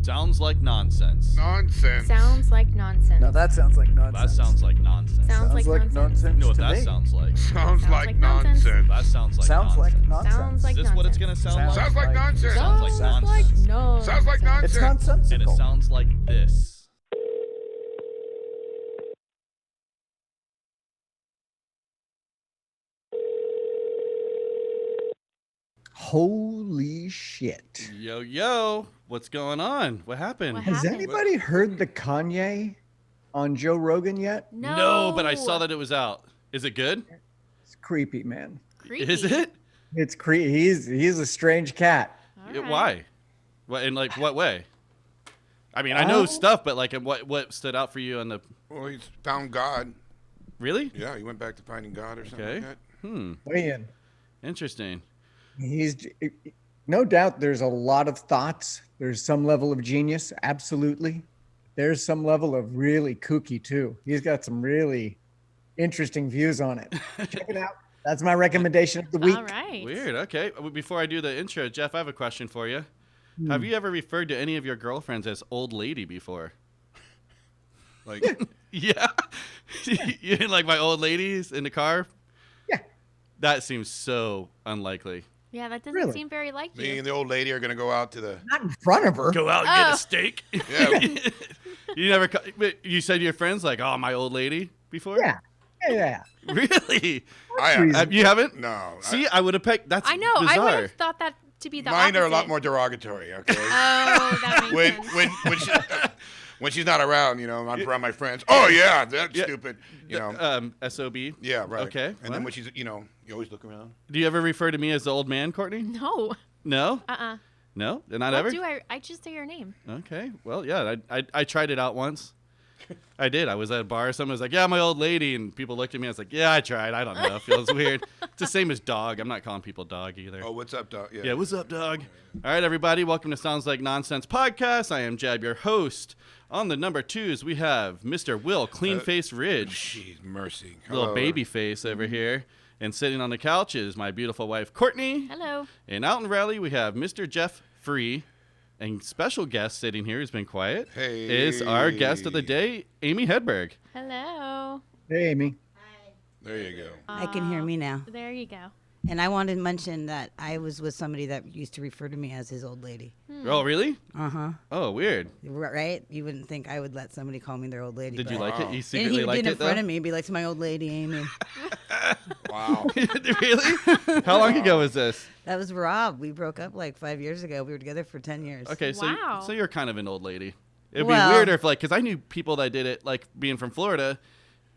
Sounds like nonsense. Nonsense. Sounds like nonsense. No, that sounds like nonsense. That sounds like nonsense. Sounds like nonsense. You know what to that me. sounds like? Sounds like like nonsense. nonsense. That sounds like Sounds like nonsense. nonsense. Sounds like Is this what it's gonna sound like? Sounds like nonsense. Sounds like nonsense. no. Sounds like nonsense. It's nonsensical. And it sounds like this. Holy shit. Yo, yo, what's going on? What happened? What Has happened? anybody heard the Kanye on Joe Rogan yet? No. But I saw that it was out. Is it good? It's creepy, man. Creepy. Is it? It's creepy. He's a strange cat. All Yeah, right. why? What in like what way? I mean, I know stuff, but like, in what stood out for you on the? Well, he's found God. Really? Yeah, he went back to finding God or something Okay. like that. Weigh in. Interesting. He's no doubt there's a lot of thoughts. There's some level of genius, absolutely. There's some level of really kooky too. He's got some really interesting views on it. Check it out. That's my recommendation of the week. All right. Weird. Okay. Before I do the intro, Jeff, I have a question for you. Have you ever referred to any of your girlfriends as old lady before? Like, Yeah. You didn't like my old ladies in the car? Yeah. That seems so unlikely. Yeah, that doesn't Really? seem very like me you. and the old lady are going to go out to the... Not in front of her. Go out and get Oh. a steak. Yeah. You never. But you said to your friends like, "Oh, my old lady" before. Yeah. Yeah. Really? Reason. You haven't? No. See, I would have picked. That's I know. bizarre. I would have thought that to be the Mine are a lot opposite. more derogatory, okay? Oh, that makes sense. when she's not around, you know, I'm around my friends. Oh, yeah, that's Yeah. stupid. You know. SOB. Yeah, right. Okay. And what? then when she's, you know, you always look around. Do you ever refer to me as the old man, Courtney? No. No. Uh-uh. No. Not What ever. do I just say your name. Okay. Well, yeah. I tried it out once. I did. I was at a bar. Someone was like, "Yeah, my old lady," and people looked at me. I was like, "Yeah, I tried. I don't know. It feels weird." It's the same as dog. I'm not calling people dog either. Oh, what's up, dog? Yeah, what's up, dog? All right, everybody. Welcome to Sounds Like Nonsense podcast. I am Jeb, your host. On the number twos, we have Mr. Will Clean Face Ridge, Jeez, mercy. little Hello. baby face over here. And sitting on the couch is my beautiful wife, Courtney. Hello. And out in Raleigh, we have Mr. Jeff Free. And special guest sitting here who's been quiet is our guest of the day, Amy Hedberg. Hello. Hey, Amy. There you go. I can hear me now. There you go. And I wanted to mention that I was with somebody that used to refer to me as his old lady. Oh, really? Uh-huh. Oh, weird. Right? You wouldn't think I would let somebody call me their old lady. Did you but- like it? You And secretly he liked did it, in front though? of me, be like, "To my old lady, Amy." Wow. Really? How long ago was this? That was Rob. We broke up like 5 years ago. We were together for 10 years. Okay, so Wow. so you're kind of an old lady. It'd Well- be weirder if, like, because I knew people that did it, like, being from Florida,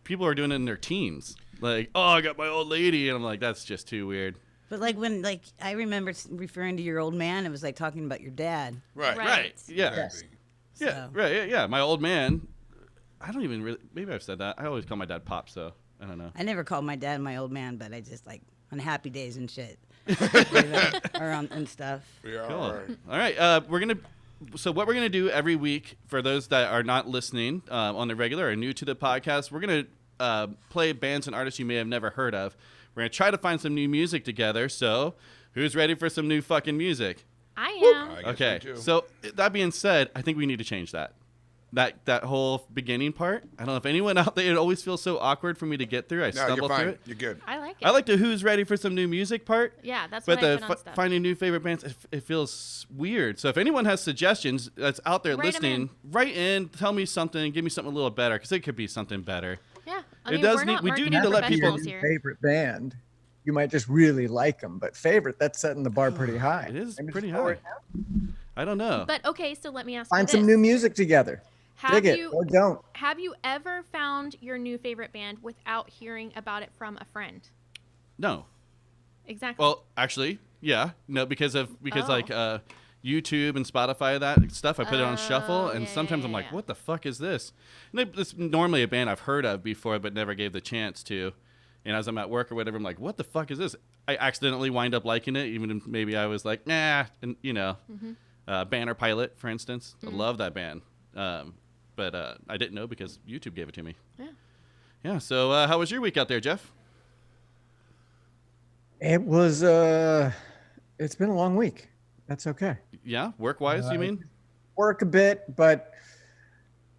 people were doing it in their teens. Like, "Oh, I got my old lady," and I'm like, that's just too weird. But like when, like, I remember referring to your old man, it was like talking about your dad. Right. Right. Yeah. Exactly. Yeah. So- Right. Yeah. Yeah. My old man. I don't even really. Maybe I've said that. I always call my dad Pops, though. I don't know. I never called my dad my old man, but I just like on happy days and shit. or on and stuff. Yeah, Cool. all right. All right. We're gonna. So what we're gonna do every week for those that are not listening on the regular or new to the podcast, we're gonna play bands and artists you may have never heard of. We're gonna try to find some new music together. So, who's ready for some new fucking music? I am. I guess Okay. me too. So that being said, I think we need to change that. That whole beginning part. I don't know if anyone out there. It always feels so awkward for me to get through. I No, stumble you're through fine. it. You're good. I like it. I like the who's ready for some new music part. Yeah, that's But what I the put on stuff. finding new favorite bands, it feels weird. So if anyone has suggestions that's out there Write 'em listening, write in, tell me something, give me something a little better, because it could be something better. Yeah. I It mean, does we're need- not we do marketing need to let people- professionals Your here. favorite band. You might just really like them, but favorite, that's setting the bar pretty high. It is Maybe pretty just lower high. it down. I don't know. But okay, so let me ask Find you some this. new music together. Have Dig it you or don't. have you ever found your new favorite band without hearing about it from a friend? No. Exactly. Well, actually, yeah. No, because Oh. like YouTube and Spotify, that stuff, I put it on shuffle, Oh, and yeah, sometimes yeah, I'm like, yeah. what the fuck is this? And it's normally a band I've heard of before, but never gave the chance to. And as I'm at work or whatever, I'm like, what the fuck is this? I accidentally wind up liking it, even if maybe I was like, nah. And, you know, Banner Pilot, for instance. I love that band. But I didn't know because YouTube gave it to me. Yeah. Yeah, so how was your week out there, Jeff? It was, it's been a long week. That's okay. Yeah, work-wise, you mean? work a bit, but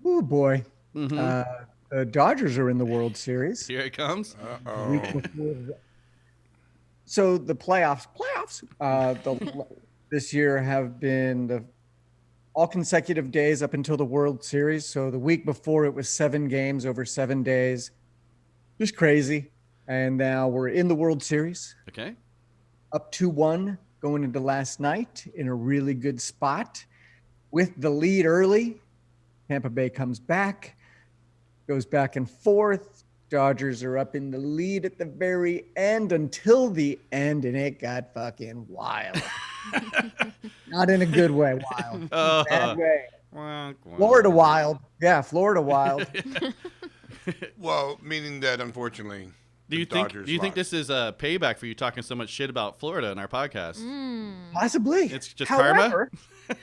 oh boy, Mm-hmm. the Dodgers are in the World Series. Here it comes. Week before So the playoffs, this year have been all consecutive days up until the World Series. So the week before it was 7 games over 7 days, just crazy. And now we're in the World Series, Okay. up 2-1 going into last night in a really good spot with the lead early. Tampa Bay comes back, goes back and forth. Dodgers are up in the lead at the very end until the end, and it got fucking wild. Not in a good way, wild. Bad way. Florida wild. Yeah, Florida wild. Well, meaning that unfortunately, Do you the think? Dodgers Do you think lost. this is a payback for you talking so much shit about Florida in our podcast? Possibly. It's just karma?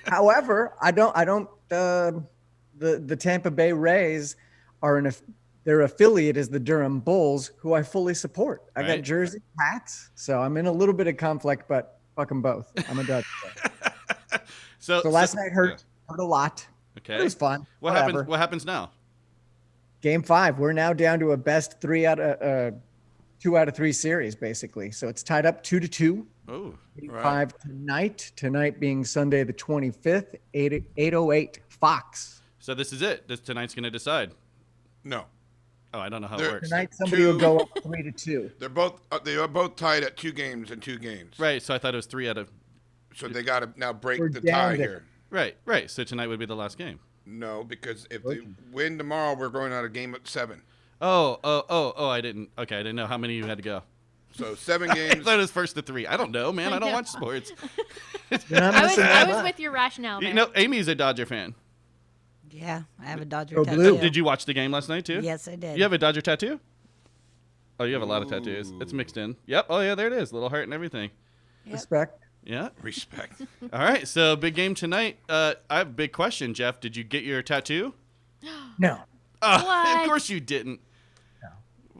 However, I don't. The Tampa Bay Rays are their affiliate is the Durham Bulls, who I fully support. I got Right. jersey hats, so I'm in a little bit of conflict, but fuck them both. I'm a Dodger fan. So last night hurt a lot. Okay. It was fun. What Whatever. happens? What happens now? Game 5. We're now down to a best 2 out of 3 series, basically. So it's tied up 2-2. Oh, Game 5 tonight. Tonight being Sunday the 25th, 8:08 Fox. so this is it. Tonight's gonna decide. No, Oh, I don't know how it There- works. Tonight somebody will go up 3-2. they are both tied at 2 games and 2 games. Right. So I thought it was 3 out of. So they got to now break We're the down tie to- here. Right. Right. So tonight would be the last game. No, because if they win tomorrow, we're going out a game at 7. Oh. I didn't. Okay. I didn't know how many you had to go. So 7 I games. thought it was 1st to 3. I don't know, man. I don't watch sports. You're not I was missing out. I was with your rationale there. You know, Amy's a Dodger fan. Yeah, I have a Dodger Go tattoo. blue. Did you watch the game last night too? Yes, I did. You have a Dodger tattoo? Oh, you have a lot of tattoos. It's mixed in. Yep. Oh, yeah, there it is. Little heart and everything. Respect. Yeah. Respect. All right. So, big game tonight. I have a big question, Jeff. Did you get your tattoo? No, Of What? course you didn't.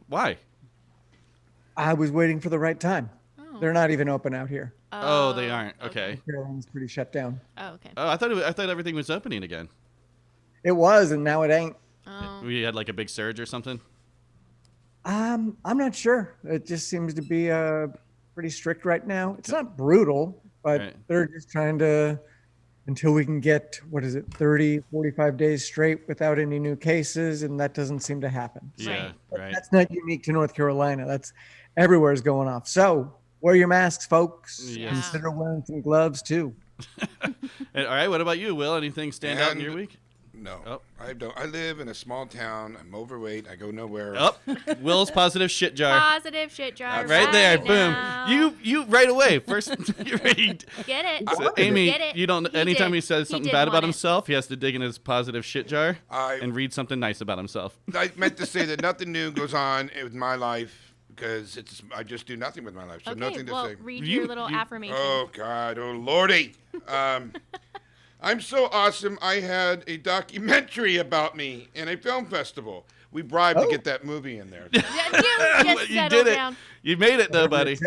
Why? I was waiting for the right time. They're not even open out here. Oh, they aren't. Okay. Carolina's pretty shut down. Oh, okay. Oh, I thought everything was opening again. It was, and now it ain't. Oh. We had like a big surge or something. I'm not sure. It just seems to be pretty strict right now. It's not brutal, but Right. they're just trying to, until we can get, 30, 45 days straight without any new cases, and that doesn't seem to happen. So Yeah. Right. that's not unique to North Carolina. That's everywhere's going off. So wear your masks, folks. Yes. Consider wearing some gloves too. And, all right. What about you, Will? Anything stand out in your And- week? No, Oh. I don't. I live in a small town. I'm overweight. I go nowhere. Oh, Will's positive shit jar. Positive shit jar. Right there, now. boom. You right away. First, you read. Get it. So, Amy, Get it. you don't. He Anytime did. he says He something did bad about want it. himself, he has to dig in his positive shit jar I- and read something nice about himself. I meant to say that nothing new goes on with my life because I just do nothing with my life. So Okay, nothing to well, say. read You- your little you- affirmation. Oh God, oh Lordy. I'm so awesome. I had a documentary about me in a film festival. We bribed to Oh. get that movie in there. Yeah, you just You settle did it. down. You made it though, buddy.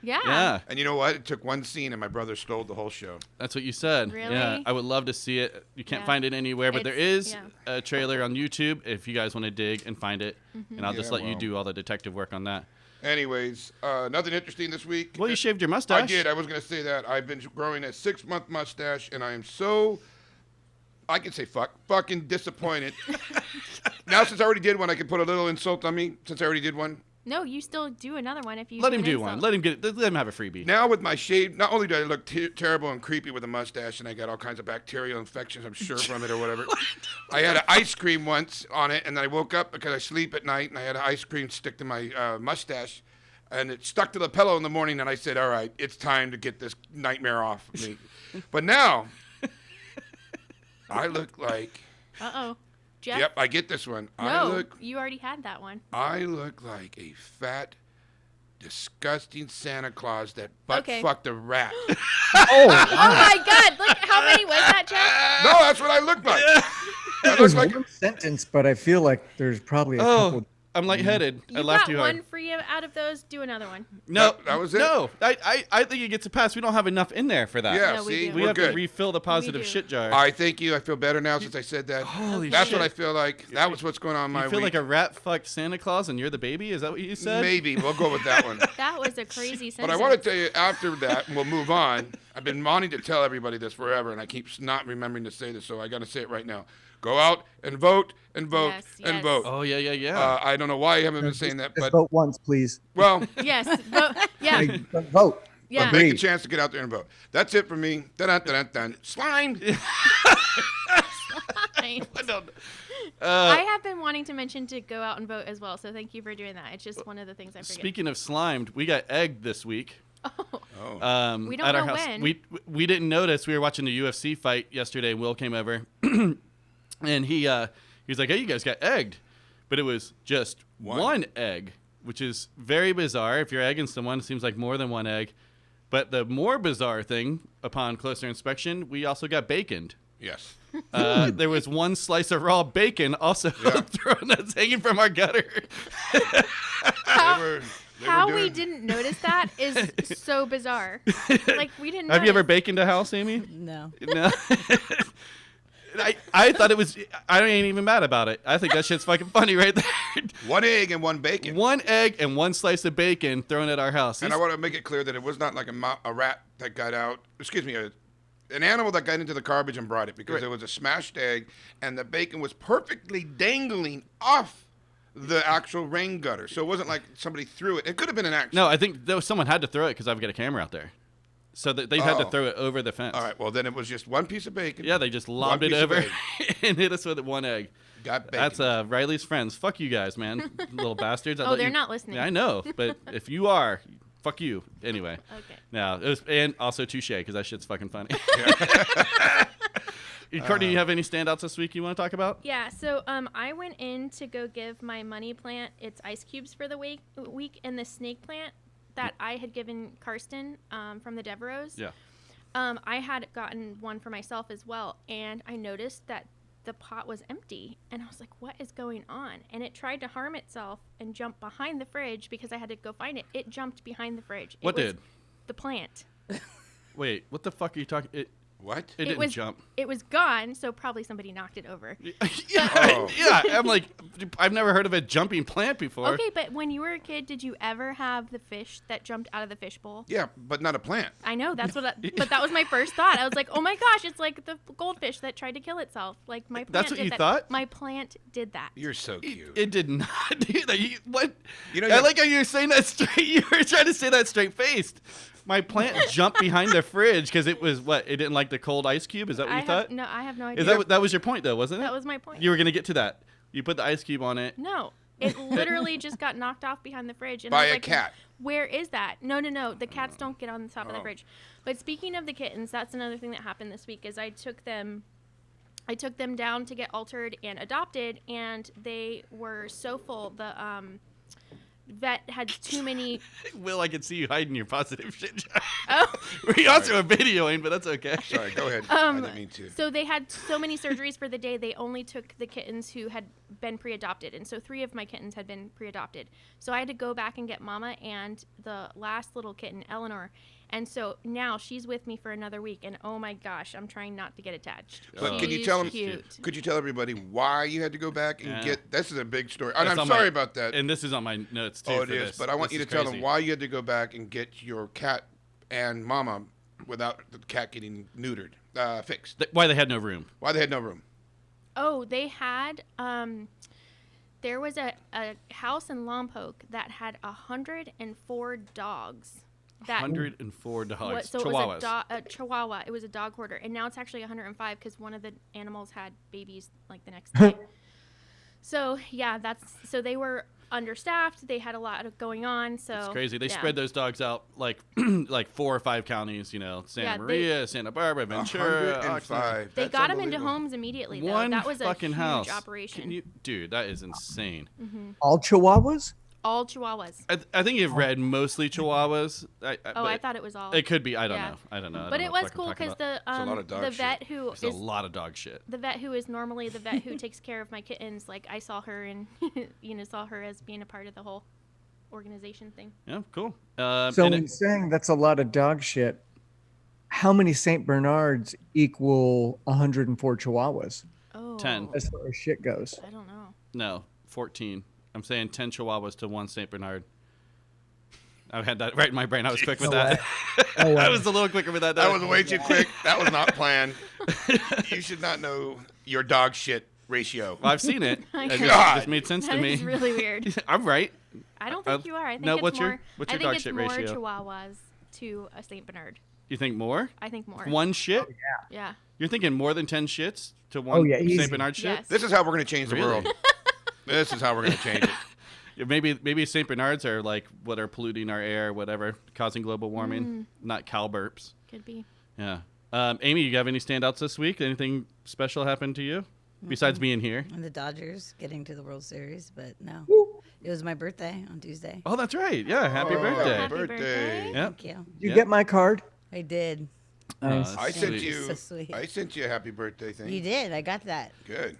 Yeah. Yeah, And you know what? It took one scene, and my brother stole the whole show. that's what you said. Really? Yeah, I would love to see it. You can't Yeah. find it anywhere, but there It's- is yeah. a trailer on YouTube if you guys want to dig and find it. Mm-hmm. And I'll just Yeah, let you well. do all the detective work on that. Anyways, nothing interesting this week. Well, you shaved your mustache. I did. I was going to say that. I've been growing a 6-month mustache, and I am so, I can say fucking disappointed. Now, since I already did one, I can put a little insult on me, since I already did one. No, you still do another one if you. Let him an do insult. one. Let him have a freebie. Now with my shave, not only do I look terrible and creepy with a mustache, and I got all kinds of bacterial infections, I'm sure, from it or whatever. I had an ice cream once on it, and then I woke up because I sleep at night, and I had an ice cream stick to my mustache, and it stuck to the pillow in the morning, and I said, all right, it's time to get this nightmare off of me. But now, I look like, Uh-oh. Jeff? yep, I get this one. No, you already had that one. I look like a fat, disgusting Santa Claus that butt Okay. fucked a rat. Oh, Oh my God! Look, how many was that, Jeff? No, that's what I look like. I it was look like one sentence, but I feel like there's probably a Oh. couple I'm lightheaded. I You laughed got too hard. one free out of those. Do another one. No, That was it? No, I think it gets a pass. We don't have enough in there for that. Yeah, No, we see, do. we we're have good. to refill the positive do. shit jar. All right, thank you. I feel better now since I said that. Holy That's shit. what I feel like. That was what's going on in my You feel week. like a rat fucked Santa Claus and you're the baby? Is that what you said? Maybe. We'll go with that one. That was a crazy sentence. But I want to tell you after that, and we'll move on. I've been wanting to tell everybody this forever, and I keep not remembering to say this, so I got to say it right now. Go out and vote and vote Yes, and yes. vote. Oh, yeah. I don't know why you haven't been saying that, Just but vote once, please. well, Yes. Yeah. Hey, vote. Yeah. but make a Agreed. chance to get out there and vote. That's it for me. Dun-dun-dun-dun. Slime. I don't. I have been wanting to mention to go out and vote as well, so thank you for doing that. It's just one of the things I forget. Speaking of slimed, we got egged this week. Oh. We don't at our know house. when. We didn't notice. We were watching the UFC fight yesterday. Will came over, and he was like, "Hey, you guys got egged," but it was just one egg, which is very bizarre. If you're egging someone, it seems like more than one egg. But the more bizarre thing, upon closer inspection, we also got baconed. Yes. There was one slice of raw bacon also thrown that's hanging from our gutter. How we didn't notice that is so bizarre. Like, we didn't Have you ever notice. baconed a house, Amy? No. No. I thought it was. I ain't even mad about it. I think that shit's fucking funny right there. One egg and one bacon. One egg and one slice of bacon thrown at our house. And I want to make it clear that it was not like a rat that got out. Excuse me, an animal that got into the garbage and brought it because Right. it was a smashed egg and the bacon was perfectly dangling off the actual rain gutter. So it wasn't like somebody threw it. It could have been an accident. No, I think though someone had to throw it because I've got a camera out there, so that they had to Oh. throw it over the fence. All right. Well, then it was just one piece of bacon. Yeah, they just lobbed it piece of over egg. and hit us with one egg. Got bacon. That's Riley's friends. Fuck you guys, man, little bastards. I'd Oh, let they're you- not listening. Yeah, I know, but if you are, fuck you. Anyway. Okay. No, it was, and also touche because that shit's fucking funny. Courtney, you have any standouts this week you want to talk about? Yeah, so I went in to go give my money plant its ice cubes for the week, and the snake plant that I had given Karsten from the Devereaux. Yeah. I had gotten one for myself as well, and I noticed that the pot was empty, and I was like, what is going on? And it tried to harm itself and jump behind the fridge because I had to go find it. It jumped behind the fridge. What it was did? The plant. Wait, what the fuck are you talking? What? It didn't was jump. It was gone, so probably somebody knocked it over. Yeah, Oh. yeah. I'm like, I've never heard of a jumping plant before. Okay, but when you were a kid, did you ever have the fish that jumped out of the fishbowl? Yeah, but not a plant. I know, that's what but that was my first thought. I was like, oh my gosh, it's like the goldfish that tried to kill itself. Like my plant That's what did you that. thought? My plant did that. You're so cute. It did not do that. What? You know, I you're- like how you're saying that straight. You were trying to say that straight faced. My plant jumped behind the fridge because it was what? It didn't like the cold ice cube. Is that what you thought? No, I have no idea. Is that was your point though, wasn't it? That was my point. You were gonna get to that. You put the ice cube on it. No, it literally just got knocked off behind the fridge. And By I was a like, cat. Where is that? No. The cats don't get on the top of the Oh. fridge. But speaking of the kittens, that's another thing that happened this week is I took them down to get altered and adopted, and they were so full. The vet had too many. Will, I can see you hiding your positive shit. Oh. We also are videoing, but that's okay. Sorry, go ahead. I didn't mean to. So they had so many surgeries for the day. They only took the kittens who had been pre-adopted, and so 3 of my kittens had been pre-adopted. So I had to go back and get Mama and the last little kitten, Eleanor. And so now she's with me for another week, and oh my gosh, I'm trying not to get attached. But can you She's tell them? cute. Could you tell everybody why you had to go back and Yeah. get? This is a big story, and That's I'm on sorry my- about that. And this is on my notes too. Oh, it for is. this. But I want This you to is tell them crazy. why you had to go back and get your cat and Mama without the cat getting neutered, fixed. Why they had no room. Why they had no room. Oh, they had there was a house in Lompoc that had 104 dogs. That 104 dogs. So Chihuahuas. it was a Chihuahua. It was a dog hoarder, and now it's actually 105 because one of the animals had babies like the next day. So yeah, so they were understaffed. They had a lot of going on. So It's crazy. They yeah. spread those dogs out like like 4 or 5 counties. You know, Santa Yeah, Maria, Santa Barbara, Ventura, Oxnard. 105. They That's got them into unbelievable. homes immediately. Though. One That was a fucking huge house. operation. Dude, that is insane. All Chihuahuas? All Chihuahuas. I think you've read mostly Chihuahuas. I but thought it was all. it could be. I don't Yeah. know. I don't know. I But don't it know was what the fuck cool I'm talking because about. a lot of dog the shit. vet who There's a lot of dog shit. the vet who is normally the vet who takes care of my kittens, like I saw her and saw her as being a part of the whole organization thing. Yeah, cool. So and in saying that's a lot of dog shit, how many Saint Bernards equal 104 Chihuahuas 10. as far as shit goes? I don't know. No, 14. I'm saying 10 Chihuahuas to 1 Saint Bernard. I had that right in my brain. I was quick with that. I was a little quicker with that. That was way too quick. That was not planned. You should not know your dog shit ratio. Well, I've seen it. My It God. just made sense That to me. is really weird. I'm right. I don't think you are. I think no, it's what's your- more. what's I your think dog it's shit more ratio? Chihuahuas to a Saint Bernard. You think more? I think more. One shit? Yeah. You're thinking more than 10 shits to one Oh, yeah, easy. Saint Bernard shit? Yes. This is how we're going to change the Really? world. This is how we're going to change it. Yeah, maybe Saint Bernards are like what are polluting our air, whatever, causing global warming, not cow burps. Could be. Yeah. Amy, you have any standouts this week? Anything special happened to you besides being here? And the Dodgers getting to the World Series, but no. Woo. It was my birthday on Tuesday. Oh, that's right. Yeah, happy Oh, birthday. Happy birthday. birthday. Yeah. Thank you. You Yeah. get my card? I did. Nice. I Sweet. sent you. So sweet. I sent you a happy birthday thing. You did. I got that. Good.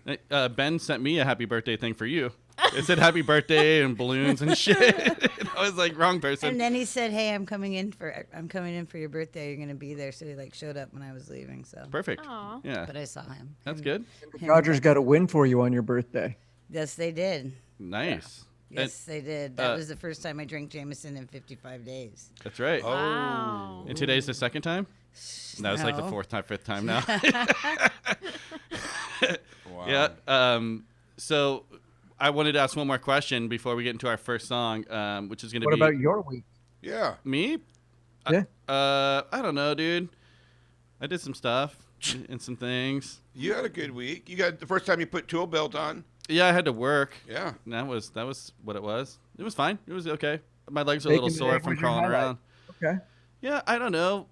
Ben sent me a happy birthday thing for you. It said happy birthday and balloons and shit. And I was like, wrong person. And then he said, "Hey, I'm coming in for your birthday. You're gonna be there." So he like showed up when I was leaving. So, Perfect. Aw. Yeah, but I saw him. that's good. The Dodgers got a win for you on your birthday. Yes, they did. Nice. Yes, they did. That uh, was the first time I drank Jameson in 55 days. That's right. Oh. Wow. And today's the second time? That was like the No. fourth time, fifth time now. Wow. Yeah. So I wanted to ask one more question before we get into our first song, which is going to What be about your week? Yeah. me. Yeah. I don't know, dude. I did some stuff and some things. You had a good week. You got the first time you put tool belt on. Yeah, I had to work. Yeah. That was what it was. It was fine. It was okay. My legs are a Bacon little and sore egg from was your crawling highlight. around. Okay. Yeah, I don't know.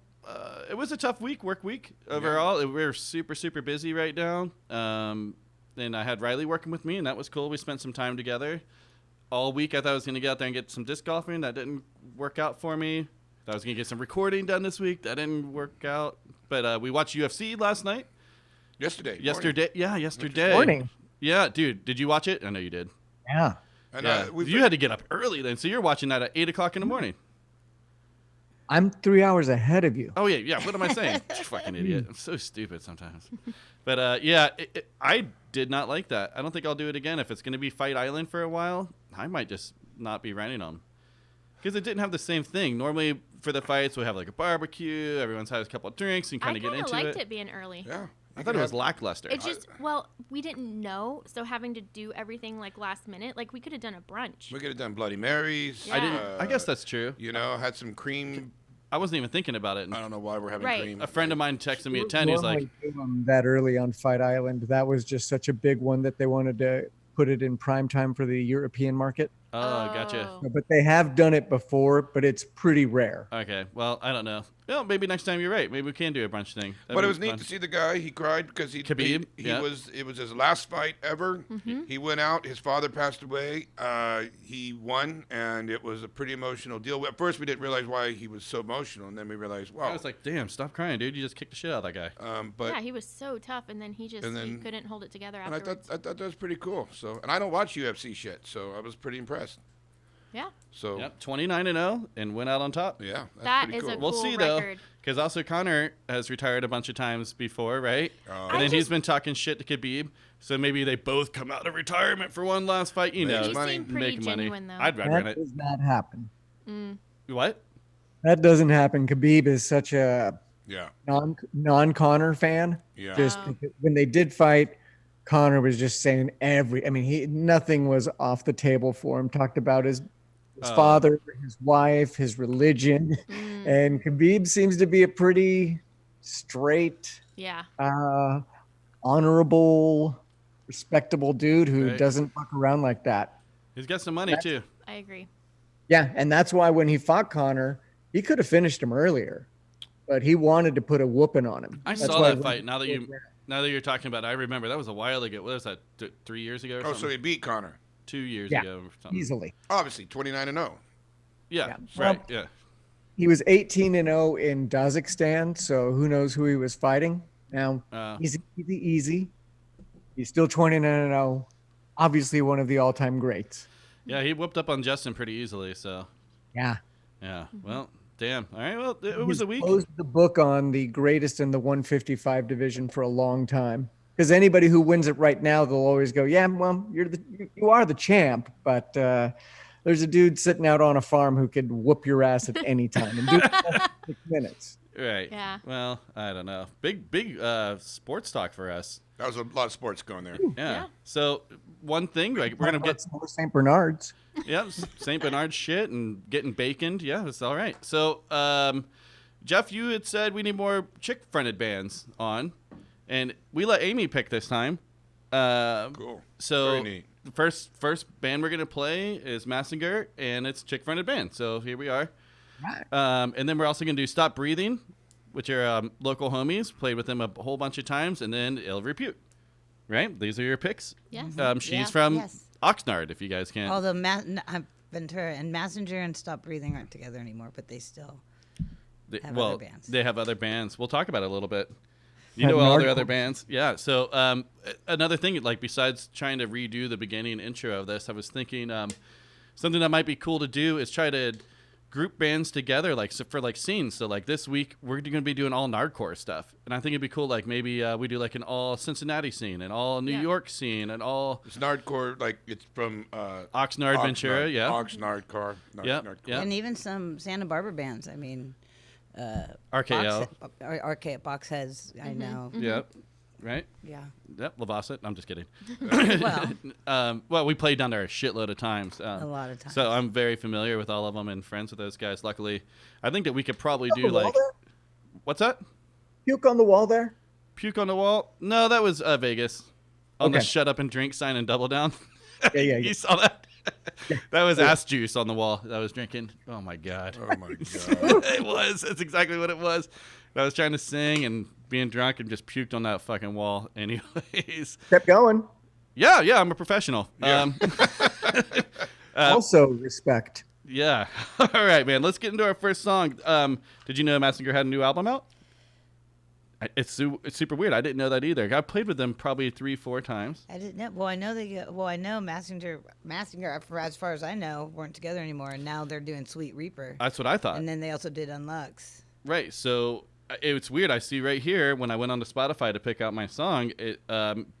It was a tough work week overall. We're super, super busy right now. And I had Riley working with me, and that was cool. We spent some time together. All week, I thought I was going to get out there and get some disc golfing. That didn't work out for me. Thought I was going to get some recording done this week. That didn't work out. But we watched UFC last night. Yesterday. Yesterday. Morning. Yeah, dude. Did you watch it? I know you did. Yeah. And, Yeah. we've You had to get up early then, so you're watching that at 8 o'clock in the morning. I'm 3 hours ahead of you. Oh, yeah. What am I saying? Fucking idiot. I'm so stupid sometimes. But, yeah, I did not like that. I don't think I'll do it again. If it's going to be Fight Island for a while, I might just not be renting them. Because it didn't have the same thing. Normally, for the fights, we have like a barbecue. Everyone's had a couple of drinks and I kind of get kind of into liked it. it being early. Yeah. I thought it was lackluster. It just, well, we didn't know, so having to do everything like last minute, like we could have done a brunch. We could have done Bloody Marys. Yeah. I didn't. I guess that's true. You know, had some cream. I wasn't even thinking about it. I don't know why we're having Right. cream. A friend of mine texted me at 10. He's like, Normally do them that early on Fight Island. That was just such a big one that they wanted to put it in prime time for the European market. oh, gotcha. Oh. But they have done it before, but it's pretty rare. Okay. Well, I don't know. Well, maybe next time you're right. Maybe we can do a brunch thing. That'd But be it was neat fun. to see the guy. He cried because he Khabib, yeah. it was his last fight ever. Mm-hmm. He went out. His father passed away. He won, and it was a pretty emotional deal. At first, we didn't realize why he was so emotional, and then we realized, wow. I was like, damn, stop crying, dude. You just kicked the shit out of that guy. But Yeah, he was so tough, and then he just And he then- couldn't hold it together and I afterwards. thought that was pretty cool. So, and I don't watch UFC shit, so I was pretty impressed. Yeah, So, Yep, 29-0 and went out on top. yeah, that's that pretty is cool. a We'll cool see though, record. because also Connor has retired a bunch of times before, right? Oh. And I then he's just- been talking shit to Khabib, so maybe they both come out of retirement for one last fight. You Makes know, He money. seemed pretty make money. genuine though. I'd run That it. does not happen. What? That doesn't happen. Khabib is such a Yeah, non-Connor fan. yeah. Just Oh. when they did fight, Connor was just saying nothing was off the table for him. Talked about his father, his wife, his religion, and Khabib seems to be a pretty straight, Yeah, honorable, respectable dude who Right. doesn't fuck around like that. He's got some money too. I agree. Yeah, and that's why when he fought Connor, he could have finished him earlier, but he wanted to put a whooping on him. I That's saw why that fight. Now that you're talking about it, I remember that was a while ago. What was that? 3 years ago or Oh, something? so he beat Connor. 2 years Yeah, ago or something. easily. Obviously, 29-0. Yeah, Yeah. right. Well, Yeah. He was 18-0 in Kazakhstan, so who knows who he was fighting. Now, easy. He's still 29-0. Obviously one of the all-time greats. Yeah, he whooped up on Justin pretty easily. So, Yeah. yeah. Well, damn. All right. Well, it was a week. Closed the book on the greatest in the 155 division for a long time. Because anybody who wins it right now, they'll always go, "Yeah, well, you are the champ, but there's a dude sitting out on a farm who could whoop your ass at any time and do it in 6 minutes." Right. Yeah. Well, I don't know. Big sports talk for us. That was a lot of sports going there. Yeah. So one thing, like we're gonna get more St. Bernard's. St. Bernard shit and getting baconed. Yeah, it's all right. So, Jeff, you had said we need more chick-fronted bands on, and we let Amy pick this time. Cool. So Very neat. the first band we're gonna play is Massenger, and it's a chick-fronted band. So here we are. Right. And then we're also gonna do Stop Breathing, which are local homies. Played with them a whole bunch of times, and then Repute. Right? These are your picks. Yes. She's Yeah. from Yes. Oxnard, if you guys can. Although Ventura and Massenger and Stop Breathing aren't together anymore, but they still have other bands. They have other bands. We'll talk about it a little bit. You Have know all their Nardcore. other bands. Yeah. So another thing, like besides trying to redo the beginning intro of this, I was thinking something that might be cool to do is try to group bands together, like so for like scenes. So like this week we're going to be doing all Nardcore stuff, and I think it'd be cool. Like maybe we do like an all Cincinnati scene, an all New York scene, and all It's Nardcore, like it's from Oxnard, Ventura. Yeah. Oxnard car. Yep, Nardcore. yep. And even some Santa Barbara bands. I mean, RKO. RKO Boxheads, I know. Yep. Right. Yeah. Yep. Lavasset. I'm just kidding. Well, Well, we played down there a shitload of times. a lot of times. So I'm very familiar with all of them and friends with those guys. Luckily, I think that we could probably On do the wall like, there? what's that? Puke on the wall there. Puke on the wall? No, that was Vegas on the Okay. shut up and drink sign and double down. Yeah. You saw that? That was ass juice on the wall that I was drinking. Oh my god. Oh my god. It was. That's exactly what it was. I was trying to sing and being drunk and just puked on that fucking wall. Anyways. Kept going. Yeah. I'm a professional. Yeah. Also respect. Yeah. All right, man. Let's get into our first song. Did you know Massenger had a new album out? It's super weird. I didn't know that either. I played with them probably 3-4 times. I didn't know. Well, I know I know Massenger, as far as I know, weren't together anymore, and now they're doing Sweet Reaper. That's what I thought. And then they also did Unlux. Right. So it's weird. I see right here when I went onto Spotify to pick out my song,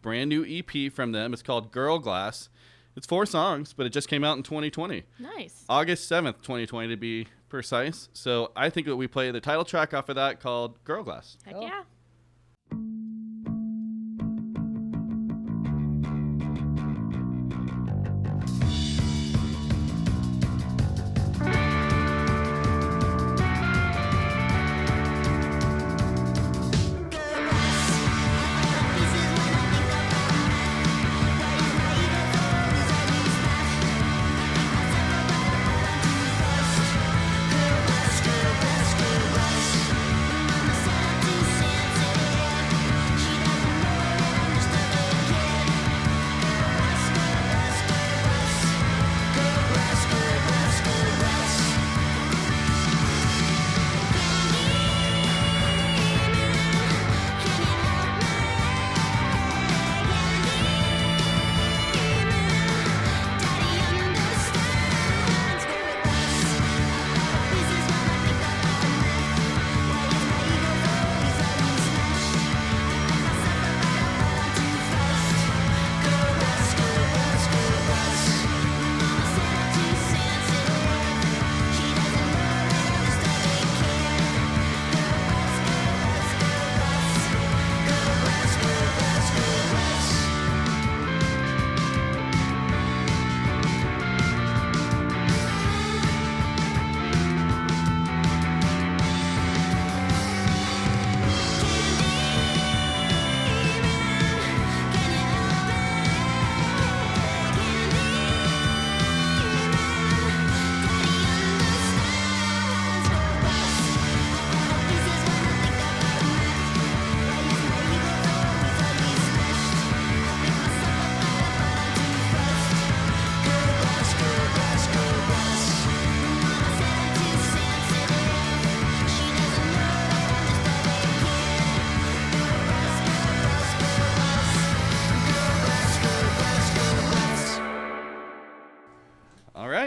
brand new EP from them. It's called Girl Glass. It's 4 songs, but it just came out in 2020. Nice. August 7th, 2020 to be precise. So I think that we play the title track off of that called Girl Glass. Heck Cool. yeah. Girl,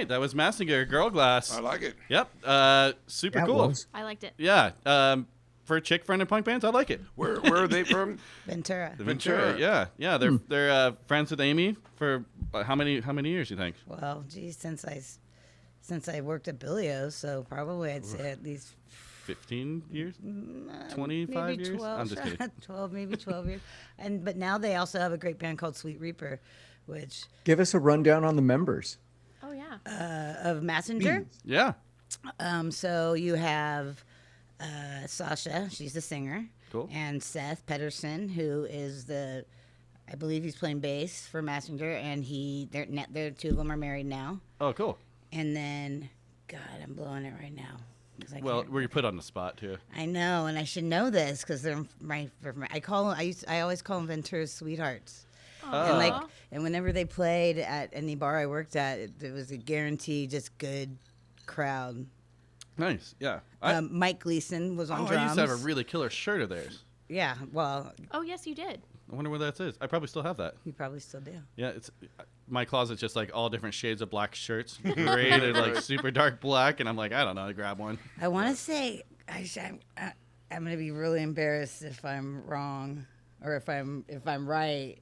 right, that was Massenger Girl Glass. I like it. Yep, super Yeah, it cool. was. I liked it. Yeah, for chick friended punk bands, I like it. Where are they from? Ventura. The Ventura, yeah, they're friends with Amy for how many years you think? Well, geez, since I worked at Billio's, so probably I'd say at least 15 years, 25 maybe years. 12, I'm just kidding. 12, maybe 12 years. But now they also have a great band called Sweet Reaper, which Give us a rundown on the members. Oh yeah. of Massenger. Yeah, So you have Sasha, she's the singer. Cool. And Seth Pedersen, who is I believe he's playing bass for Massenger, and they're two of them are married now. oh cool. And then, God, I'm blowing it right now. 'cause I Well, can't- were you put on the spot too? I know, and I should know this because they're I always call them Ventura's sweethearts. And Aw. and whenever they played at any bar I worked at, it was a guarantee just good crowd. Nice, yeah. Mike Gleason was on I drums. used to have a really killer shirt of theirs. Yeah, well, Oh yes, you did. I wonder where that is. I probably still have that. you probably still do. Yeah, it's my closet's just like all different shades of black shirts, gray to like super dark black, and I'm like, I don't know, I grab one. I want to say I'm going to be really embarrassed if I'm wrong or if I'm right.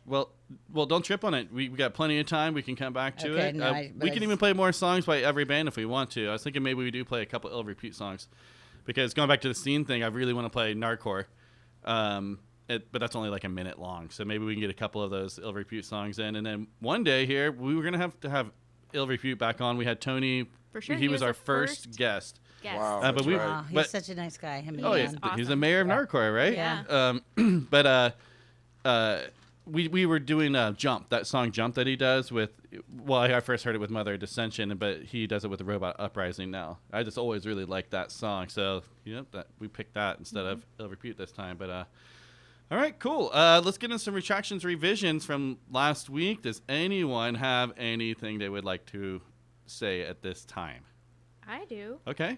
Well, don't trip on it. We got plenty of time. We can come back to Okay, it. no, We can even play more songs by every band if we want to. I was thinking maybe we do play a couple Ill Repute songs, because going back to the scene thing, I really want to play Narcore, but that's only like a minute long. So maybe we can get a couple of those Ill Repute songs in, and then one day here we were gonna have Ill Repute back on. We had Tony. For sure, He he was was our the first first guest. Yes. Wow. but That's we- right. Wow, he's but- such a nice guy. Him and Oh, Ian. yeah, he's the awesome. mayor of Narcore, right? Yeah. We were doing Jump, that song Jump that he does with, well, I first heard it with Mother Dissension, but he does it with the Robot Uprising now. I just always really liked that song, so that we picked that instead of Ill Repute this time. But all right, cool. Let's get into some retractions, revisions from last week. Does anyone have anything they would like to say at this time? I do. Okay.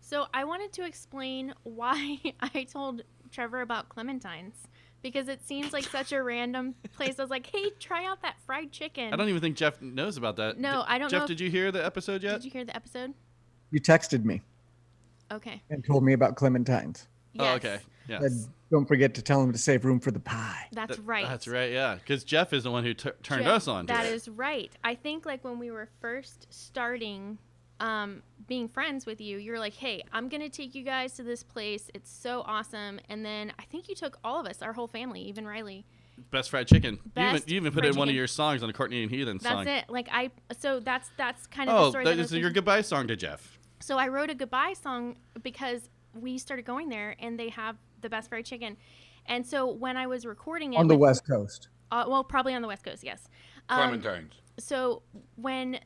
So I wanted to explain why I told Trevor about Clementines, because it seems like such a random place. I was like, hey, try out that fried chicken. I don't even think Jeff knows about that. No, I don't know Jeff, if- did you hear the episode yet? Did you hear the episode? You texted me Okay. and told me about Clementines. Oh, Yes. okay. Yeah. Said, don't forget to tell him to save room for the pie. That's right. That's right, yeah. Because Jeff is the one who turned Jeff, us on to That it. is right. I think like when we were first starting being friends with you, you were like, hey, I'm going to take you guys to this place. It's so awesome. And then I think you took all of us, our whole family, even Riley. Best fried chicken. Best you even put fried in one of chicken. your songs on the Courtney and Heathen That's song. it. Like so that's kind of the Oh, story. that I is was your thinking. goodbye song to Jeff. So I wrote a goodbye song because we started going there and they have the best fried chicken. And so when I was recording it On the with- West Coast. well, probably on the West Coast, yes. Clementines. So when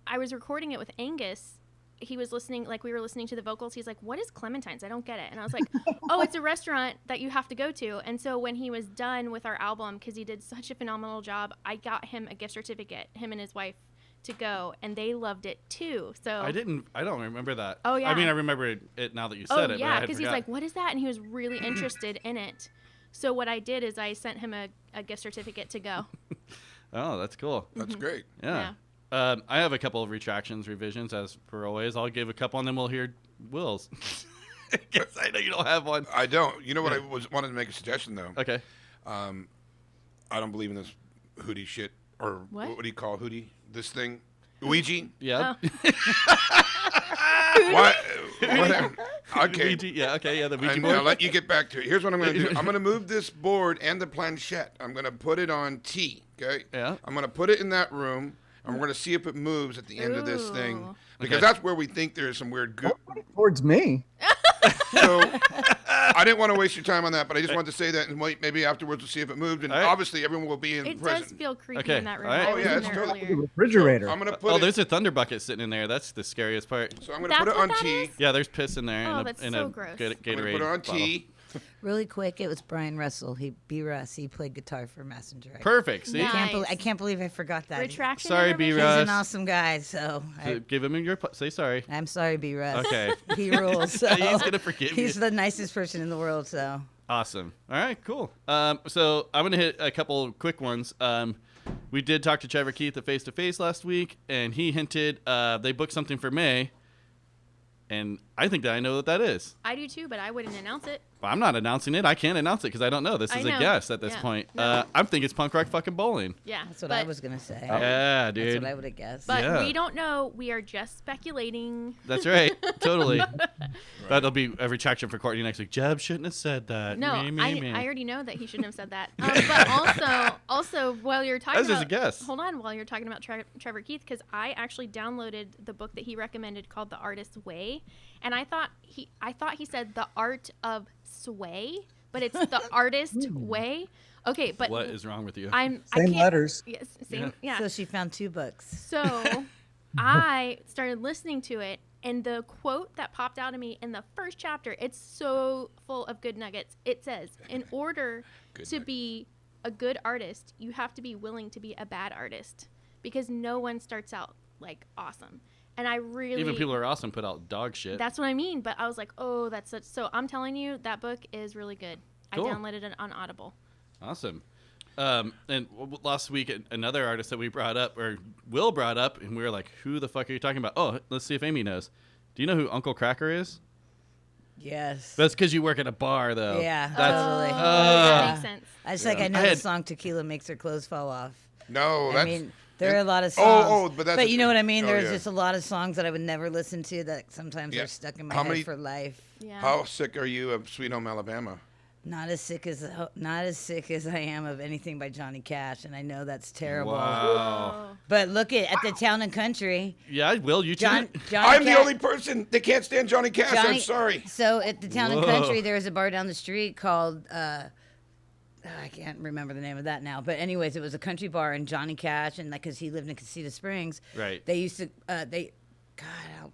I was recording it with Angus, he was listening, like we were listening to the vocals. He's like, what is Clementines? I don't get it. And I was like, oh, it's a restaurant that you have to go to. And so when he was done with our album, because he did such a phenomenal job, I got him a gift certificate, him and his wife, to go. And they loved it too. So I don't remember that. Oh, yeah. I mean, I remember it now that you oh said it. yeah, but because he's like, what is that? And he was really interested in it. So what I did is I sent him a gift certificate to go. oh, that's cool. That's great. Yeah. I have a couple of retractions, revisions, as per always. I'll give a couple, and then we'll hear Will's. Because I know you don't have one. I don't. You know what? I wanted to make a suggestion though. Okay. I don't believe in this Hootie shit, or What? what do you call Hootie? This thing, Ouija. Yeah. What? Whatever. Okay. Ouija, yeah. Okay. Yeah. The Ouija And board. I'll let you get back to it. Here's what I'm going to do. I'm going to move this board and the planchette. I'm going to put it on T. Okay. Yeah. I'm going to put it in that room, and we're going to see if it moves at the end of this thing, Ooh. because Okay. that's where we think there's some weird goo. Towards me. So I didn't want to waste your time on that, but I just wanted to say that and wait. Maybe afterwards we'll see if it moved, and All right. obviously everyone will be in It present. does feel creepy Okay, in that room. all right. I Oh, was yeah, in it's there totally- The earlier. refrigerator. I'm going to put Oh, it. there's a thunder bucket sitting in there. That's the scariest part. So I'm going to put That's it on what that T. is? Yeah, there's piss in there. Oh, in that's a, in so a gross. Gatorade I'm going to put it on bottle. T. Really quick, it was Brian Russell. B. Russ. He played guitar for Massenger. Perfect. See, Nice. I can't believe I forgot that. Retraction. Sorry, and B. revision? He's Russ. an awesome guy. So Give him your. Say sorry. I'm sorry, B. Russ. Okay. He rules. So. He's gonna forgive He's you. the nicest person in the world. So Awesome. All right, cool. So I'm gonna hit a couple quick ones. we did talk to Trevor Keith at Face to Face last week, and he hinted they booked something for May, and I think that I know what that is. I do too, but I wouldn't announce it. But I'm not announcing it. I can't announce it because I don't know. This I is a know. guess at this Yeah. point. No. I'm thinking it's punk rock fucking bowling. Yeah. That's what but, I was gonna say. Yeah, dude. That's what I would have guessed. But Yeah. we don't know. We are just speculating. That's right. Totally. That'll be a retraction for Courtney next week. Jeb shouldn't have said that. No, Me. I already know that he shouldn't have said that. But also, while you're talking That's just about, a guess. hold on, while you're talking about Trevor Keith, because I actually downloaded the book that he recommended called The Artist's Way, and I thought he said The Art of Sway, but it's The Artist Way. Okay, but What is wrong with you? I Same can't, letters. Yes, same. Yeah. So she found 2 books. So I started listening to it, and the quote that popped out of me in the first chapter, it's so full of good nuggets. It says, in order to be a good artist, you have to be willing to be a bad artist, because no one starts out like awesome. And I really, Even people who are awesome put out dog shit. that's what I mean. But I was like, oh, that's such, so I'm telling you, that book is really good. Cool. I downloaded it on Audible. Awesome. And last week, another artist that we brought up, or Will brought up, and we were like, who the fuck are you talking about? Oh, let's see if Amy knows. Do you know who Uncle Cracker is? Yes. That's because you work at a bar, though. Yeah, That's, totally. That makes sense. I just like I know I the had- song "Tequila Makes Her Clothes Fall Off." No, I that's. mean, there are a lot of Oh, songs. but that's But a- you know what I mean? oh, There's yeah. just a lot of songs that I would never listen to that sometimes Yeah. are stuck in my How head many- for life. Yeah. How sick are you of Sweet Home Alabama? Not as sick as I am of anything by Johnny Cash, and I know that's terrible. Wow. But look at the Town and Country. Yeah, Will, you Johnny I'm the Cash- only person that can't stand Johnny Cash. I'm Johnny- sorry. So at the Town and Whoa. Country, there was a bar down the street called I can't remember the name of that now. But anyways, it was a country bar, and Johnny Cash, and like, cause he lived in Casita Springs. Right. They used to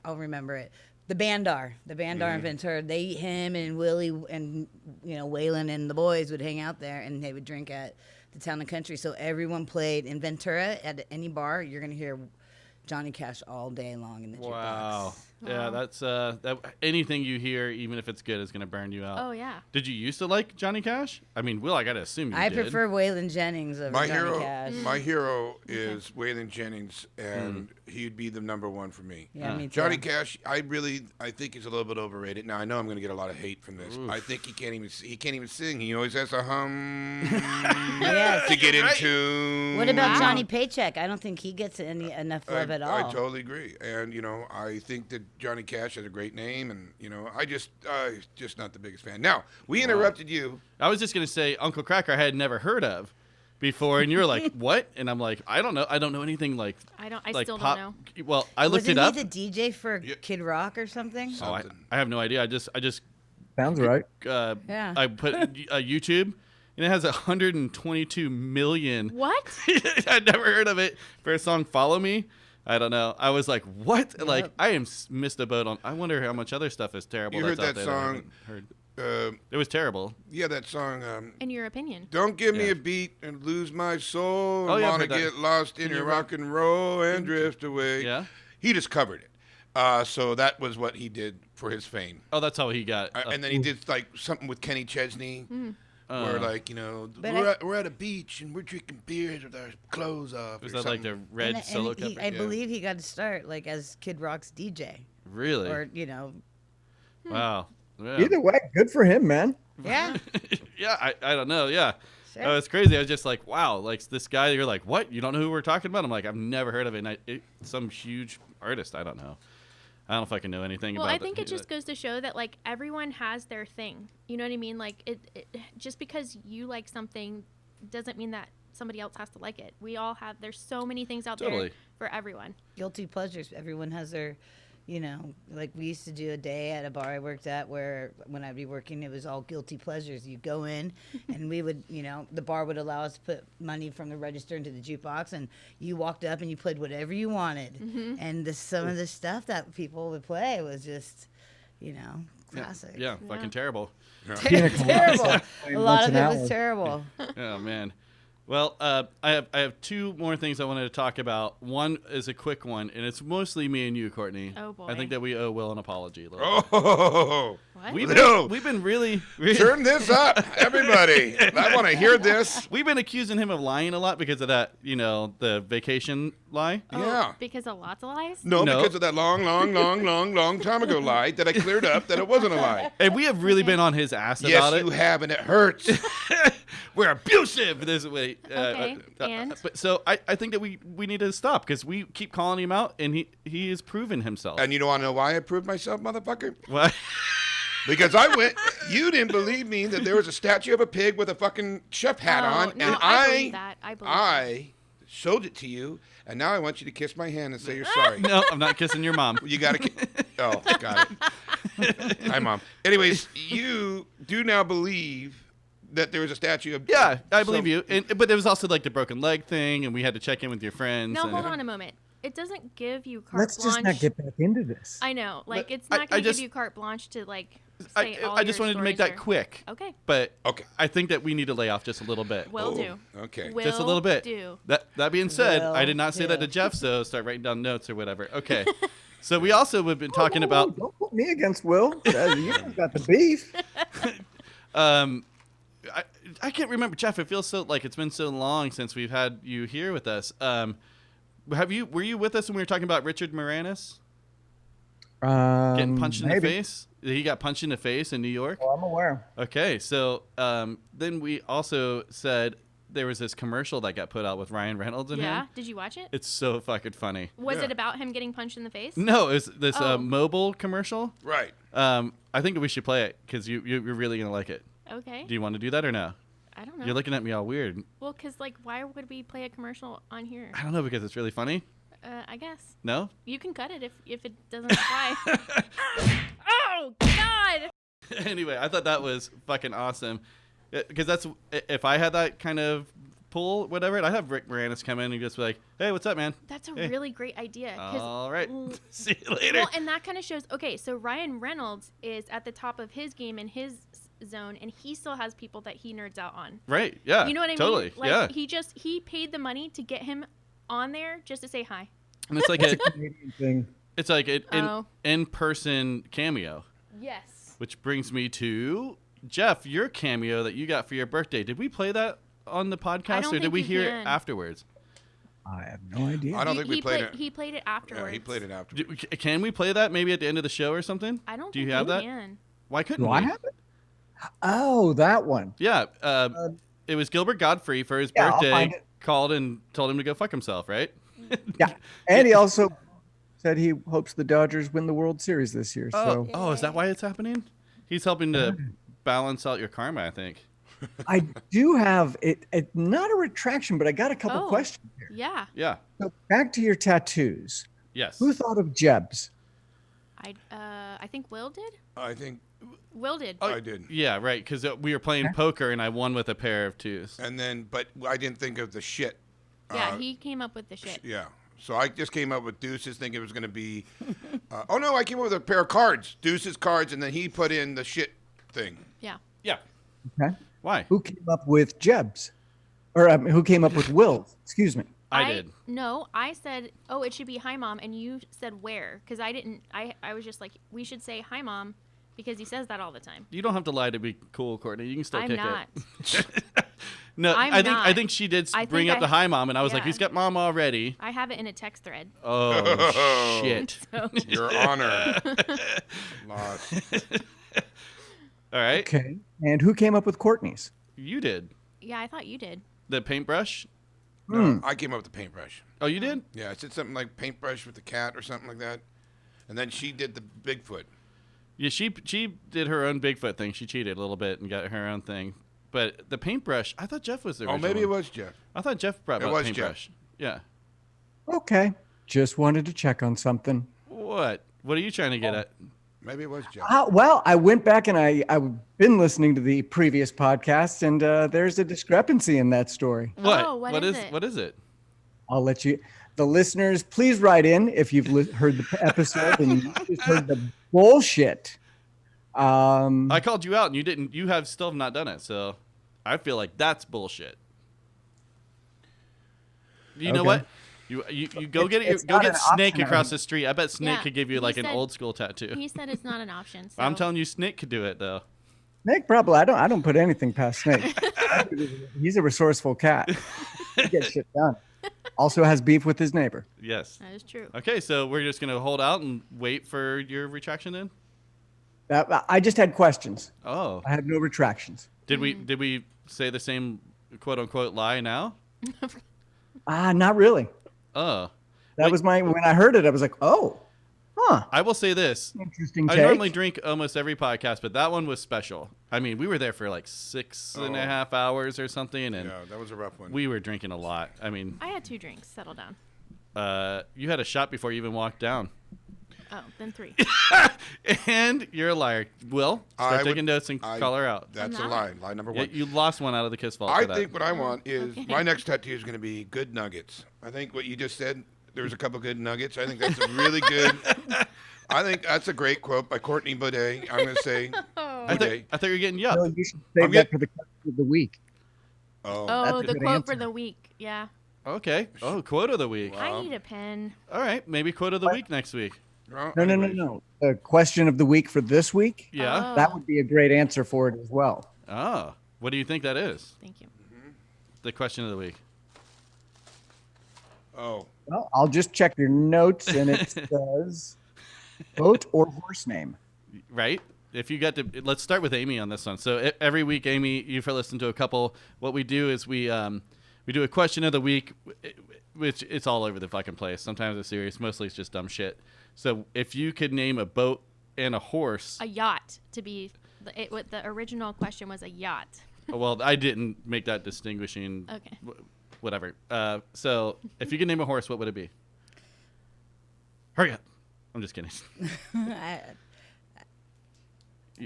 I'll remember it. The Bandar in Ventura. Him and Willie and Waylon and the boys would hang out there, and they would drink at the Town and Country. So everyone played in Ventura at any bar. You're gonna hear Johnny Cash all day long in the Wow. jukebox. Yeah, that's that. Anything you hear, even if it's good, is gonna burn you out. Oh, yeah. Did you used to like Johnny Cash? I mean, Will, I gotta assume you I did. prefer Waylon Jennings over My Johnny hero, Cash. my hero is Waylon Jennings, and he'd be the number one for me. Yeah, me too. Johnny Cash, I think he's a little bit overrated. Now I know I'm going to get a lot of hate from this. I think he can't even sing. He always has to hum Yes. to get into. What about Wow. Johnny Paycheck? I don't think he gets enough love at all. I totally agree, and I think that Johnny Cash has a great name, and I just not the biggest fan. Now we interrupted you. I was just gonna say Uncle Cracker I had never heard of before, and you're like, what? And I'm like, I don't know. I don't know anything like. I like still pop. don't know. Well, I looked Wasn't it up. he the DJ for Yeah. Kid Rock or something? Oh, Something. I have no idea. I just Sounds right. Yeah. I put YouTube, and it has 122 million. What? I'd never heard of it for a song "Follow Me." I don't know. I was like, what? Like, I am missed a boat on. I wonder how much other stuff is terrible. You that's heard out that there I song? haven't heard. It was terrible. Yeah, that song. In your opinion? Don't give me Yeah. a beat and lose my soul. Oh, yeah, I've Wanna heard that. get lost in your rock and roll and drift away. Yeah. He just covered it. So that was what he did for his fame. Oh, that's how he got. And then he did like something with Kenny Chesney, where like But we're at a beach and we're drinking beers with our clothes off. was or that like the something. red And solo he, cover? I believe he got to start like as Kid Rock's DJ, Really? or Wow. Yeah. Either way, good for him, man. yeah. Yeah, I don't know. Yeah. Sure. It's crazy. I was just like, wow, like this guy, you're like, what? You don't know who we're talking about? I'm like, I've never heard of it. And some huge artist. I don't know. I don't know if I can know anything Well, about I think it just goes to show that like everyone has their thing. You know what I mean? Like it just because you like something doesn't mean that somebody else has to like it. We all have. There's so many things out Totally. there for everyone. Guilty pleasures. Everyone has their, like we used to do a day at a bar I worked at where when I'd be working, it was all guilty pleasures. You go in and we would, the bar would allow us to put money from the register into the jukebox, and you walked up and you played whatever you wanted. And some of the stuff that people would play was just, classic. Yeah, fucking terrible. Terrible. A lot of it was Hour. terrible. Oh man. Well, I have two more things I wanted to talk about. One is a quick one, and it's mostly me and you, Courtney. Oh, boy. I think that we owe Will an apology. A little bit. Oh, What? We've been really turn this up, everybody. I want to hear this. we've been accusing him of lying a lot because of that, the vacation lie. Oh, Yeah. Because of lots of lies? No, No. because of that long time ago lie that I cleared up that it wasn't a lie. And we have really been on his ass Yes, about it. you have, and it hurts. We're abusive this way. Okay, and? But so I think that we need to stop because we keep calling him out, and he has proven himself. And you don't want to know why I proved myself, motherfucker? What? Because I went, you didn't believe me that there was a statue of a pig with a fucking chef hat Oh, on, no, and I believe that. I believe that. I showed it to you, and now I want you to kiss my hand and say you're sorry. No, I'm not kissing your mom. You got to. Oh, got it. Hi, Mom. Anyways, you do now believe that there was a statue of. Yeah, I believe you. But there was also like the broken leg thing, and we had to check in with your friends. No, and- hold on a moment. It doesn't give you carte Let's blanche. just not get back into this. I know. Like, But it's not I going to just- give you carte blanche to, like, say all I just your wanted to make stories that are- quick. Okay. But Okay. I think that we need to lay off just a little bit. Will do. Okay. Will Just a little bit. do. That being said, I Will did not say that to do. Jeff, so start writing down notes or whatever. Okay. So we also have been talking about Don't put me against Will. You got the beef. I can't remember, Jeff. It feels so like it's been so long since we've had you here with us. Were you with us when we were talking about Richard Moranis getting punched in the maybe. face? He got punched in the face in New York. Oh, I'm aware. Okay, so then we also said there was this commercial that got put out with Ryan Reynolds in Yeah? him. Did you watch it? It's so fucking funny. Was Yeah. it about him getting punched in the face? No, it's this Oh. mobile commercial. Right. I think we should play it because you're really gonna like it. Okay. Do you want to do that or no? I don't know. You're looking at me all weird. Well, because, like, why would we play a commercial on here? I don't know because it's really funny. I guess. No? You can cut it if it doesn't apply. Oh, God! Anyway, I thought that was fucking awesome because that's if I had that kind of pull, whatever, I'd have Rick Moranis come in and just be like, "Hey, what's up, man?" That's a Hey. really great idea. 'Cause- All right, Mm, see you later. Well, and that kind of shows. Okay, so Ryan Reynolds is at the top of his game in his zone, and he still has people that he nerds out on. Right? Yeah. You know what I totally. mean? Like, Yeah. he paid the money to get him on there just to say hi. And it's like It's a Canadian thing. it's like an Oh. in-person cameo, Yes. which brings me to Jeff, your cameo that you got for your birthday. Did we play that on the podcast, don't or did think we you hear can. it afterwards? I have no idea. I don't think we played it. He played it afterwards. Yeah, he played it after. Can we play that maybe at the end of the show or something? I don't Do think you have you that? can. Why couldn't Do we? I have it? Oh, that one. Yeah. It was Gilbert Godfrey for his Yeah, I'll birthday. find it. Called and told him to go fuck himself, right? Yeah. And he also said he hopes the Dodgers win the World Series this year. So Oh, is that why it's happening? He's helping to balance out your karma, I think. I do have it, not a retraction, but I got a couple Oh. questions here. Yeah. Yeah. So back to your tattoos. Yes. Who thought of Jeb's? I think Will did. I think Will did. I did. Yeah, right. Because we were playing poker and I won with a pair of twos. And then, but I didn't think of the shit. Yeah, he came up with the shit. Yeah. So I just came up with deuces, thinking it was going to be. Oh no, I came up with a pair of cards, deuces cards, and then he put in the shit thing. Yeah. Yeah. Okay. Why? Who came up with Jeb's? Or who came up with Will's? Excuse me. I did. No, I said, oh, it should be hi, Mom, and you said where? Because I didn't. I was just like, we should say hi, Mom, because he says that all the time. You don't have to lie to be cool, Courtney. You can still I'm kick not. it. No, I'm I not. think she did I bring think up the hi mom, and I was like, yeah. he's got mom already. I have it in a text thread. Oh shit! So Your Honor. Lost. All right, Okay. And who came up with Courtney's? you did yeah, I thought you did. the paintbrush. No, I came up with the paintbrush. Oh, you did? Yeah, I said something like paintbrush with the cat or something like that. And then she did the Bigfoot. Yeah, she did her own Bigfoot thing. She cheated a little bit and got her own thing. But the paintbrush, I thought Jeff was the Oh, original maybe it one. was Jeff. I thought Jeff brought It out was paintbrush. Yeah. Okay. Just wanted to check on something. What? What are you trying to get at? Maybe it was Jeff. Well, I went back and I've been listening to the previous podcast, and there's a discrepancy in that story. What? Oh, what what is is it? what is it? I'll let you, the listeners, please write in if you've heard the episode and you just heard the bullshit. I called you out and you didn't. You have still have not done it. So I feel like that's bullshit. You know Okay. what? You go get It's go not get an Snake option, across I the street. I bet Snake Yeah, could give you he like an said- old school tattoo. He said it's not an option. So. I'm telling you, Snake could do it though. Snake probably. I don't put anything past Snake. He's a resourceful cat. He gets shit done. Also has beef with his neighbor. Yes. That is true. Okay, so we're just gonna hold out and wait for your retraction then. I just had questions. Oh, I have no retractions. did we say the same quote unquote lie now? Not really. Oh, That was when I heard it, I was like, oh, huh, I will say this. interesting I take. normally drink almost every podcast, but that one was special. I mean, we were there for like 6.5 hours or something, and Yeah, that was a rough one. we were drinking a lot. I mean, I had 2 drinks. Settle down. you had a shot before you even walked down. Oh, then 3. And you're a liar. Will, start taking notes and call her out. That's I'm a not. lie. Lie number Yeah, one. you lost one out of the kiss vault. I for that. think what I want is Okay. my next tattoo is going to be good nuggets. I think what you just said, there was a couple good nuggets. I think that's a really good. I think that's a great quote by Courtney Baudet. I'm going to say I Baudet. thought you were getting Bill, yup. you should save I'm that get- for the question of the week. Oh, Oh, a the good quote for answer. the week. Yeah. Okay. Oh, quote of the week. Wow. I need a pen. All right, maybe quote of the week next week. well, No. anyways. The question of the week for this week. Yeah. Oh, That would be a great answer for it as well. Oh, what do you think that is? Thank you. The question of the week. Oh, Well, I'll just check your notes, and it says boat or horse name. Right? If you got to, let's start with Amy on this one. So every week, Amy, you've listened to a couple. What we do is we do a question of the week, which it's all over the fucking place. Sometimes it's serious, mostly it's just dumb shit. So if you could name a boat and a horse, A yacht to be. What the original question was a yacht. well, I didn't make that distinguishing. Okay. Whatever. So if you could name a horse, what would it be? Hurry up! I'm just kidding.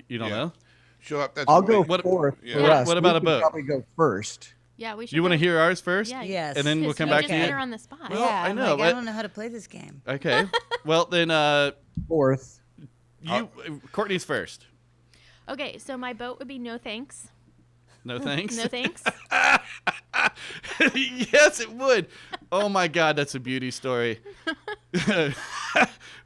You don't Yeah. know? show up. That's I'll go What- fourth yeah. for What- us. what about We a could boat? Probably go first. Yeah, we should. You want to go- hear ours first? Yeah. Yes. And then we'll 'cause come you back just to hit you. her on the spot. Well, yeah, I I'm know, like, I but- don't know how to play this game. Okay. Well, then Fourth. Courtney's first. Okay, so my boat would be no thanks. No thanks. No thanks. Yes, it would. Oh my God, that's a beauty story.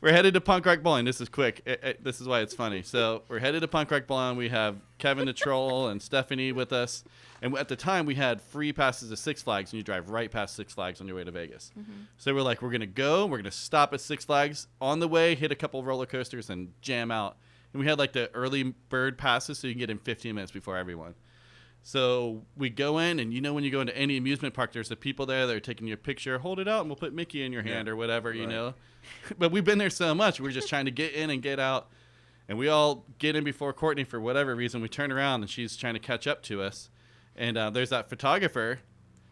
We're headed to Punk Rock Bowling. This is quick. This is why it's funny. So we're headed to Punk Rock Bowling. We have Kevin the Troll and Stephanie with us. And at the time, we had free passes to Six Flags, and you drive right past Six Flags on your way to Vegas. So we're like, we're going to go. We're going to stop at Six Flags. On the way, hit a couple roller coasters and jam out. And we had like the early bird passes, so you can get in 15 minutes before everyone. So we go in, and you know when you go into any amusement park, there's the people there that are taking your picture. Hold it out, and we'll put Mickey in your hand or whatever, you Right. know. But we've been there so much, we're just trying to get in and get out. And we all get in before Courtney for whatever reason. We turn around, and she's trying to catch up to us. And there's that photographer,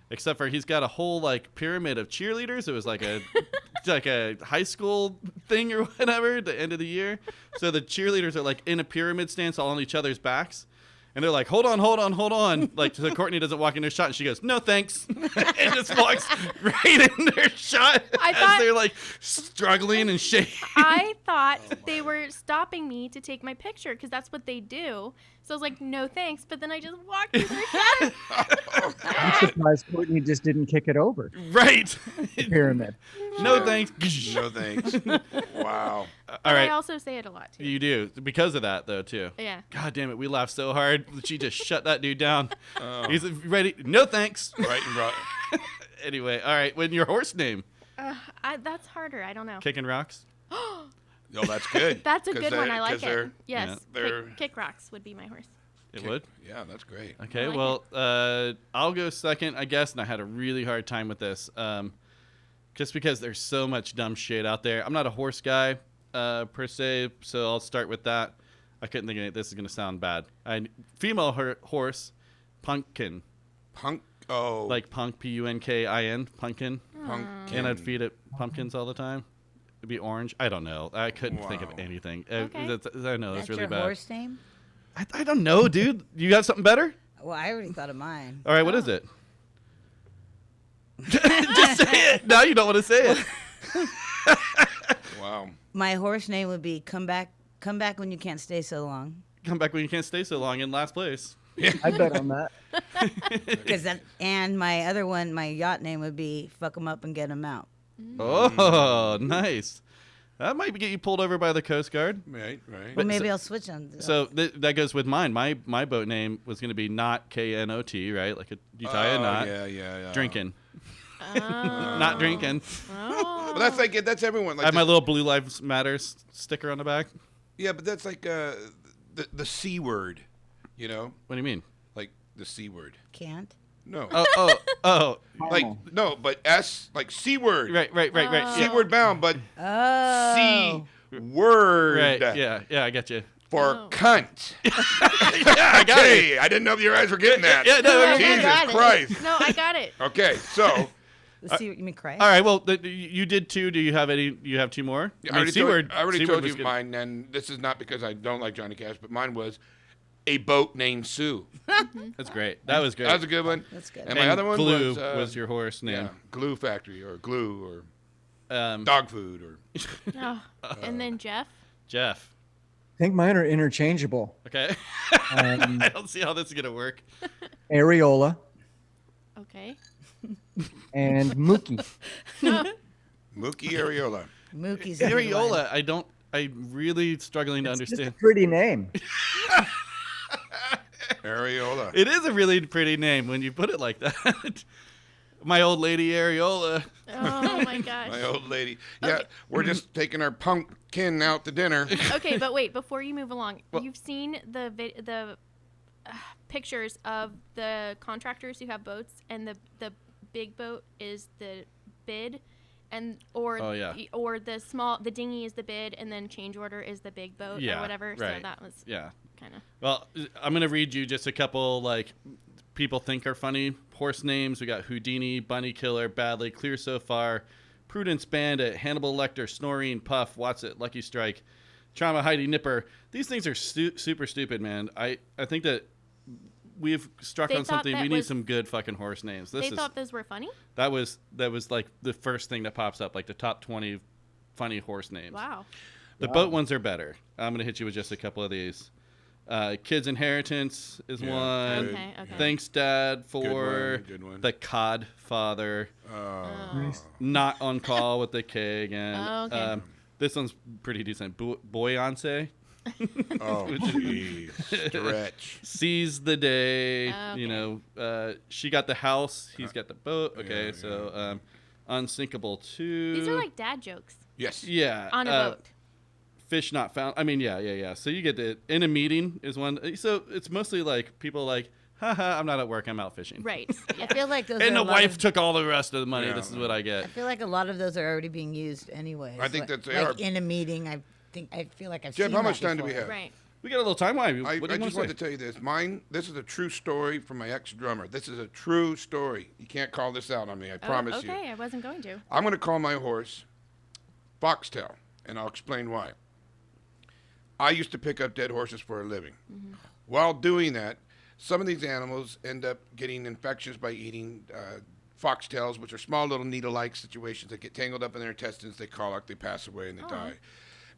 except for he's got a whole like pyramid of cheerleaders. It was like a like a high school thing or whatever at the end of the year. So the cheerleaders are like in a pyramid stance all on each other's backs. And they're like, hold on. Like, so Courtney doesn't walk in their shot. And she goes, no, thanks. And just walks right in their shot I as thought- they're like struggling and shaking. I thought they were stopping me to take my picture because that's what they do. So I was like, no thanks. But then I just walked through their shot. I'm surprised Courtney just didn't kick it over Right. the pyramid. No thanks. No thanks. Wow. All I right. also say it a lot too. You do. Because of that, though, too. Yeah. God damn it. We laughed so hard. She just shut that dude down. He's ready. No thanks. Right and right. Anyway, all right. When your horse name? That's harder. I don't know. Kicking Rocks? No, that's good. That's a 'Cause good one. they're- I like 'cause it. they're- Yes. they're- Kick Rocks would be my horse. It would? Yeah, that's great. Okay, I like well, I'll go second, I guess, and I had a really hard time with this, just because there's so much dumb shit out there. I'm not a horse guy, per se, so I'll start with that. I couldn't think of it. This is going to sound bad. Female horse, Pumpkin. Punk. Oh. Like punk, Punkin, pumpkin. Pumpkin. And I'd feed it pumpkins all the time. It'd be orange. I don't know. I couldn't think of Wow. anything. Okay. I know, that's That's really your bad. horse name? I don't know, dude. You got something better? Well, I already thought of mine. All right, what is it? Just say it. Now you don't want to say it. Wow. My horse name would be Come Back when you can't stay so long. Come back when you can't stay so long in last place. I bet on that. Because and my other one, my yacht name would be "Fuck 'em up and get 'em out." Oh, nice. That might get you pulled over by the Coast Guard. Right. Well, maybe I'll switch on. So that goes with mine. My boat name was going to be not KNOT, right? Like you tie a knot. Yeah. Drinking. Not drinking. Oh. But that's everyone. I Like have my little Blue Lives Matters sticker on the back. yeah, but that's like the C word. You know, What do you mean? like the C word. Can't. No. Oh. Like no, but S like C word. Right. C Yeah. word bound, but Oh. C word. Right. Yeah, I get you. For Oh. cunt. Yeah, I got it. Okay, I didn't know if you guys were getting that. Yeah, no, I Jesus got it. Christ. No, I got it. Okay, so Let's see. You mean cry? All right. Well, you did two. Do you have any? You have two more? I already C-word. I already C-word told was you good. mine, and this is not because I don't like Johnny Cash, but mine was a boat named Sue. That's great. That was great. That was a good one. That's good. And my other one Glue was your horse name. yeah, Glue Factory or Glue or Um, dog food or Oh. And then Jeff. Jeff. I think mine are interchangeable. Okay. Um, I don't see how this is gonna work. Areola Okay. and Mookie. Mookie Areola. Mookie's a good one. Areola. I'm really struggling to It's just a understand. pretty name. Areola. It is a really pretty name when you put it like that. My old lady Areola. Oh my gosh. My old lady. Yeah, we're just taking our pumpkin out to dinner. Okay, but wait, before you move along, you've seen the pictures of the contractors who have boats, and the big boat is the bid, or the dinghy is the bid, and then change order is the big boat or whatever. Right. So that was Yeah. kind of Well, I'm gonna read you just a couple like people think are funny horse names. We got Houdini, Bunny Killer, Badly, Clear So Far, Prudence Bandit, Hannibal Lecter, Snorine, Puff, Watson, Lucky Strike, Trauma Heidi Nipper. These things are super stupid, man. I think that we've struck They on thought something. that We need was- some good fucking horse names. they thought those were funny. That was like the first thing that pops up, like the top 20 funny horse names. Wow. The boat ones are better. I'm gonna hit you with just a couple of these. Kids Inheritance is Yeah, one. good. Okay. Thanks, Dad, for Good one. the Cod Father. Nice. Not on call with the K again. Oh, okay. This one's pretty decent. Boyance. Oh, jeez. Stretch. Seize the day. Okay. You know, she got the house. He's got the boat. Okay, yeah, so Unsinkable 2. These are like dad jokes Yes. Yeah. on a boat. Fish not found. I mean, yeah. So you get it. In a meeting is one. So it's mostly like people like, haha, I'm not at work. I'm out fishing. Right. I feel like those. And are the a lot wife of- took all the rest of the money. Yeah. This is what I get. I feel like a lot of those are already being used anyway. I think that they like are. in a meeting. I feel like I've Jeb, seen how that much time do we before. have? Right. We got a little time. Why? What I do you just want want to tell you this. This is a true story from my ex-drummer. This is a true story. You can't call this out on me. I promise you. Okay, I wasn't going to. I'm going to call my horse Foxtail, and I'll explain why. I used to pick up dead horses for a living. While doing that, some of these animals end up getting infections by eating foxtails, which are small little needle-like situations that get tangled up in their intestines. They colic, they pass away, and they die.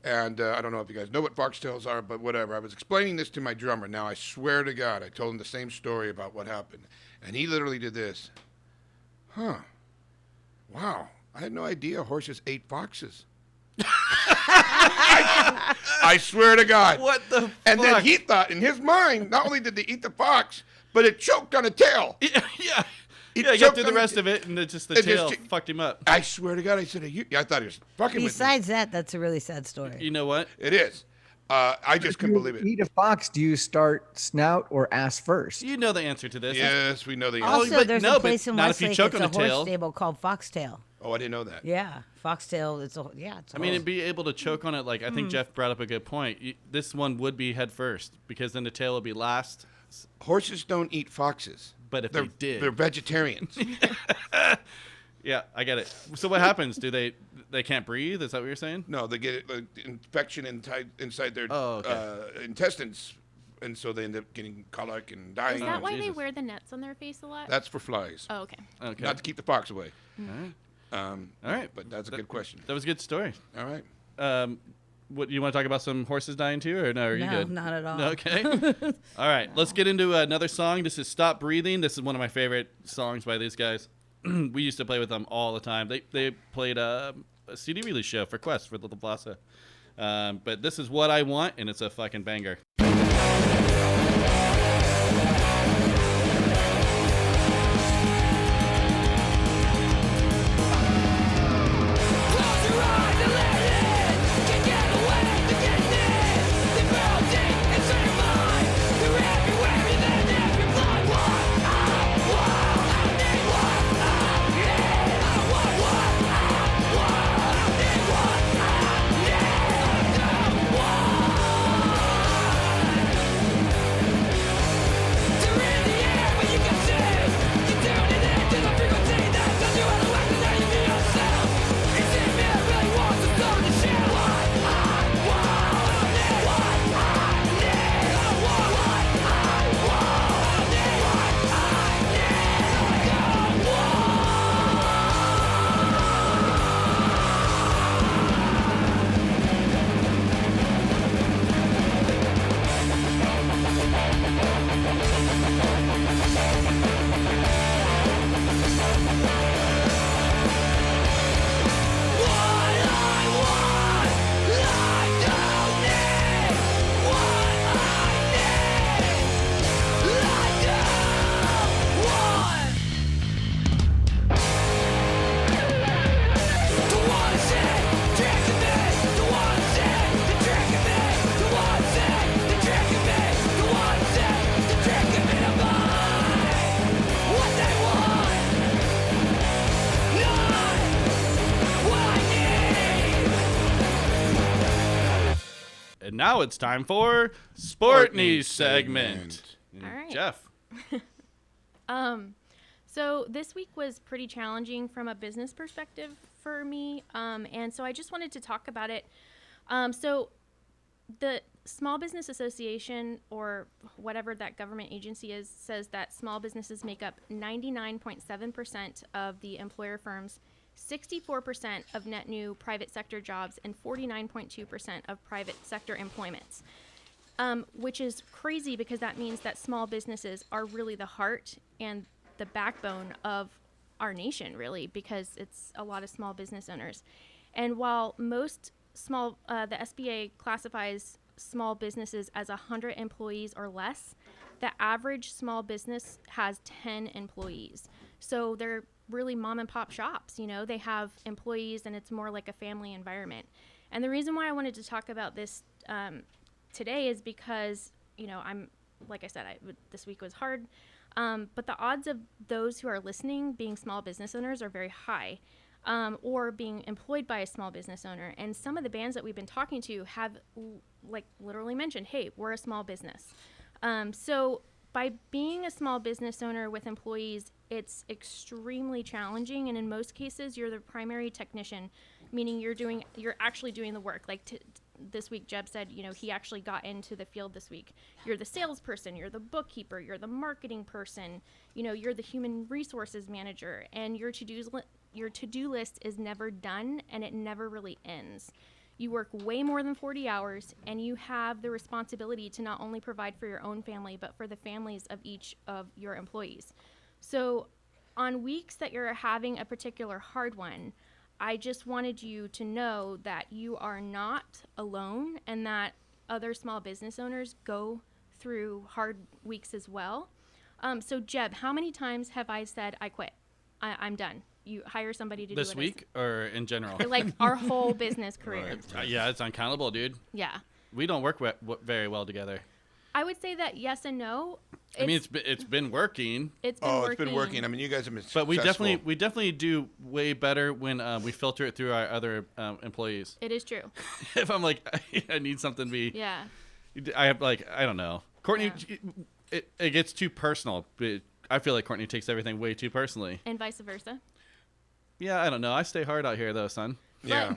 And I don't know if you guys know what foxtails are, but whatever. I was explaining this to my drummer. Now, I swear to God, I told him the same story about what happened. And he literally did this. Huh. Wow. I had no idea horses ate foxes. I swear to God. What the fuck? And then he thought, in his mind, not only did they eat the fox, but it choked on a tail. Yeah. It Yeah, he got choked through on the rest of it, and the it tail just- fucked him up. I swear to God, I said, I thought he was fucking with me. Besides that, that's a really sad story. You know what? It is. I just couldn't You believe it. eat a fox, do you start snout or ass first? You know the answer to this. Yes, we know the answer. Also, but there's no, a place but in not if you Westlake. choke It's on a the horse tail. stable called Foxtail. Oh, I didn't know that. Yeah, Foxtail. It's a I mean, and be able to choke on it, like I think Jeff brought up a good point. This one would be head first because then the tail would be last. Horses don't eat foxes. But if They're, they did, they're vegetarians. yeah, I get it. So what happens? Do they can't breathe? Is that what you're saying? No, they get infection inside their Oh, okay. intestines, and so they end up getting colic and dying. Is that why they Jesus. wear the nets on their face a lot? That's for flies, Oh, okay. Okay. not to keep the fox away. All right. All right. But that's a good question. That was a good story. All right. what you want to talk about? Some horses dying too, or no? Are you No, good? not at all. Okay. All right, let's get into another song. This is "Stop Breathing." This is one of my favorite songs by these guys. We used to play with them all the time. They played a CD release show for Quest for Little Plaza. But this is "What I Want," and it's a fucking banger. And now it's time for Sportney segment. All right. Jeff. So this week was pretty challenging from a business perspective for me, and so I just wanted to talk about it. So the Small Business Association, or whatever that government agency is, says that small businesses make up 99.7% of the employer firms, 64% of net new private sector jobs, and 49.2% of private sector employments, which is crazy because that means that small businesses are really the heart and the backbone of our nation, really, because it's a lot of small business owners. And while most the SBA classifies small businesses as 100 employees or less, the average small business has 10 employees. So they're really mom and pop shops, they have employees and it's more like a family environment. And the reason why I wanted to talk about this today is because, like I said, this week was hard. But the odds of those who are listening being small business owners are very high, or being employed by a small business owner. And some of the bands that we've been talking to have literally mentioned, hey, we're a small business. So by being a small business owner with employees, it's extremely challenging. And in most cases, you're the primary technician, meaning you're actually doing the work. This week, Jeb said, he actually got into the field this week. You're the salesperson, you're the bookkeeper, you're the marketing person, you're the human resources manager, and your to-do list is never done and it never really ends. You work way more than 40 hours, and you have the responsibility to not only provide for your own family, but for the families of each of your employees. So on weeks that you're having a particular hard one, I just wanted you to know that you are not alone and that other small business owners go through hard weeks as well. So Jeb, how many times have I said, I quit? I'm done. You hire somebody to do it. This week or in general? Like our whole business career. Yeah, it's uncountable, dude. Yeah. We don't work very well together. I would say that yes and no. It's been working. It's been working. I mean, you guys have been But successful. we definitely do way better when we filter it through our other employees. It is true. If I'm like, I need something to be. Yeah. I have I don't know. Courtney, Yeah. it gets too personal. But I feel like Courtney takes everything way too personally. And vice versa. Yeah, I don't know. I stay hard out here though, son. Yeah.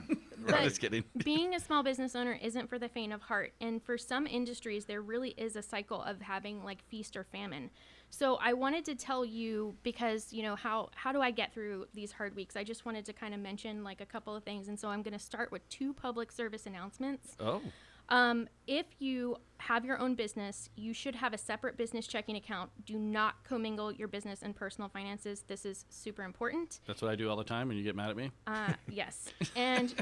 But Just kidding. being a small business owner isn't for the faint of heart. And for some industries, there really is a cycle of having feast or famine. So I wanted to tell you, because, how do I get through these hard weeks? I just wanted to kind of mention like a couple of things. And so I'm going to start with 2 public service announcements. Oh. If you have your own business, you should have a separate business checking account. Do not commingle your business and personal finances. This is super important. That's what I do all the time, and you get mad at me? Yes. And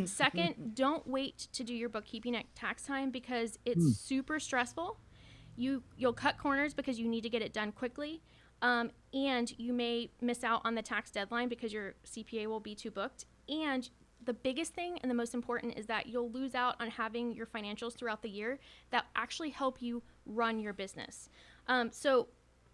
second, don't wait to do your bookkeeping at tax time, because it's super stressful. You'll cut corners because you need to get it done quickly. And you may miss out on the tax deadline because your CPA will be too booked. And the biggest thing and the most important is that you'll lose out on having your financials throughout the year that actually help you run your business. So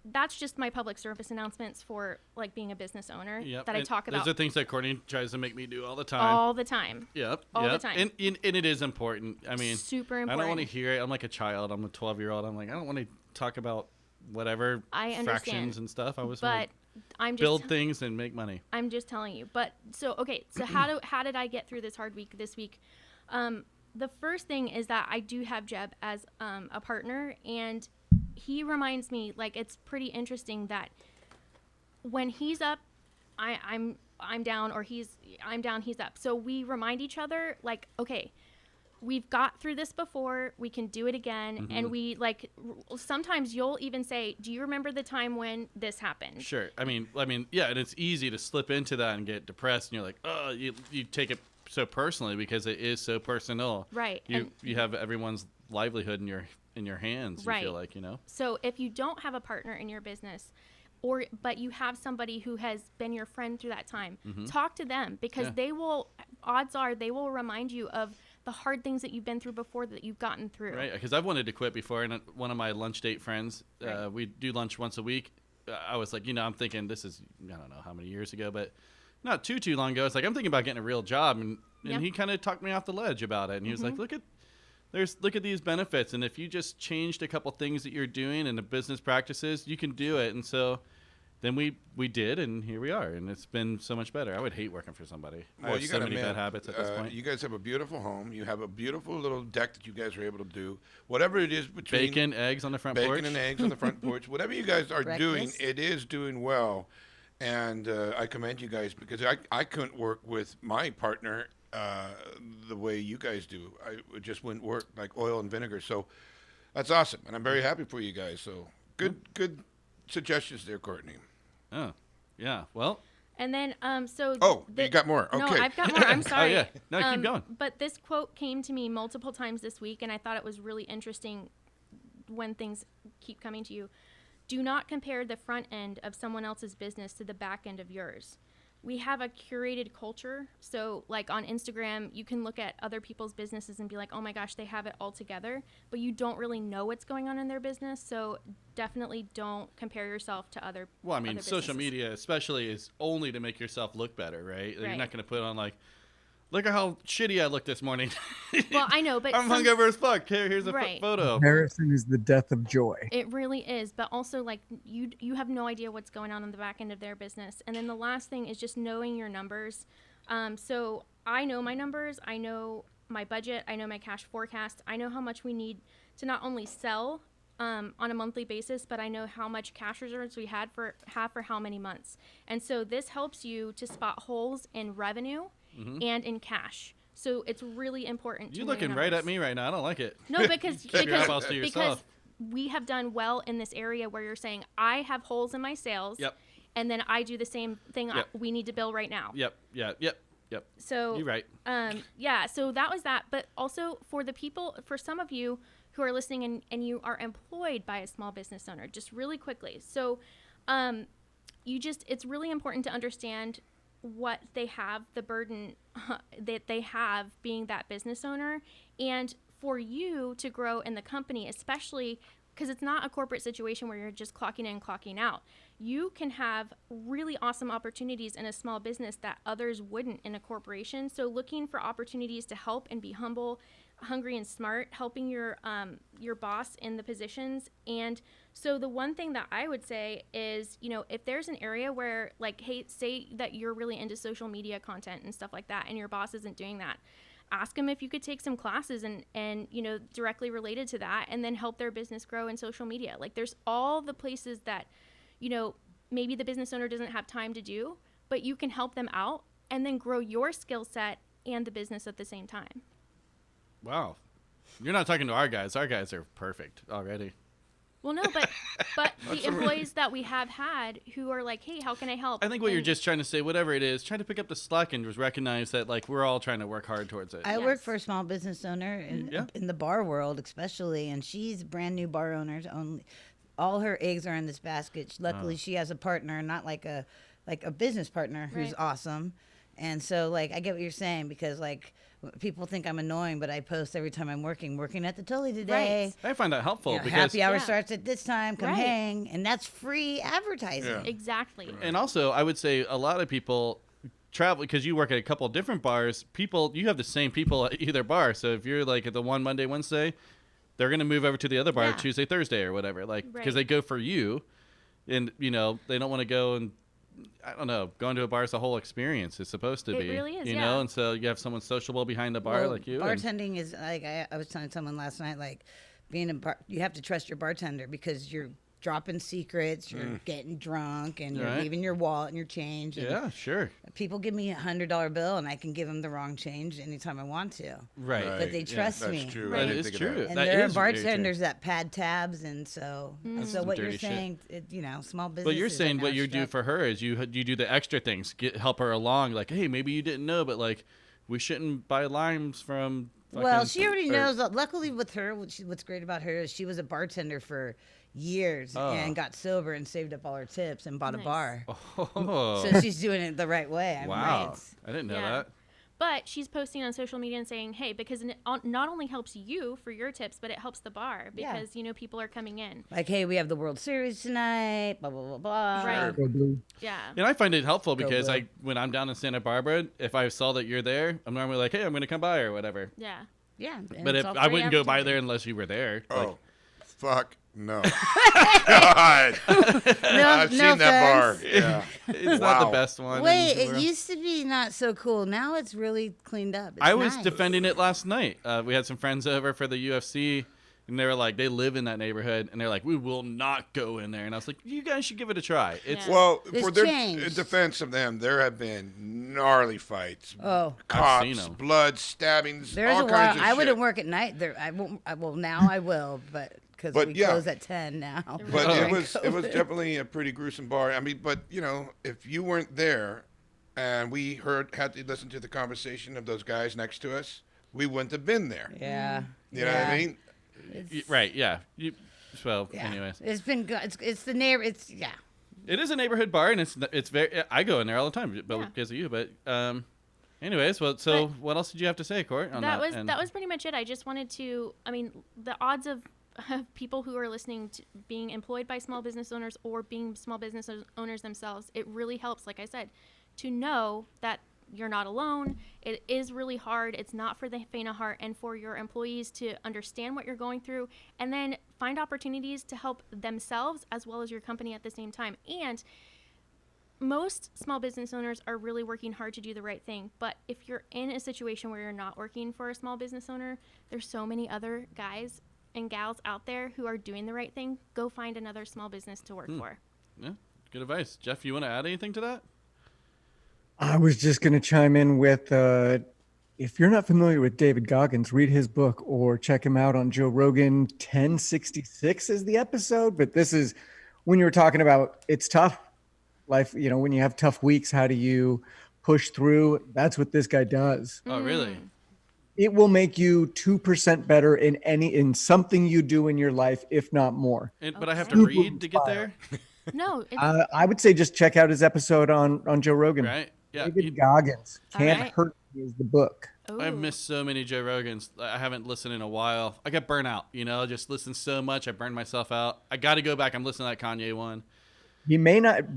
that's just my public service announcements for like being a business owner that I talk about. Those are things that Courtney tries to make me do all the time. All the time. Yep. All the time. And it is important. I mean, super important. I don't want to hear it. I'm like a child. I'm a 12-year-old. I'm like, I don't want to talk about whatever fractions and stuff. I was but I'm just build things and make money. I'm just telling you. But so how did I get through this hard week this week? The first thing is that I do have Jeb as a partner, and he reminds me, like, it's pretty interesting that when he's up, I'm down, or I'm down, he's up. So we remind each other, like, okay, we've got through this before, we can do it again. And we, like, sometimes you'll even say, do you remember the time when this happened? Sure. I mean, yeah, and it's easy to slip into that and get depressed, and you're like, oh, you take it so personally because it is so personal. Right. You have everyone's livelihood in your hands, you feel like, So if you don't have a partner in your business, but you have somebody who has been your friend through that time, talk to them, because odds are they will remind you of the hard things that you've been through before that you've gotten through. Right, because I've wanted to quit before, and one of my lunch date friends, we do lunch once a week. I was like, I'm thinking, this is, I don't know how many years ago, but not too long ago. It's like, I'm thinking about getting a real job, and he kind of talked me off the ledge about it, and he was like, look at these benefits, and if you just changed a couple things that you're doing in the business practices, you can do it. And so then we did, and here we are, and it's been so much better. I would hate working for somebody. Well, I have so many bad habits at this point. You guys have a beautiful home. You have a beautiful little deck that you guys are able to do. Whatever it is between bacon, eggs on the front porch. Bacon and eggs on the front porch. Whatever you guys are doing, it is doing well. And I commend you guys, because I couldn't work with my partner the way you guys do. It just wouldn't work, like oil and vinegar. So that's awesome, and I'm very happy for you guys. So good suggestions there, Courtney. Oh, yeah. Well. And then you got more. Okay. No, I've got more. I'm sorry. Oh, yeah. No, keep going. But this quote came to me multiple times this week, and I thought it was really interesting when things keep coming to you. Do not compare the front end of someone else's business to the back end of yours. We have a curated culture. So like on Instagram, you can look at other people's businesses and be like, oh my gosh, they have it all together, but you don't really know what's going on in their business. So definitely don't compare yourself to other Well, I mean, other social businesses. media especially is only to make yourself look better, right? You're Right. not going to put on like, look at how shitty I look this morning. Well, I know, but I'm hungover as fuck. Here's a Right. photo. Comparison is the death of joy. It really is, but also like you have no idea what's going on the back end of their business. And then the last thing is just knowing your numbers. So I know my numbers, I know my budget, I know my cash forecast, I know how much we need to not only sell on a monthly basis, but I know how much cash reserves we have for how many months. And so this helps you to spot holes in revenue and in cash. So it's really important. You're to know your looking right numbers. at me right now. I don't like it. No, because Keep your eyeballs to yourself. we have done well in this area where you're saying I have holes in my sales. Yep. And then I do the same thing. Yep. We need to bill right now. Yep. So You're right. yeah. So that was that. But also for some of you who are listening and you are employed by a small business owner, just really quickly. So it's really important to understand what they have, the burden that they have being that business owner, and for you to grow in the company, especially because it's not a corporate situation where you're just clocking in, clocking out. You can have really awesome opportunities in a small business that others wouldn't in a corporation. So looking for opportunities to help and be humble, hungry and smart, helping your boss in the positions. And so the one thing that I would say is, if there's an area where, like, hey, say that you're really into social media content and stuff like that, and your boss isn't doing that, ask them if you could take some classes and directly related to that, and then help their business grow in social media. Like, there's all the places that, maybe the business owner doesn't have time to do, but you can help them out and then grow your skill set and the business at the same time. Wow. You're not talking to our guys. Our guys are perfect already. Well, no, but the employees that we have had who are like, hey, how can I help? I think what you're just trying to say, whatever it is, try to pick up the slack and just recognize that, like, we're all trying to work hard towards it. I work for a small business owner in the bar world, especially, and she's a brand new bar owner. All her eggs are in this basket. Luckily, she has a partner, not like a business partner who's awesome. And so, like, I get what you're saying, because, like, people think I'm annoying, but I post every time I'm working at the Tully today. Right. I find that helpful because happy hour starts at this time. Come hang, and that's free advertising. Yeah. Exactly. And also, I would say a lot of people travel because you work at a couple of different bars. You have the same people at either bar. So if you're like at the one Monday, Wednesday, they're gonna move over to the other bar Tuesday, Thursday, or whatever. Like because they go for you, and they don't want to go and. I don't know. Going to a bar is a whole experience. It's supposed to be. It really is, you know, and so you have someone sociable behind the bar like you. Bartending is like I was telling someone last night, like being a bar, you have to trust your bartender because you're dropping secrets, you're getting drunk, and you're leaving your wallet and your change. And yeah, sure. People give me $100 bill, and I can give them the wrong change anytime I want to. Right. But they trust me. That's true. Right. That is true. And That there are is very true. bartenders that pad tabs, and so what dirty you're shit. saying, small business. But you're saying what you do for her is you do the extra things, help her along. Like, hey, maybe you didn't know, but like, we shouldn't buy limes from. Well, she already knows. Luckily, with her, what's great about her is she was a bartender for years and got sober and saved up all her tips and bought a bar. Oh. So she's doing it the right way. Wow. I didn't know that. But she's posting on social media and saying, hey, because it not only helps you for your tips, but it helps the bar because, people are coming in. Like, hey, we have the World Series tonight, blah, blah, blah, blah. Right. Go Blue. Yeah. And I find it helpful because Blue. when I'm down in Santa Barbara, if I saw that you're there, I'm normally like, hey, I'm going to come by or whatever. Yeah. Yeah. But if I wouldn't go by there unless you were there. Oh, fuck no. God. I've seen that bar. Yeah. It's not the best one. Wait, in the it world. used to be not so cool. Now it's really cleaned up. It's I was nice. defending it last night. We had some friends over for the UFC, and they were like, they live in that neighborhood, and they're like, we will not go in there. And I was like, you guys should give it a try. It's Yeah. Well, It's for their changed. defense of them, there have been gnarly fights. Oh. I've seen Cops, 'em. blood, stabbings, There's all a while. kinds of I shit. wouldn't work at night. There, I won't. Well, now I will, but because But we yeah. close at 10 now. But Oh. it was definitely a pretty gruesome bar. I mean, but if you weren't there, and we had to listen to the conversation of those guys next to us, we wouldn't have been there. Yeah. You know what I mean? right, yeah. Well, Yeah. anyways. It's been good. It's the neighbor. It's It is a neighborhood bar, and it's very. I go in there all the time, but because of you. But anyways, well, so what else did you have to say, Court? On that That was pretty much it. I just wanted to. I mean, the odds of people who are listening to being employed by small business owners or being small business owners themselves, it really helps. Like I said, to know that you're not alone. It is really hard. It's not for the faint of heart, and for your employees to understand what you're going through, and then find opportunities to help themselves as well as your company at the same time. And most small business owners are really working hard to do the right thing. But if you're in a situation where you're not working for a small business owner, there's so many other guys and gals out there who are doing the right thing. Go find another small business to work for. Yeah, good advice. Jeff, you want to add anything to that? I was just going to chime in with if you're not familiar with David Goggins, read his book or check him out on Joe Rogan. 1066 is the episode. But this is when you were talking about it's tough life. When you have tough weeks, how do you push through? That's what this guy does. Oh, really? It will make you 2% better in something you do in your life, if not more. But I have to read to get there, No, it's, I would say just check out his episode on Joe Rogan. right? Yeah. David Goggins. Can't right. Hurt Me is the book. I've missed so many Joe Rogans. I haven't listened in a while. I got burnt out, just listened so much. I burned myself out. I got to go back. I'm listening to that Kanye one.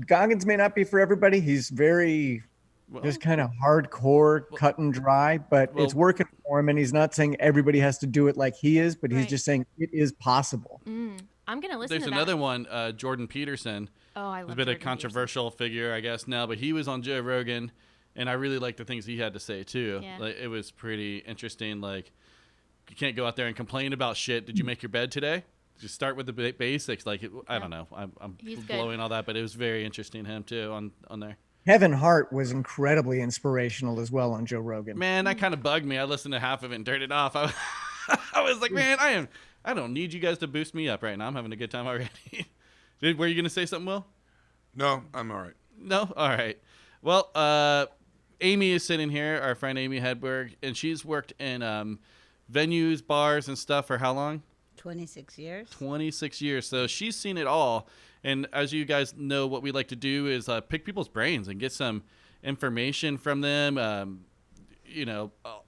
Goggins may not be for everybody. He's very just kind of hardcore, cut and dry, but it's working for him. And he's not saying everybody has to do it like he is, but he's just saying it is possible. I'm going to listen There's to that. another one, Jordan Peterson. Oh, I He's love been a Jordan controversial figure, I guess, now, but he was on Joe Rogan, and I really liked the things he had to say too. Yeah. Like, it was pretty interesting. Like, you can't go out there and complain about shit. Did you make your bed today? Just start with the basics. Like, I don't know. I'm He's good. blowing all that, but it was very interesting him too on there. Kevin Hart was incredibly inspirational as well on Joe Rogan. Man, that kind of bugged me. I listened to half of it and turned it off. I was like, man, I don't need you guys to boost me up right now. I'm having a good time already. Were you gonna say something, Will? No, I'm all right. No? All right. Well, Amy is sitting here, our friend Amy Hedberg, and she's worked in venues, bars, and stuff for how long? 26 years. 26 years. So she's seen it all. And as you guys know, what we like to do is pick people's brains and get some information from them.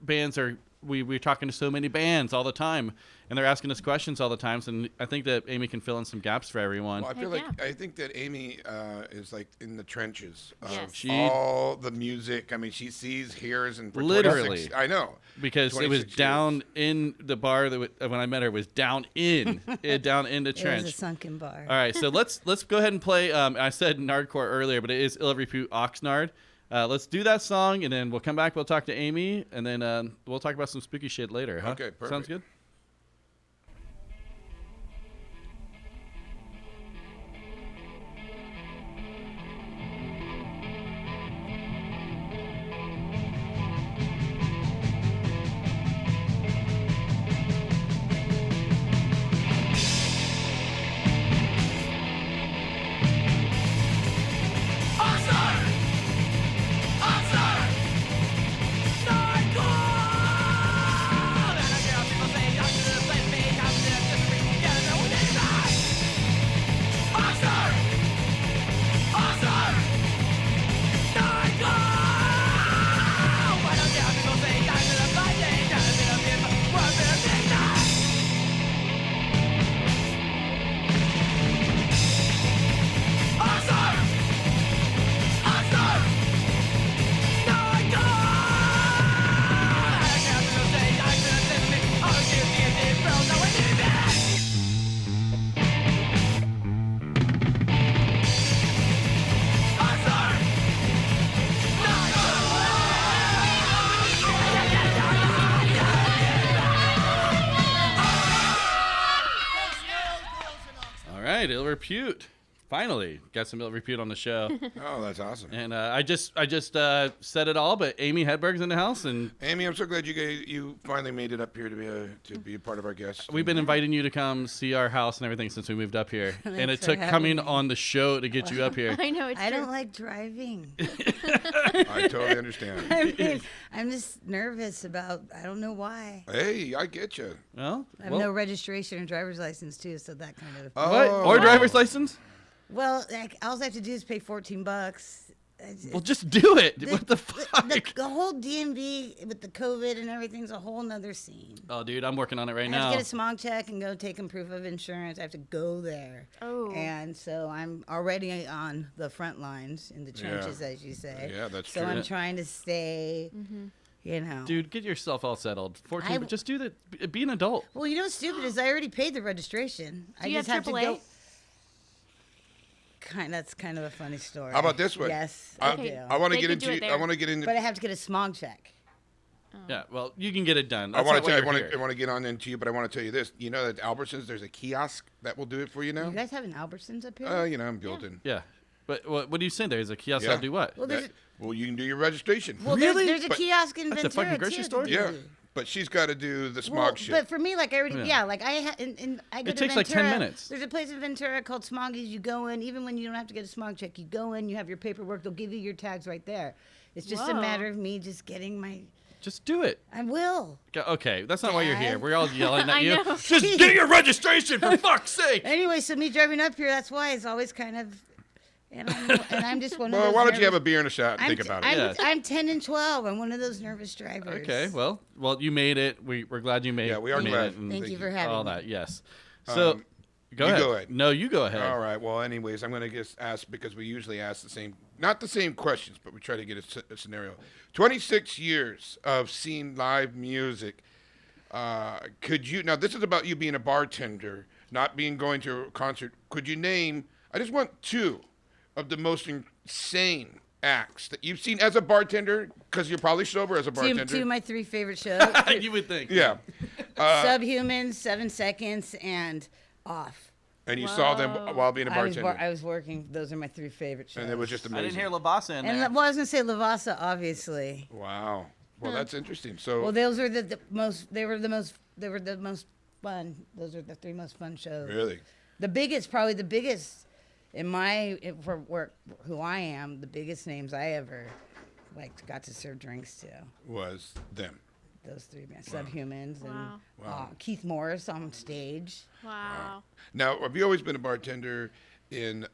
Bands are... We're talking to so many bands all the time, and they're asking us questions all the time. And I think that Amy can fill in some gaps for everyone. Well, I feel Heck like I think that Amy is like in the trenches of Yes. all the music. I mean, she sees, hears, and for Literally. 26 I know Because it was 26 down years. in the bar when I met her. It was down in down in the It trench. was a sunken bar. All right, so let's go ahead and play. I said Nardcore earlier, but it is Il Repute Oxnard. Let's do that song, and then we'll come back. We'll talk to Amy, and then we'll talk about some spooky shit later. Huh? Okay, perfect. Sounds good. Il Repute. Finally got some Il Repute on the show. Oh, that's awesome. And I just said it all, but Amy Hedberg's in the house, and Amy, I'm so glad you finally made it up here to be a part of our guest. we've been inviting you to come see our house and everything since we moved up here. And it Thanks for took coming having me. on the show to get you up here. I know it's I true. don't like driving. I totally understand. I mean, I'm just nervous about, I don't know why. Hey, I get you. Well, I have no registration or driver's license too, so that kind of. what? Or driver's license? Well, all I have to do is pay $14. Well, just do it. What the fuck? The whole DMV with the COVID and everything's a whole nother scene. Oh, dude, I'm working on it right I have now. to get a smog check and go take proof of insurance. I have to go there. Oh. And so I'm already on the front lines in the trenches, as you say. Yeah, that's so true. I'm trying to stay, you know. Dude, get yourself all settled. 14, I- but just do the. Be an adult. Well, you know what's stupid is I already paid the registration. Do I you just have have to AAA? go. That's kind of a funny story. How about this one? Yes, I, I do. I want to They get could do it into. I there. want to get into. But I have to get a smog check. Yeah, well, you can get it done. I That's want not to why tell. I you're want to. I want to get on into you, but I want to tell you this. You know that Albertsons, there's a kiosk that will do it for you now. You guys have an Albertsons up here? You know, I'm built in. Yeah. But what do you say? There's a kiosk Yeah. that'll do what? Well, there's That- well, you can do your registration. Well, Really? there's a But- kiosk in At the Ventura fucking grocery too, store? to Yeah, do. but she's got to do the smog Well, shit. but for me, like I already, Yeah. yeah, like and I go It to takes like 10 Ventura. minutes. There's a place in Ventura called Smoggies. You go in, even when you don't have to get a smog check, you go in, you have your paperwork. They'll give you your tags right there. It's just a Whoa. matter of me just getting my. Just do it. I will. Okay, that's not why you're here. Dad? We're all yelling at I you. know. Just get your registration, for fuck's sake. Anyway, so me driving up here, that's why it's always kind of. And I'm just one of well, those. why don't you have a nervous- beer and a shot and I'm, think about it? I'm, Yeah. I'm 10 and 12. I'm one of those nervous drivers. Okay, well, you made it. We're glad you made it. Yeah, we are made glad. it and Thank you for having all me. that, yes. So, go you ahead. go ahead. No, you go ahead. All right. Well, anyways, I'm going to just ask because we usually ask the same, not the same questions, but we try to get a scenario. 26 years of seeing live music. Could you, now this is about you being a bartender, not going to a concert. Could you name, I just want two of the most insane acts that you've seen as a bartender? Because you're probably sober as a bartender. Two of my 3 favorite shows. You would think. Yeah. Subhumans, 7 Seconds, and Off. And you saw them while being a bartender. I was working. Those are my 3 favorite shows. And it was just I amazing. didn't hear Labasa in there. And well, I was gonna say Lavasa, obviously. Wow. Well, that's interesting. So. Well, those are the most. They were the most fun. Those are the 3 most fun shows. Really? Probably the biggest in my for work. Who I am, the biggest names I ever got to serve drinks to. Was them. Those 3 bands, Subhumans and Wow. Keith Morris on stage. Wow. Now, have you always been a bartender in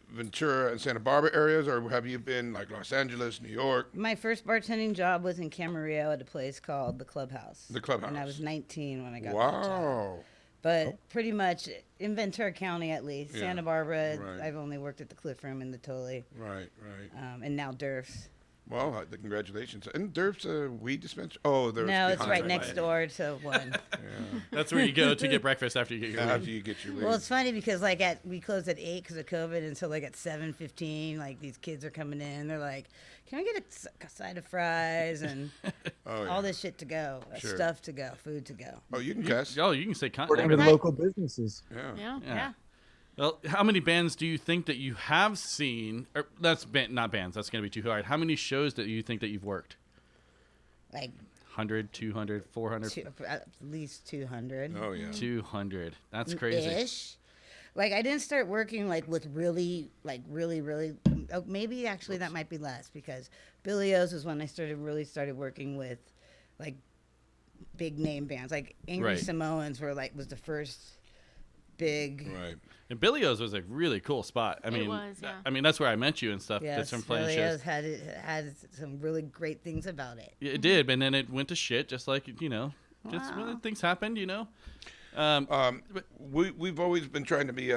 Ventura and Santa Barbara areas, or have you been like Los Angeles, New York? My first bartending job was in Camarillo at a place called the Clubhouse. The Clubhouse. And I was 19 when I got that job. Wow. But pretty much in Ventura County, at least. Yeah, Santa Barbara, right. I've only worked at the Cliff Room and the Tolly. Right. And now Durf's. Well, congratulations. And Durf's a weed dispenser? Oh, there's No, it's behind right it. next door to one. That's where you go to get breakfast after you get your After weed. you get your weed. Well, it's funny because we closed at 8 because of COVID, and so at 7:15, these kids are coming in. They're like, "Can I get a side of fries and all this shit to go, Sure. stuff to go, food to go?" Oh, you can cuss. Oh, you can say According to continent. local businesses. Yeah. Yeah. Well, how many bands do you think that you have seen? Or not bands. That's going to be too hard. How many shows that you think that you've worked? Like 100, 200, 400? at least 200. Oh, yeah. 200. That's crazy. Ish. I didn't start working with really. Oh, maybe actually that might be less because Billy O's was when I started working with big name bands. Angry Right. Samoans was the first big. Right. And Billy O's was a really cool spot. I mean, was, yeah. I mean that's where I met you and stuff. Yes, That's from playing Billy shows. O's had some really great things about it. It did, and then it went to shit, just like just Wow. things happened, We've always been trying to be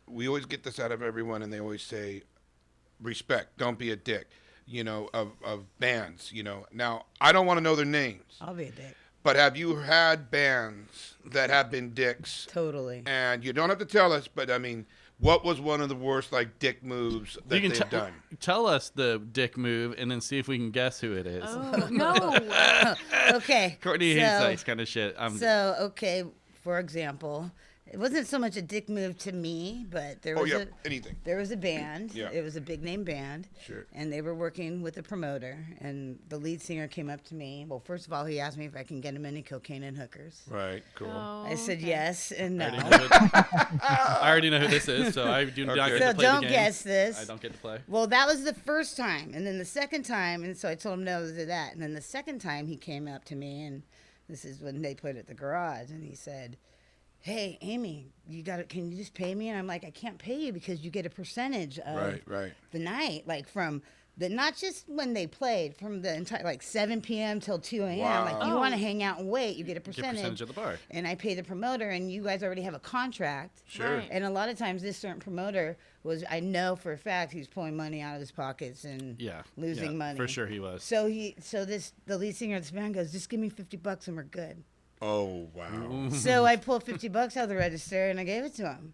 we always get this out of everyone, and they always say, respect, don't be a dick, of bands, Now, I don't want to know their names, I'll be a dick. but have you had bands that have been dicks? Totally. And you don't have to tell us, but I mean, what was one of the worst dick moves that You can they've done? tell us the dick move, and then see if we can guess who it is. Oh, no. Okay. Courtney hates that kind of shit. Okay, for example, it wasn't so much a dick move to me, but there was anything. there was a band. Yeah. It was a big name band. Sure. And they were working with a promoter, and the lead singer came up to me. Well, first of all, he asked me if I can get him any cocaine and hookers. Right, cool. Oh, I said okay. yes and no. I already know who this is, so I do not Okay. get So to play the don't game. guess this. I don't get to play. Well, that was the first time, and then the second time, and so I told him no to that. And then the second time he came up to me, and this is when they put it at the garage, and he said, "Hey, Amy, can you just pay me?" And I'm like, "I can't pay you because you get a percentage of Right. the night, from the not just when they played, from the entire 7 p.m. till 2 a.m. Wow. You Oh. want to hang out and wait, you get a Get percentage. percentage of the bar. And I pay the promoter, and you guys already have a contract. Sure. Right. And a lot of times, this certain promoter I know for a fact he's pulling money out of his pockets and Yeah, losing yeah, money. for sure. He was. So the lead singer of this band goes, "Just give me $50 and we're good." Oh, wow. So I pulled $50 out of the register and I gave it to him.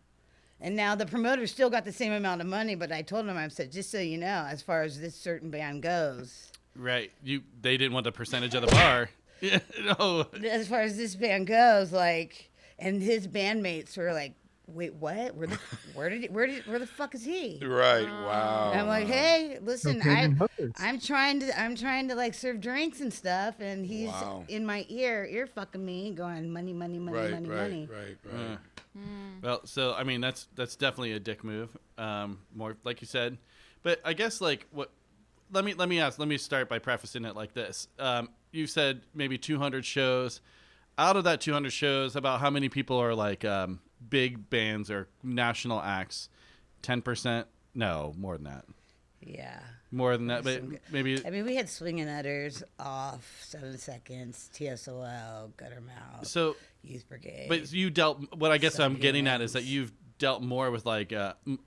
And now the promoter still got the same amount of money, but I told him, I said, "Just so you know, as far as this certain band goes, Right. They didn't want the percentage of the bar. Yeah. No. as far as this band goes, and his bandmates were like, "Wait, what? Where the fuck is he?" Right, wow. And I'm like, "Hey, listen, Cocaine and hookers. I'm trying to serve drinks and stuff, and he's Wow. in my ear fucking me, going money, money, money, Right, money, right, money." right. Well, so I mean that's definitely a dick move. More like you said, but I guess what. Let me start by prefacing it like this. You said maybe 200 shows. Out of that 200 shows, about how many people are big bands or national acts? 10%? No, more than that. Yeah. More than that, but maybe. I mean, we had Swingin' Utters, Off, 7 Seconds, TSOL, Gutter Mouth, So, Youth Brigade. but you dealt. What I guess I'm getting at is that Subhumans. you've dealt more with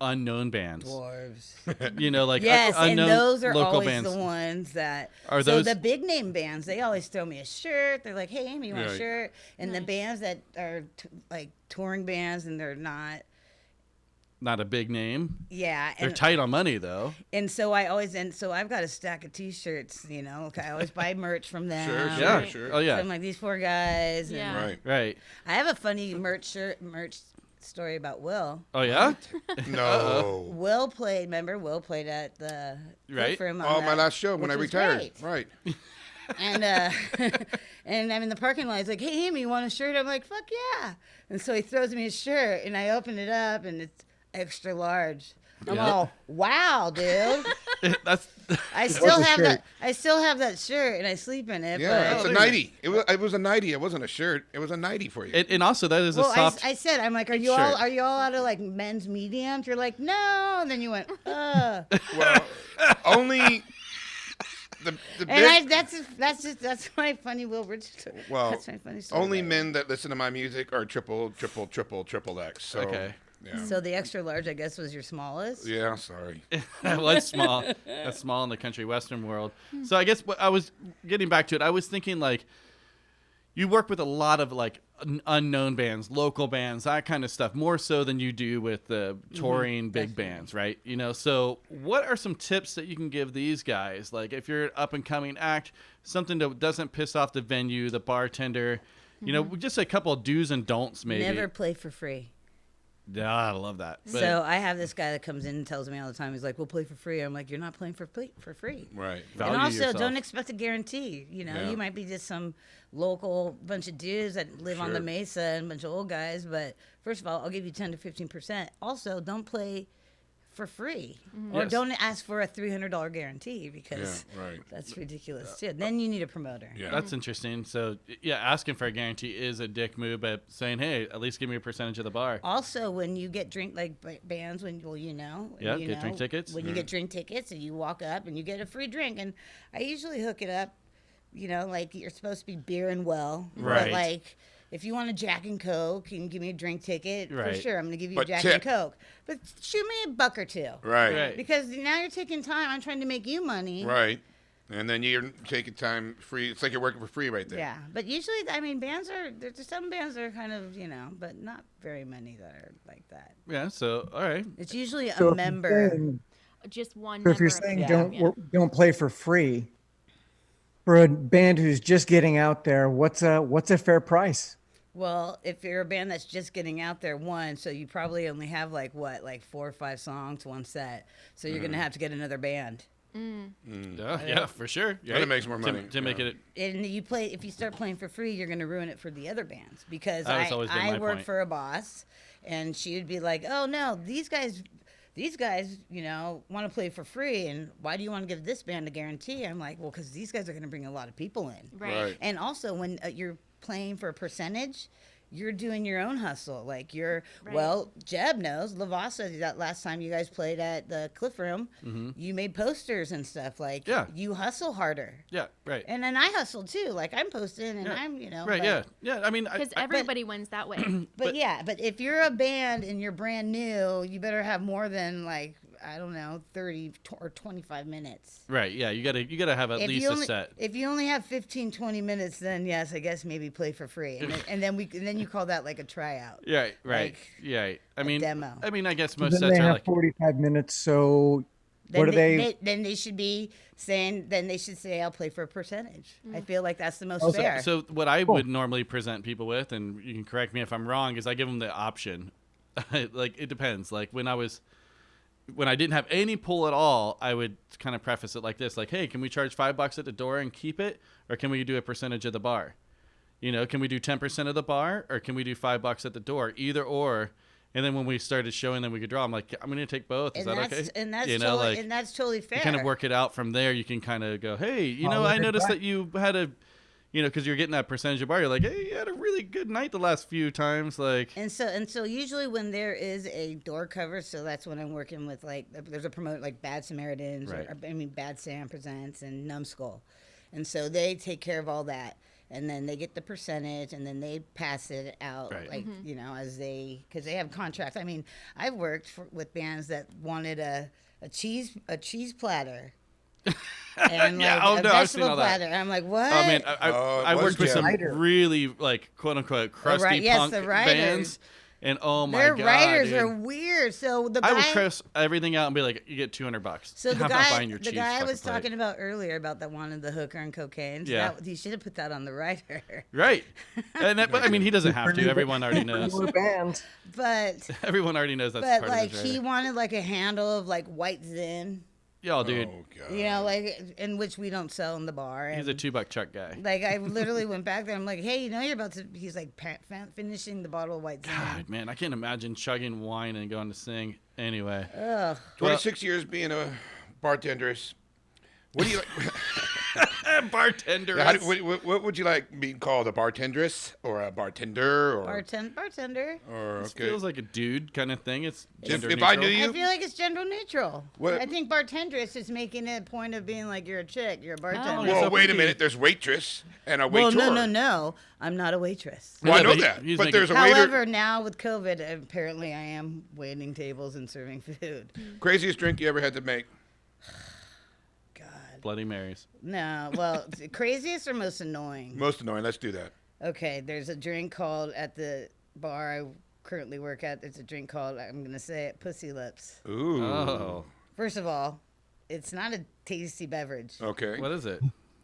unknown bands. Dwarves. Yes, Yes, and unknown those are local always bands. the ones that. Are so those- the big name bands, they always throw me a shirt. They're like, "Hey, Amy, you want a Right. shirt?" And the Nice. bands that are touring bands and they're not. not a big name. Yeah, They're tight on money though. and so I've got a stack of T-shirts. You know, I always buy merch from them. Sure, Yeah. sure. Oh So yeah. I'm like these poor guys. Yeah. And Right. I have a funny merch story about Will. Oh yeah. No. Will played. Remember, Will played at the Right. Cliff Room on Oh, my that, last show when which I was retired. great. Right. And and I'm in the parking lot. He's like, "Hey, Amy, you want a shirt?" I'm like, "Fuck yeah!" And so he throws me a shirt, and I open it up, and it's extra large. I'm Yeah. all, "Wow, dude!" That's I was still a have shirt. that. I still have that shirt, and I sleep in it. Yeah, it's but, a nightie. It was a nightie. It wasn't a shirt. It was a nightie for you. and also that is a well, soft. I said, I'm like, "Are you shirt. all out of like men's mediums?" You're like, "No," and then you went, Well, only the And big, that's my funny Will Richardson. well, That's my funny story. only about it. men that listen to my music are triple X. So, Okay. Yeah. So the extra large, I guess, was your smallest. Yeah. Sorry. That was small. That's small in the country western world. So I guess what I was getting back to it, I was thinking like you work with a lot of like unknown bands, local bands, that kind of stuff, more so than you do with the touring big definitely. bands, right? You know, so what are some tips that you can give these guys? Like if you're an up and coming act, something that doesn't piss off the venue, the bartender, you know, just a couple of do's and don'ts maybe. Never play for free. Yeah, I love that. But- So I have this guy that comes in and tells me all the time. He's like, "We'll play for free." I'm like, "You're not playing for free." Right. Value And also, yourself. don't expect a guarantee. You know, Yeah. you might be just some local bunch of dudes that live on the Sure. mesa and a bunch of old guys. But first of all, I'll give you 10 to 15%. Also, don't play for free, or Yes. don't ask for a $300 guarantee because Yeah, right. that's ridiculous too. Then you need a promoter. Yeah. That's interesting. So, yeah, asking for a guarantee is a dick move, but saying, hey, at least give me a percentage of the bar. Also, when you get drink like bands, when Yeah, you get drink tickets. When you get drink tickets, and you walk up and you get a free drink, and I usually hook it up. You know, like you're supposed to be beer and well, Right. But like, if you want a Jack and Coke, you can give me a drink ticket Right. for sure. I'm gonna give you But a Jack tip. and Coke, but shoot me $1 or $2, Right. Right. because now you're taking time. I'm trying to make you money, Right. And then you're taking time free. It's like you're working for free right there. Yeah, but usually, I mean, there's some bands that are kind of, but not very many that are like that. Yeah, so, all right. It's usually So a if you're member. saying- Just one. So if you're member of saying the don't band. don't play for free, for a band who's just getting out there, what's a fair price? Well, if you're a band that's just getting out there, so you probably only have like 4 or 5 songs, one set. So you're gonna have to get another band. Yeah, for sure. Then it makes more money. To make Yeah. it, And if you start playing for free, you're gonna ruin it for the other bands, because That has always been I my work point. for a boss, and she would be like, "Oh no, these guys, want to play for free, and why do you want to give this band a guarantee?" I'm like, "Well, because these guys are gonna bring a lot of people in." Right. Right. And also, when you're playing for a percentage, you're doing your own hustle. Like Right. Jeb knows. Lavasa, that last time you guys played at the Cliff Room, you made posters and stuff. Like, Yeah. you hustle harder. yeah, right. And then I hustle too. Like, I'm posting and Yeah. I'm, Right, but- yeah. Yeah, I mean, Because everybody wins that way. But yeah, but if you're a band and you're brand new, you better have more than 30 or 25 minutes. right, yeah, you gotta have at least a set. If you only have 15, 20 minutes, then yes, I guess maybe play for free. And then you call that like a tryout. Yeah, right, like yeah. I mean, demo. I mean, I guess Then most they sets are have like 45 minutes. So Then what are they? Then they should be saying. Then they should say, "I'll play for a percentage." I feel like that's the most Also- fair. So what I Cool. would normally present people with, and you can correct me if I'm wrong, is I give them the option. Like it depends. Like when I didn't have any pull at all, I would kind of preface it like this: like, hey, can we charge $5 at the door and keep it, or can we do a percentage of the bar? You know, can we do 10% of the bar, or can we do $5 at the door? Either or. And then when we started showing them we could draw, I'm like, I'm going to take both. Is and that that's okay? and that's you know, totally, like and that's totally fair. you kind of work it out from there. You can kind of go, hey, you know, Follow I the noticed track. that you had a, you know, because you're getting that percentage of bar. You're like, hey, you had a really good night the last few times. Like, And so usually when there is a door cover, so that's when I'm working with, like, there's a promoter like Bad Samaritans, Right. Bad Sam Presents and Numbskull, and so they take care of all that, and then they get the percentage, and then they pass it out, Right. like because they have contracts. I mean, I've worked with bands that wanted a cheese platter. And Yeah, like oh, a no, I've seen vegetable all that. platter. And I'm like, what? oh man, Oh, it I was worked with some Jeb. Cider. really like quote unquote crusty yes, punk the writers. bands, And oh my Their god, writers dude. are weird. So the guy, I would curse everything out and be like, "You get $200." so the I'm not guy, buying your the cheese guy I fucking was plate. talking about earlier about that wanted the hooker and cocaine. So Yeah. he should have put that on the writer. Right. And that, but I mean, he doesn't have to. Everyone already knows. Newer band. But Everyone already knows that's but part like of his he writer. wanted like a handle of like white Zin, Yo, dude, Oh god. you know, like in which we don't sell in the bar. he's a And, $2 Chuck guy. like I literally went back there. I'm like, hey, you know, you're about to. He's like finishing the bottle of white Zin. God, man, I can't imagine chugging wine and going to sing. Anyway, Ugh. 26 years being a bartenderess. What do you like? bartender. What would you like being called? A bartenderess or a bartender or Bartender. or This okay? feels like a dude kind of thing. It's If- gender if I neutral. knew you- I feel like it's gender neutral. What- I think bartendress is making a point of being like you're a chick, you're a bartender. yeah. well, so wait a pretty. minute. There's waitress and a Well, waitress. no. I'm not a waitress. Well, I Yeah, know but that. he's But making- there's a waiter. However, now with COVID, apparently I am waiting tables and serving food. Craziest drink you ever had to make? God. Bloody Marys. No, well, craziest or most annoying? Most annoying. Let's do that. Okay, there's a drink called at the bar I currently work at. There's a drink called, I'm going to say it, Pussy Lips. Ooh. Oh, First of all, it's not a tasty beverage. Okay. what is it?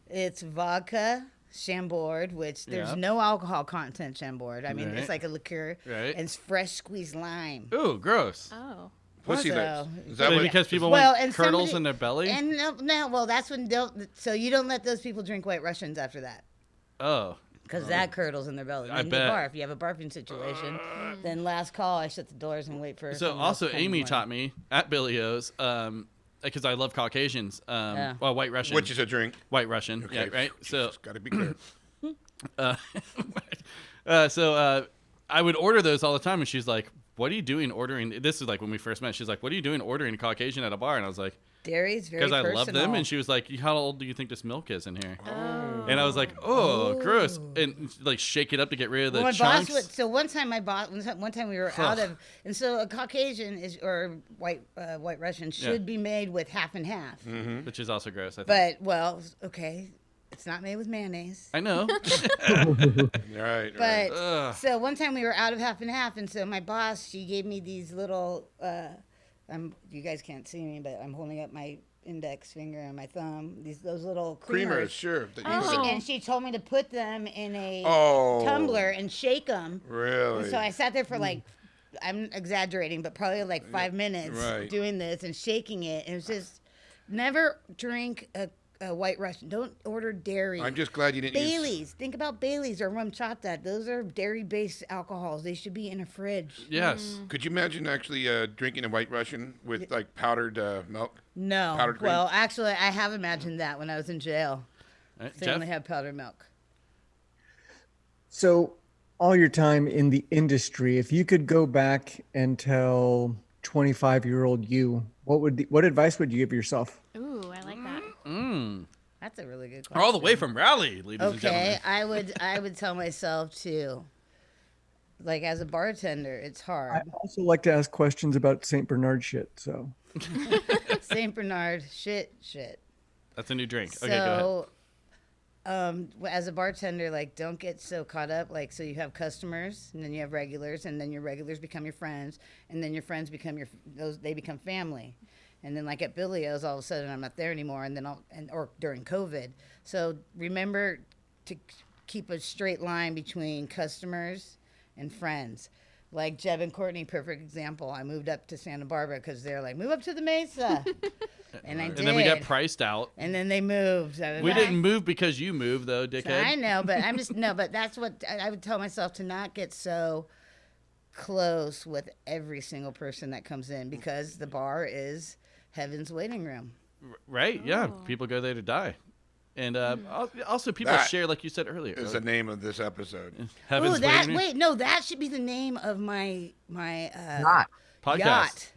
It's vodka, Chambord, which there's Yep. no alcohol content Chambord. I mean, Right. it's like a liquor. Right. And it's fresh squeezed lime. Ooh, gross. Oh. Pussy So- lips. Is So that what? because people Well, want and curdles somebody- in their belly? And no, well, that's when so you don't let those people drink White Russians after that. Oh. Because that curdles in their belly. I Then you bet. barf. If you have a barfing situation, then last call, I shut the doors and wait for. So someone else also to come Amy in. taught me at Billy O's, because I love Caucasians. Yeah. Well, White Russian. Which is a drink. White Russian. Okay. Yeah, right. So got to be clear. I would order those all the time, and she's like, "What are you doing ordering?" This is like when we first met. She's like, "What are you doing ordering a Caucasian at a bar?" And I was like, Dairy's very "Because I personal. love them." And she was like, "How old do you think this milk is in here?" Oh. And I was like, "Oh, gross!" And like shake it up to get rid of the Well, my chunks. boss would. So one time, one time we were out of, and so a Caucasian is or white Russian should be made with half and half. Which is also gross. I think. But well, okay, it's not made with mayonnaise. I know. Right. But Ugh. so one time we were out of half and half, and so my boss she gave me these little. You guys can't see me, but I'm holding up my index finger and my thumb. Those little Creamers, creamers. sure. That you Oh. put- And she told me to put them in a Oh. tumbler and shake them. Really? And so I sat there for like, I'm exaggerating, but probably like 5 minutes Right. doing this and shaking it. And it was just never drink a White Russian. Don't order dairy. I'm just glad you didn't use. Bailey's. Think about Bailey's or rum chata. Those are dairy-based alcohols. They should be in a fridge. Yes. Could you imagine actually drinking a White Russian with like powdered milk? No. Powdered cream? Well, actually, I have imagined that when I was in jail. Right, They Jeff? only have powdered milk. So, all your time in the industry, if you could go back and tell 25-year-old you, what advice would you give yourself? Ooh, I like that. That's a really good question. All the way from Raleigh, ladies and Okay, gentlemen. I would tell myself to, like as a bartender, it's I hard. also like to ask questions about St. Bernard shit. So, Saint Bernard, shit. That's a new drink. Okay, go ahead. So, as a bartender, like don't get so caught up. Like so, you have customers, and then you have regulars, and then your regulars become your friends, and then your friends become they become family. And then like at Billy O's, all of a sudden I'm not there anymore, and then or during COVID. So remember to keep a straight line between customers and friends. Like Jeb and Courtney, perfect example. I moved up to Santa Barbara because they're like, move up to the Mesa. And I did. And then we got priced out. And then they moved. We didn't move because you moved, though, dickhead. I know, but I'm just, no, but that's what I would tell myself to not get so close with every single person that comes in because the bar is heaven's waiting room. Right? Yeah. Oh. People go there to die. And also, people That share, like you said earlier. Is the name of this episode. Heaven's Oh, that Waiting Room wait, no, that should be the name of my not. podcast. yacht.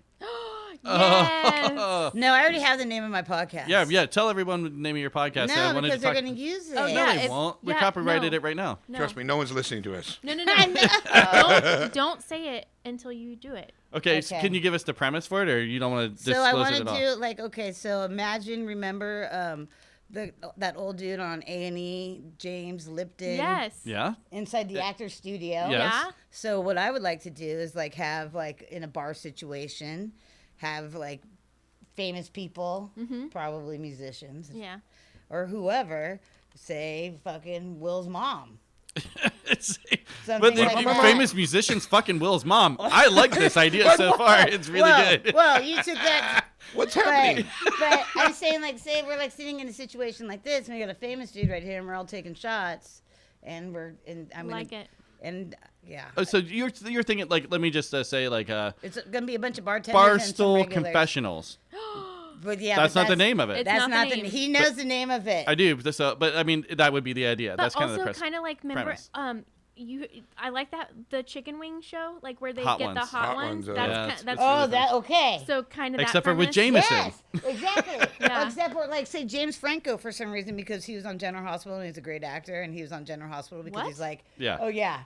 Yes. No, I already have the name of my podcast. Yeah. Tell everyone the name of your podcast. I No, wanted because to they're talk. going to use it. Oh, No, yeah, they it's- won't. We yeah, copyrighted no. it right now. No. Trust me, no one's listening to us. No. don't say it until you do it. Okay, so Okay. can you give us the premise for it, or you don't want to So disclose I it wanted at all? to, like, okay, so remember that old dude on A&E, James Lipton. Yes. Yeah. Inside the actor's studio. Yes. Yeah. So what I would like to do is like have like in a bar situation, have like famous people, probably musicians, Yeah. or whoever, say fucking Will's mom. But Something the like that. famous musician's fucking Will's mom. I like this idea so far. It's really good. Well, you took that. What's happening? But I'm saying, like, say we're like sitting in a situation like this, and we got a famous dude right here, and we're all taking shots, and I'm Like it. and yeah, Oh, so you're thinking like, let me just say like it's gonna be a bunch of bartenders. and some Barstool regulars. Confessionals. But yeah, That's but not the name of it. It's That's not not the name. He knows the name of it. I do, but I mean that would be the idea. But That's kind of the also press. kind of like remember premise. I like that the chicken wing show, like where they Hot get the ones. hot Hot ones. ones, That's yeah, ki- it's that's Oh, really that okay. so kind of Except that for with premise. Jameson. Yes, exactly. Yeah. Except for like say James Franco for some reason because he was on General Hospital and he's a great actor and he was on General Hospital because What? he's like, Yeah. oh yeah.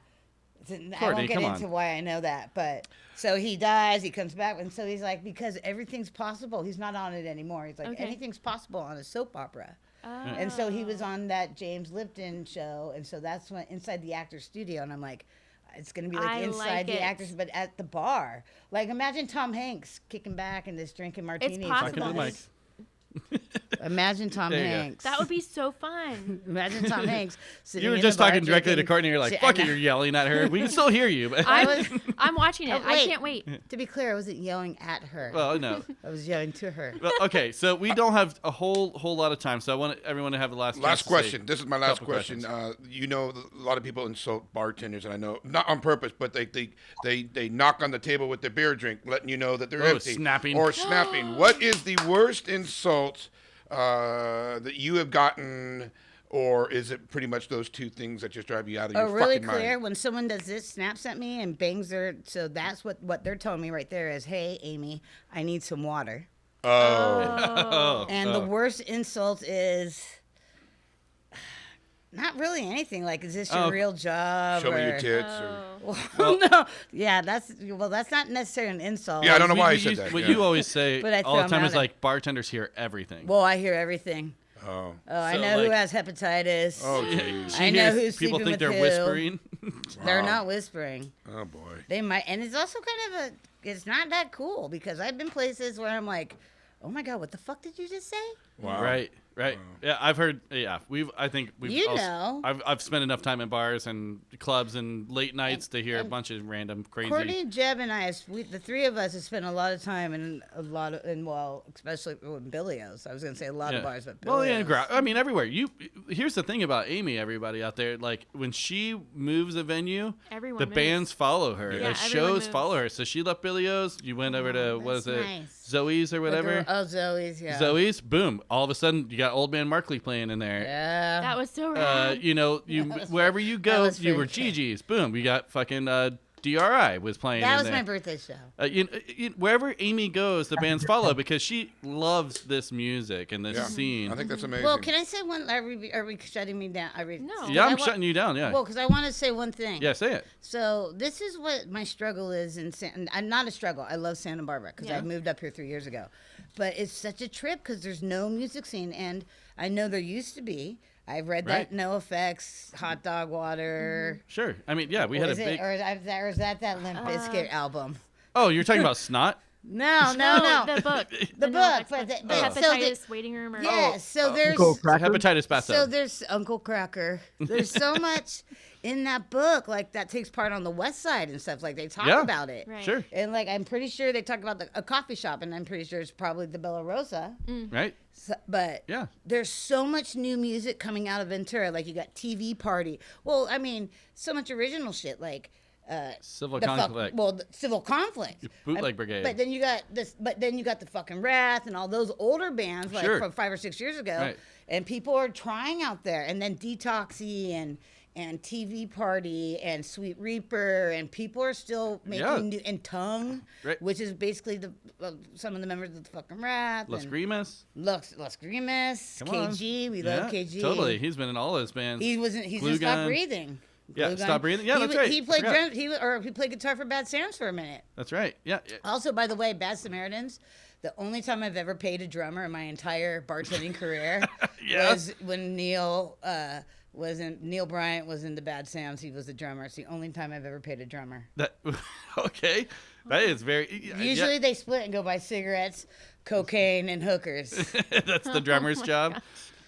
I Courtney, won't get come into on. why I know that, but so he dies, he comes back, and so he's like because everything's possible. He's not on it anymore. He's like Okay. anything's possible on a soap opera. Oh. And so he was on that James Lipton show, and so that's when inside the actor's studio, and I'm like, it's gonna be like I inside like the it. actors, but at the bar. Like imagine Tom Hanks kicking back and just drinking martinis. possible. Fucking Mike. Imagine Tom There you go. Hanks. That would be so fun. Imagine Tom Hanks. Sitting You were in just the bar talking directly to drinking Courtney. You're like, shit. fuck I it, know. you're yelling at her. We can still hear you. But I'm watching it. Oh, I wait. can't wait. To be clear, I wasn't yelling at her. well, no. I was yelling to her. Well, okay, so we don't have a whole lot of time, so I want everyone to have the last. chance Last to say question. This is my last couple question. questions. You know, a lot of people insult bartenders, and I know not on purpose, but they knock on the table with their beer drink, letting you know that they're Oh, empty. snapping. Or snapping. What is the worst insult that you have gotten, or is it pretty much those two things that just drive you out of your Really fucking clear. mind? When someone does this, snaps at me and bangs their. So that's what they're telling me right there is, hey, Amy, I need some water. Oh. And the worst insult is not really anything. Like, is this your Oh. real job? Show me your or- tits. Or, Well, no. Yeah, that's not necessarily an insult. Yeah, I don't know why I You- said you- that. What yeah. you always say But I all the throw 'em time out is at- like bartenders hear everything. Well, I hear everything. Oh. Oh, I So, know who like- has hepatitis. Oh, jeez. She I know hears who's people sleeping think they're with who. whispering. They're Wow. not whispering. Oh, boy. They might, and it's also kind of it's not that cool because I've been places where I'm like, oh my god, what the fuck did you just say? Wow. Right. Yeah, I've heard. Yeah, I think we've. You also- know. I've spent enough time in bars and clubs and late nights to hear a bunch of random crazy. Courtney, Jeb, and I, the three of us have spent a lot of time especially with Billy's. I was gonna say a lot of bars, but Well, yeah, Billy's. I mean, everywhere. Here's the thing about Amy. Everybody out there, like when she moves a venue, Everyone the moves. bands follow her. Yeah, The everyone shows moves. follow her. So she left Billy O's. You went over to what is that's it, nice. Zoe's or The whatever. girl- Oh, Zoe's, yeah. Zoe's. Boom! All of a sudden, you got Old Man Markley playing in there. Yeah. That was so rad. You know, wherever you that go, was you were pretty cool. Gigi's. Boom! We got fucking DRI was playing. That in was there. my birthday show. Wherever Amy goes, the bands follow because she loves this music and this Yeah. scene. I think that's amazing. Well, can I say one? Are we shutting me down? No. Yeah, I'm I wa- shutting you down. Yeah. Well, because I want to say one thing. Yeah, say it. So this is what my struggle is I'm not a struggle. I love Santa Barbara because Yeah. I moved up here 3 years ago, but it's such a trip because there's no music scene, and I know there used to be. I've read Right. that No Effects, Hot Dog Water. Sure. I mean, yeah, we had a Or big. is that Limp Bizkit album? Oh, you're talking about Snot? No. The book. The No book, Effects but book. the- The but- so hepatitis waiting room. Or Yes. So there's Uncle Cracker. Hepatitis bathtub. So there's Uncle Cracker. There's so much in that book, like that takes part on the West Side and stuff. Like they talk Yeah. about it. Right. Sure. And like I'm pretty sure they talk about a coffee shop, and I'm pretty sure it's probably the Bella Rosa. Right? So, but Yeah. there's so much new music coming out of Ventura. Like you got TV Party. Well, I mean, so much original shit like. Civil the conflict. the Civil Conflict. Bootleg Brigade. But then you got this. But then you got the fucking Wrath and all those older bands like Sure. from 5 or 6 years ago. Right. And people are trying out there. And then Detoxy and TV Party and Sweet Reaper and people are still making Yeah. new and Tongue, Right. which is basically the some of the members of the fucking Wrath. Los and Grimas. Los Grimas, Come on. KG. We Yeah, love KG. Totally. He's been in all those bands. He's Glue just stopped Gun. breathing. Yeah, Glue Gun. Stop Breathing. Yeah, that's right. He played Forgot. drum. He played guitar for Bad Sam's for a minute. That's right. Yeah. Also, by the way, Bad Samaritans, the only time I've ever paid a drummer in my entire bartending career Yeah. was when Neil Bryant was in the Bad Sounds. He was the drummer. It's the only time I've ever paid a drummer. That okay. That is very. Usually they split and go buy cigarettes, cocaine, and hookers. That's the drummer's job.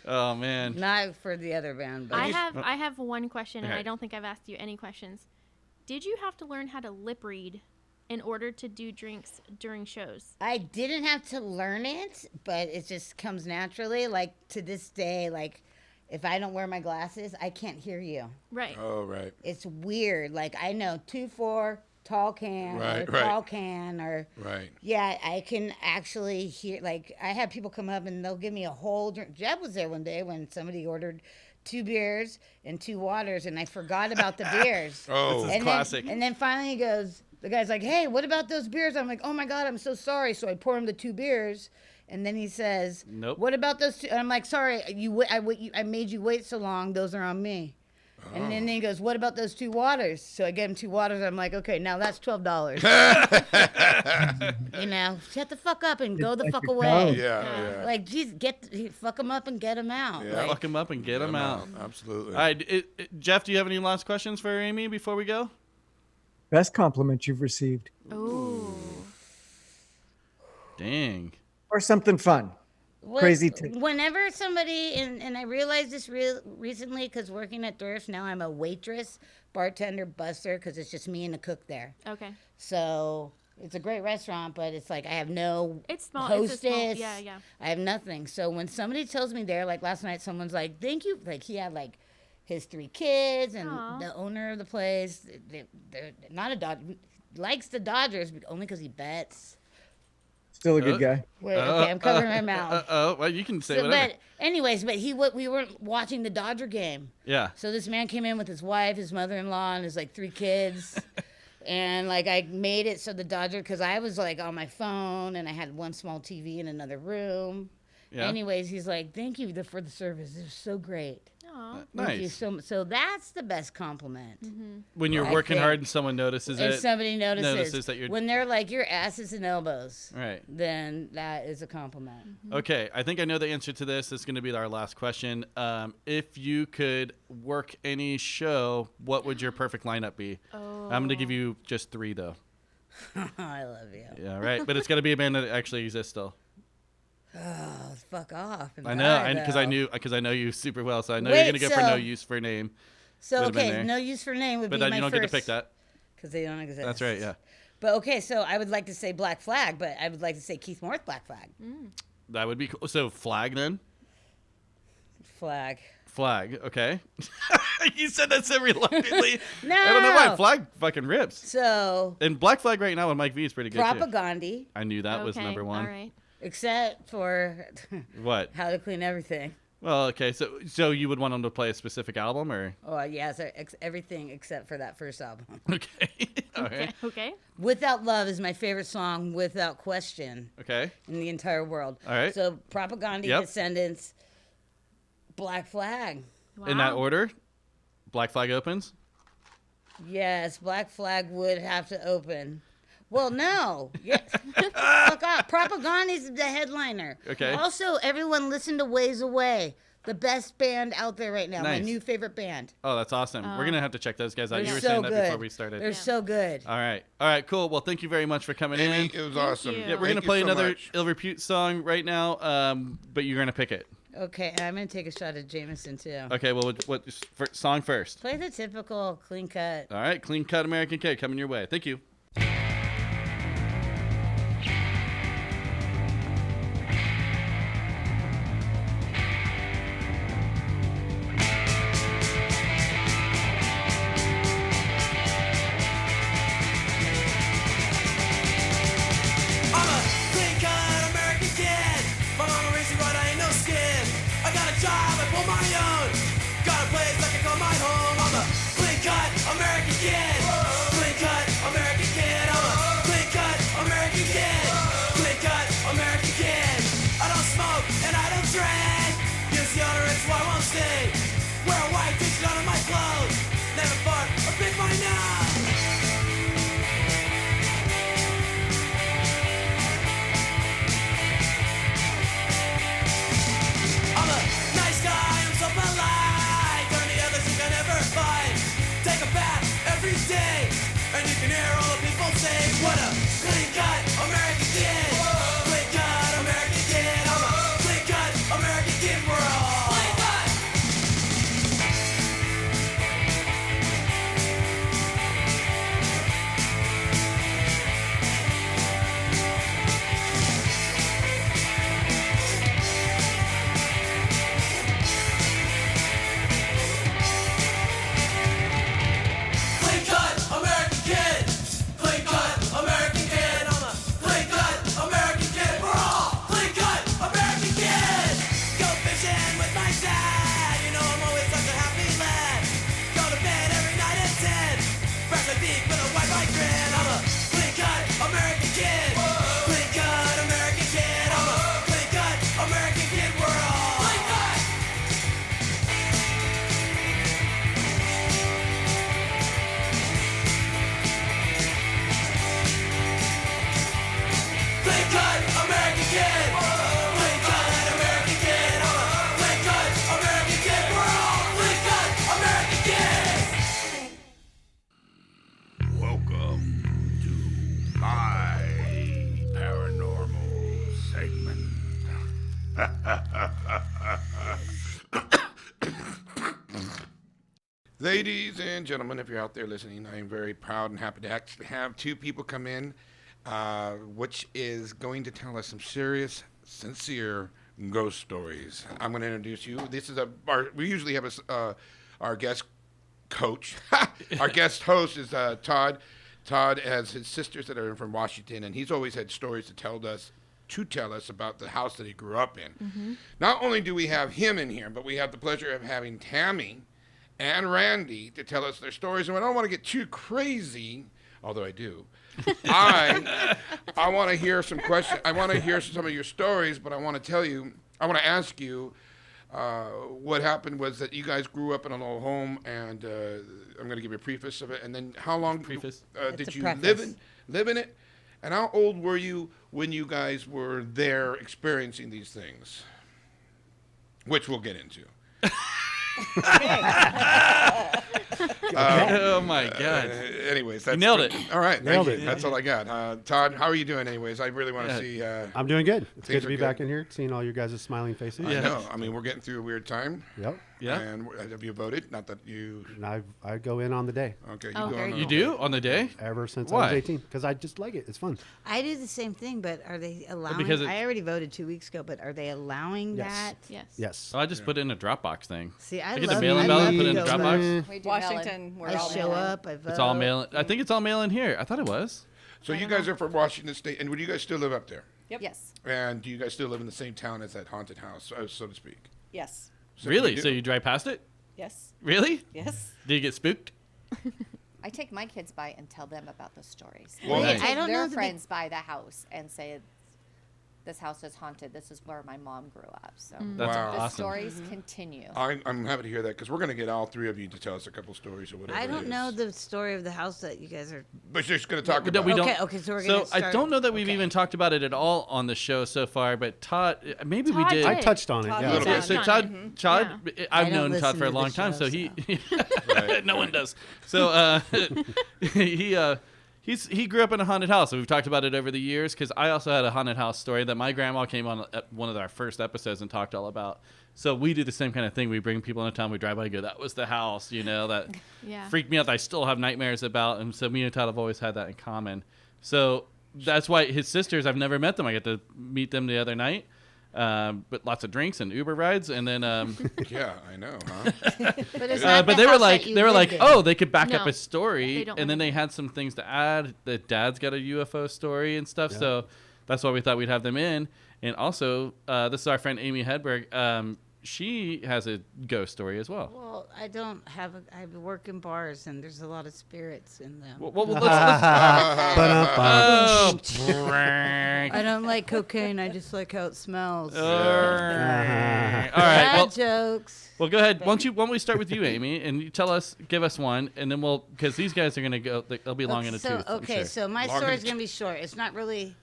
Oh man. Not for the other band, but I have one question, and Okay. I don't think I've asked you any questions. Did you have to learn how to lip read in order to do drinks during shows? I didn't have to learn it, but it just comes naturally. Like to this day, like if I don't wear my glasses, I can't hear you. Right. Oh, right. It's weird. Like I know 2-4 tall can Right, or right. tall can or Right. yeah, I can actually hear. Like I have people come up and they'll give me a whole drink. Jeb was there one day when somebody ordered 2 beers and 2 waters, and I forgot about the beers. Oh. This is classic. And then finally he goes, the guy's like, "Hey, what about those beers?" I'm like, "Oh my God, I'm so sorry." So I pour him the 2 beers. And then he says, Nope. "What about those 2?" And I'm like, "Sorry, I made you wait so long. Those are on me." And then he goes, "What about those 2 waters?" So I gave him 2 waters. I'm like, "Okay, now that's $12." You know, shut the fuck up and go the like fuck a away. code. Yeah. Like, geez, fuck them up and get them out. Yeah. Like, Fuck him up and get him out. Absolutely. All right, Jeff, do you have any last questions for Amy before we go? Best compliment you've received, Oh. Dang. or something fun. Crazy too. Whenever somebody, and I realized this recently because working at Durst, now I'm a waitress, bartender, busser, because it's just me and the cook there. Okay. So it's a great restaurant, but it's like I have no It's small. hostess. It's a small, yeah. I have nothing. So when somebody tells me there, like last night, someone's like, "Thank you." Like he had like his 3 kids, and Aw. the owner of the place, they're not a Dodger, likes the Dodgers only because he bets. Still a good guy. Wait, okay, I'm covering my mouth. Well, you can say So, whatever. but anyways, we weren't watching the Dodger game. Yeah. So this man came in with his wife, his mother-in-law, and his like 3 kids. And like I made it so the Dodger, because I was like on my phone and I had one small TV in another room. Yeah. Anyways, he's like, "Thank you for the service. It was so great. Aw. Thank you Nice. so much." So that's the best compliment. When you're I working think- hard and someone notices If it. somebody notices that you're when they're like your asses and elbows, right. then that is a compliment. Okay, I think I know the answer to this. This is going to be our last question. If you could work any show, what would your perfect lineup be? Oh. I'm going to give you just 3, though. I love you. Yeah, right. But it's got to be a band that actually exists still. Oh, fuck off. and I know, die, because I know you super well. So I know Wait, you're going to go for no so- use for name. So Would've been okay, there. no use for name would But be then my you don't first. get to pick that. Because they don't exist. That's right. Yeah. But okay, so I would like to say Black Flag, but I would like to say Keith Morris Black Flag. That would be cool. So Flag then. Flag. Flag. Okay. You said that so reluctantly. No. I don't know why. Flag fucking rips. So And Black Flag right now with Mike V is pretty good too. Propaganda, I knew that was Okay, number 1. All right. except for What? How to Clean Everything. Well, okay. So you would want them to play a specific album, or Oh yeah, so everything except for that first album. okay, all right, Okay. Without Love is my favorite song, without question, okay, in the entire world. All right. So Propaganda, Yep. Descendants, Black Flag. Wow. in that order. Black Flag opens. Yes, Black Flag would have to open. Well, no. Yes. Fuck off. Propaganda's the headliner. Okay. Also, everyone listen to Ways Away. The best band out there right now. My Nice. new favorite band. Oh, that's awesome. We're gonna have to check those guys out. They're You were so saying good. that before we started. They're so good. All right, cool. Well, thank you very much for coming Amy, in. it was awesome. you. Yeah, we're Thank gonna you play so another much. Ill Repute song right now, but you're gonna pick it. Okay, and I'm going to take a shot at Jameson, too. Okay. Well, what song first? Play the typical clean cut. All right, Clean Cut American Kid coming your way. Thank you. I'm a clean-cut American kid. My mama raised me right, I ain't no skin. I got a job, I pull my own. Got a place I can call my home. I'm a clean-cut American kid. Clean-cut American kid. I'm a clean-cut American kid. Clean-cut American kid. I don't smoke and I don't drink. Use deodorant so I won't stink. Wear a white t-shirt under my clothes. Never fart or pick my nose. I'm a nice day. And you can hear all the people say, what a clean-cut American kid. Clean-cut American kid. I'm a clean-cut American kid. We're all clean-cut. Clean-cut American kid. Clean-cut American kid. I'm a clean-cut American kid. We're all clean-cut American kids. Go fishing with my dad. You know I'm always such a happy lad. Go to bed every night at 10. Brush my teeth with a white grin. I'm a clean-cut American kid. Clean-cut American kid. I'm a clean-cut American kid. We're all clean-cut. Clean-cut American kid. Clean-cut American kid. I'm a clean-cut American kid. We're all clean-cut American kids. Welcome to my paranormal segment. Ladies and gentlemen, if you're out there listening, I am very proud and happy to actually have two people come in, which is going to tell us some serious, sincere ghost stories. I'm going to introduce you. This is we usually have our guest coach. Our guest host is Todd. Todd has his sisters that are from Washington, and he's always had stories to tell us about the house that he grew up in. Not only do we have him in here, but we have the pleasure of having Tammy and Randy to tell us their stories. And I don't want to get too crazy, although I do. I want to hear some questions. I want to hear some of your stories, but I want to ask you, what happened was that you guys grew up in a little home, and I'm going to give you a preface of it. And then how long did you live in it? And how old were you when you guys were there experiencing these things? Which we'll get into. Oh my God! Anyways, that's nailed it. All right, Nailed thank you. it. That's all I got. Todd, how are you doing? Anyways, I really want to see. I'm doing good. It's Things good to are be good. back in here, seeing all your guys' smiling faces. I know. I mean, we're getting through a weird time. Yep. Yeah. And have you voted? Not that you. And I go in on the day Okay. Oh, go very on good. You do on the day? ever since Why? I was 18 because I just like it. It's fun. I do the same thing, but are they allowing? Because I already voted 2 weeks ago, but are they allowing Yes. that? Yes. Yes. So I just put it in a Dropbox thing. See, I get the love mail-in I ballot, love put it in to a go Dropbox? vote. We do Washington, mail-in. we're I all show mail-in. up. I vote. It's all mail. I think it's all mail in here. I thought it was. So you guys are from Washington State, and would you guys still live up there? Yep. Yes. And do you guys still live in the same town as that haunted house, so to speak? Yes. So Really? you do? So you drive past it? Yes. Really? Yes. Did you get spooked? I take my kids by and tell them about the stories. Well, They Nice. take I don't their know the big- friends by the house and say, this house is haunted. This is where my mom grew up. So That's Wow. the awesome. stories continue. I'm happy to hear that because we're going to get all three of you to tell us a couple stories or whatever. I it don't is. know the story of the house that you guys are. But you're just going to talk No, about. we it. don't. Okay, so we're So gonna I start- don't know that we've okay. even talked about it at all on the show so far, but Todd, maybe we Todd did. I did. touched on it. Todd Yeah. Little Yeah, bit. so Touched on Todd, it. I've I don't known Todd listen for a to long the time, show, so he, Right. no one does. So he grew up in a haunted house, and we've talked about it over the years. Because I also had a haunted house story that my grandma came on at one of our first episodes and talked all about. So we do the same kind of thing. We bring people into town, we drive by, and go, "That was the house," that Yeah. freaked me out. That I still have nightmares about, and so me and Todd have always had that in common. So that's why his sisters, I've never met them. I got to meet them the other night. But lots of drinks and Uber rides, and then Yeah, I know, huh? But, it's not but the they were house like that you they were lived like, in. oh, they could back up No, a story, they don't and then live they had some things to add. That Dad's got a UFO story and stuff, so that's why we thought we'd have them in. And also, this is our friend Amy Hedberg. She has a ghost story as well. Well, I don't have. I work in bars, and there's a lot of spirits in them. Well, let's Ba-dum-bum. oh, prank. I don't like cocaine. I just like how it smells. All right. Well, Bad jokes. well, go ahead. Why don't we start with you, Amy, and you give us one, and then because these guys are gonna go, they'll be long in the so, tooth. I'm okay, sure. so my Long in story the is gonna be short. It's not really.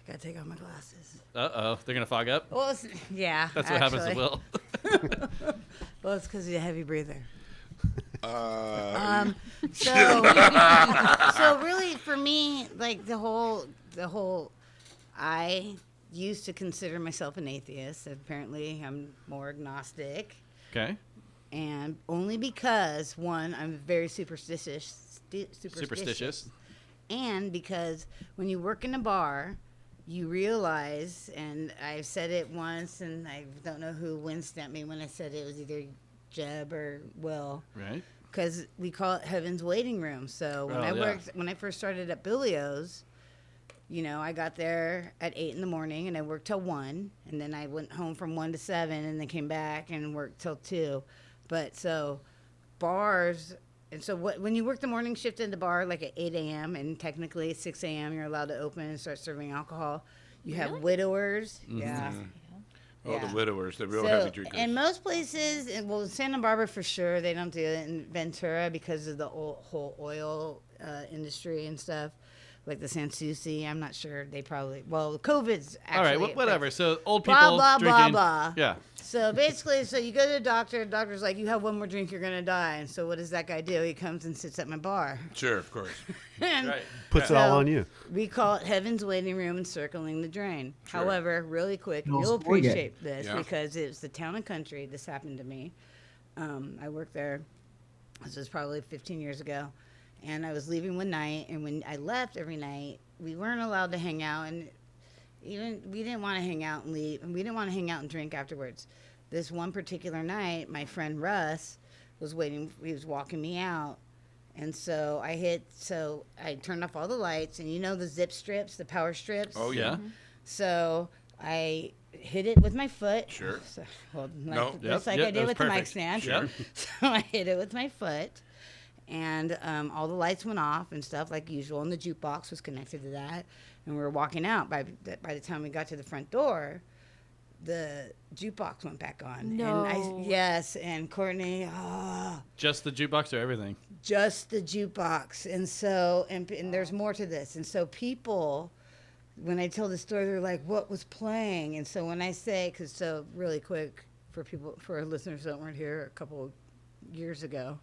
I gotta take off my glasses. They're gonna fog up. Well, That's what happens to actually. Will. Well, it's because he's a heavy breather. So really, for me, like the whole, I used to consider myself an atheist. Apparently, I'm more agnostic, Okay. and only because one, I'm very superstitious, Superstitious. and because when you work in a bar, you realize, and I've said it once, and I don't know who winced at me when I said it was either Jeb or Will. Right. Because we call it Heaven's Waiting Room. So when I first started at Billy's, you know, I got there at 8 in the morning and I worked till 1, and then I went home from 1 to 7, and then came back and worked till 2. But so bars, and so when you work the morning shift in the bar, like at 8 a.m. and technically at 6 a.m. you're allowed to open and start serving alcohol. You have widowers, yeah. Oh, Yeah. the widowers, the real So, heavy drinkers. in most places, well, Santa Barbara for sure, they don't do it. In Ventura, because of the whole oil industry and stuff, like the San Souci, I'm not sure. They probably, well, COVID's actually. All right, whatever. So old people Blah, blah, drinking. blah, blah. Yeah. So basically, so you go to the doctor's like, you have one more drink, you're going to die. And so what does that guy do? He comes and sits at my bar. Sure, of course. And Right. Puts it all on you. we call it Heaven's Waiting Room and Circling the Drain. Sure. However, really quick, No you'll spoil yet. appreciate this Yeah. because it's the town and country. This happened to me. I worked there. This was probably 15 years ago. And I was leaving one night. And when I left every night, we weren't allowed to hang out. And even we didn't want to hang out and leave. And we didn't want to hang out and drink afterwards. This one particular night, my friend Russ was waiting. He was walking me out. And so I turned off all the lights, and you know the zip strips, the power strips? Oh, yeah. Yeah. So I hit it with my foot. Sure. So, well, No. just like Yep, I that did was with the mic perfect. stand. Sure. So I hit it with my foot, and all the lights went off and stuff like usual, and the jukebox was connected to that. And we were walking out. By the time we got to the front door, the jukebox went back on. No. Yes, and Courtney, Just the jukebox or everything? just the jukebox. And so, and there's more to this. And so people, when I tell the story, they're like, what was playing? And so when I say, because so really quick for our listeners that weren't here a couple of years ago,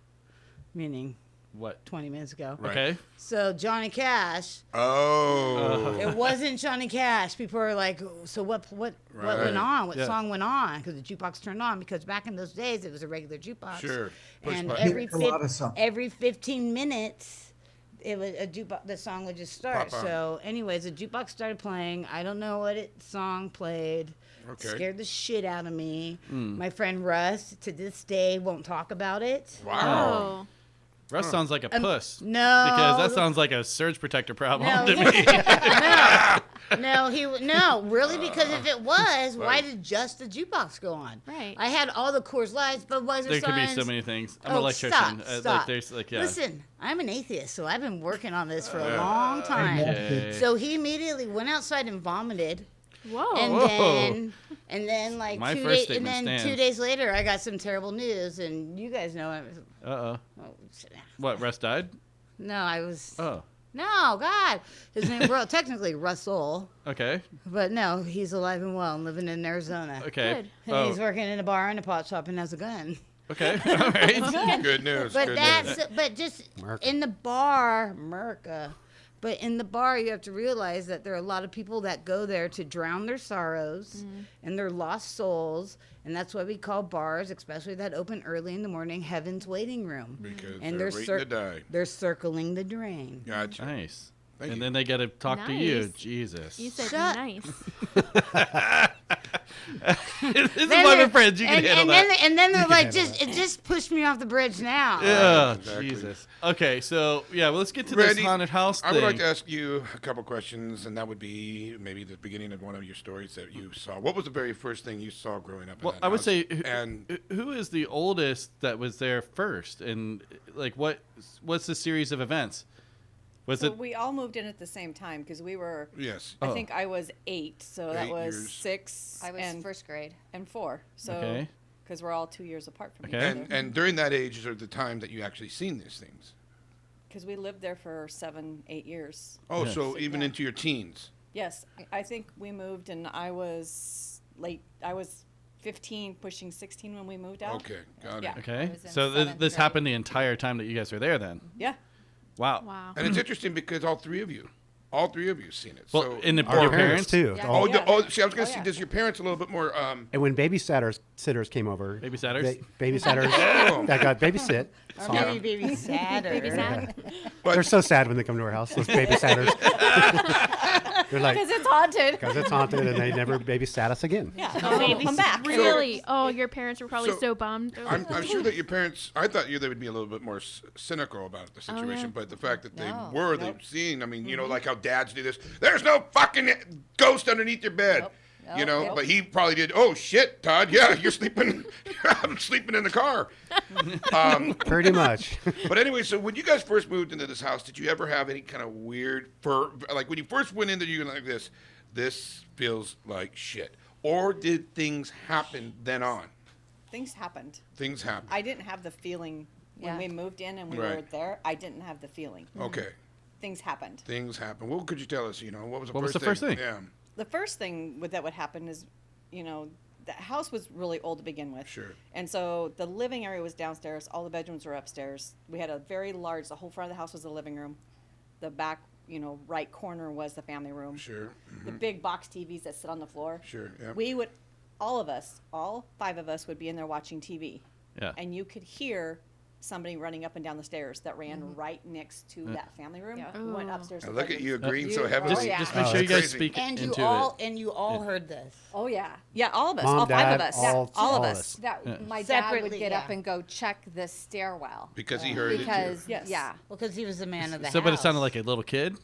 meaning What? 20 minutes ago. Right. Okay. So Johnny Cash, Oh. it wasn't Johnny Cash. People are like, so what Right. went on? What Yeah. song went on? Because the jukebox turned on. Because back in those days, it was a regular jukebox. Sure. Push And button. every A lot of songs. every 15 minutes, it was a jukebox. The song would just start. Pop on. So, anyways, the jukebox started playing. I don't know what song played. Okay. Scared the shit out of me. My friend Russ, to this day, won't talk about it. Wow. Oh. Russ sounds like a puss. No, Because that sounds like a surge protector problem No, to me. no, really, because if it was, why did just the jukebox go on? Right. I had all the Coors Lights, Budweiser There could be signs. so many things. I'm an Oh, electrician. Stop. Like there's like yeah. Listen, I'm an atheist, so I've been working on this for a long time. Okay. So he immediately went outside and vomited, Whoa. and Whoa. then like My 2 first days, and statement then stands. 2 days later, I got some terrible news, and you guys know it. Uh-oh. Oh, shit. What, Russ died? No, I was. Oh. No, God, his name technically Russell, Okay. but no, he's alive and well and living in Arizona. Okay. Good. And Oh. he's working in a bar and a pot shop and has a gun. Okay. All right. Good news. But good that's news. but just America. in the bar, America. But in the bar, you have to realize that there are a lot of people that go there to drown their sorrows and their lost souls, and that's why we call bars, especially that open early in the morning, Heaven's Waiting Room. Because And they're they're waiting to die. They're circling the drain. Gotcha. Nice. Thank and you. then they got to talk to you. Nice. Jesus. You said Shut- nice. This is why we're friends. You can handle that. And then they're can like, handle it just pushed me off the bridge now. Yeah, Exactly. Jesus. Okay, so yeah, well, let's get to Randy, this haunted house I thing. would like to ask you a couple questions, and that would be maybe the beginning of one of your stories that you saw. What was the very first thing you saw growing up? In Well, that I would house? say, and who is the oldest that was there first, and like what's the series of events? Was So it? we all moved in at the same time because we were. yes, Oh. I think I was 8, so that 8 was years. 6 I was and first grade. and 4. So Okay. because we're all 2 years apart from Okay. each other. and during that age are the time that you actually seen these things. Because we lived there for 7, 8 years. Oh, Yeah. so even Yeah. into your teens. Yes, I think we moved and I was late. I was 15, pushing 16 when we moved out. Okay, got Yeah. it. Okay. was in So this, seventh this grade. happened the entire time that you guys were there then? Yeah. Wow. Wow. And it's interesting because all three of you seen it. Well, so, in the Our your parents, parents too. Yeah. All- see, I was going to Oh, say, yeah. does your parents a little bit more, And when sitters came over, Babysitters? babysitters Oh. that got babysit. Or maybe sadder. Baby sad. They're so sad when they come to our house. Those babysitters. They're like, Because it's haunted. because it's haunted, and they never babysat us again. Yeah. Come back. Really? Oh, your parents were probably So, so bummed. They're like, I'm sure that your parents, I thought they would be a little bit more cynical about the Oh, situation, yeah. but the fact that they No. were, Nope. they've seen, I mean, you know, like how dads do this. There's no fucking ghost underneath your bed. Nope. You know, Nope. but he probably did. Oh shit, Todd! Yeah, you're sleeping. I'm sleeping in the car. Pretty much. But anyway, so when you guys first moved into this house, did you ever have any kind of weird, like when you first went into you like this? This feels like shit, or did things happen then on? Things happened. Things happen. I didn't have the feeling when Yeah. we moved in and we Right. were there. I didn't have the feeling. Okay, Things happened. things happen. What could you tell us? You know, what was the What was first the first thing? Yeah, The first thing that would happen is, the house was really old to begin with. Sure. And so the living area was downstairs. All the bedrooms were upstairs. We had a very large, the whole front of the house was the living room. The back, right corner was the family room. sure, The big box TVs that sit on the floor. sure. Yeah. We would, all of us, all 5 of us would be in there watching TV. Yeah. And you could hear somebody running up and down the stairs that ran right next to that family room. Yeah. We went Oh. upstairs. Now to look at you bedrooms. agreeing You- so heavily. oh, yeah. Just make Oh, sure you that's guys crazy. speak And you into all heard this. Oh, yeah. Yeah, all of us, Mom, all 5 of Dad, us, all all of of us. us. That Yeah. my dad would Separately, get up yeah. and go check the stairwell Because he heard because it too. Yes. yeah. Well, because he was the man of the it. So, house. but it sounded like a little kid.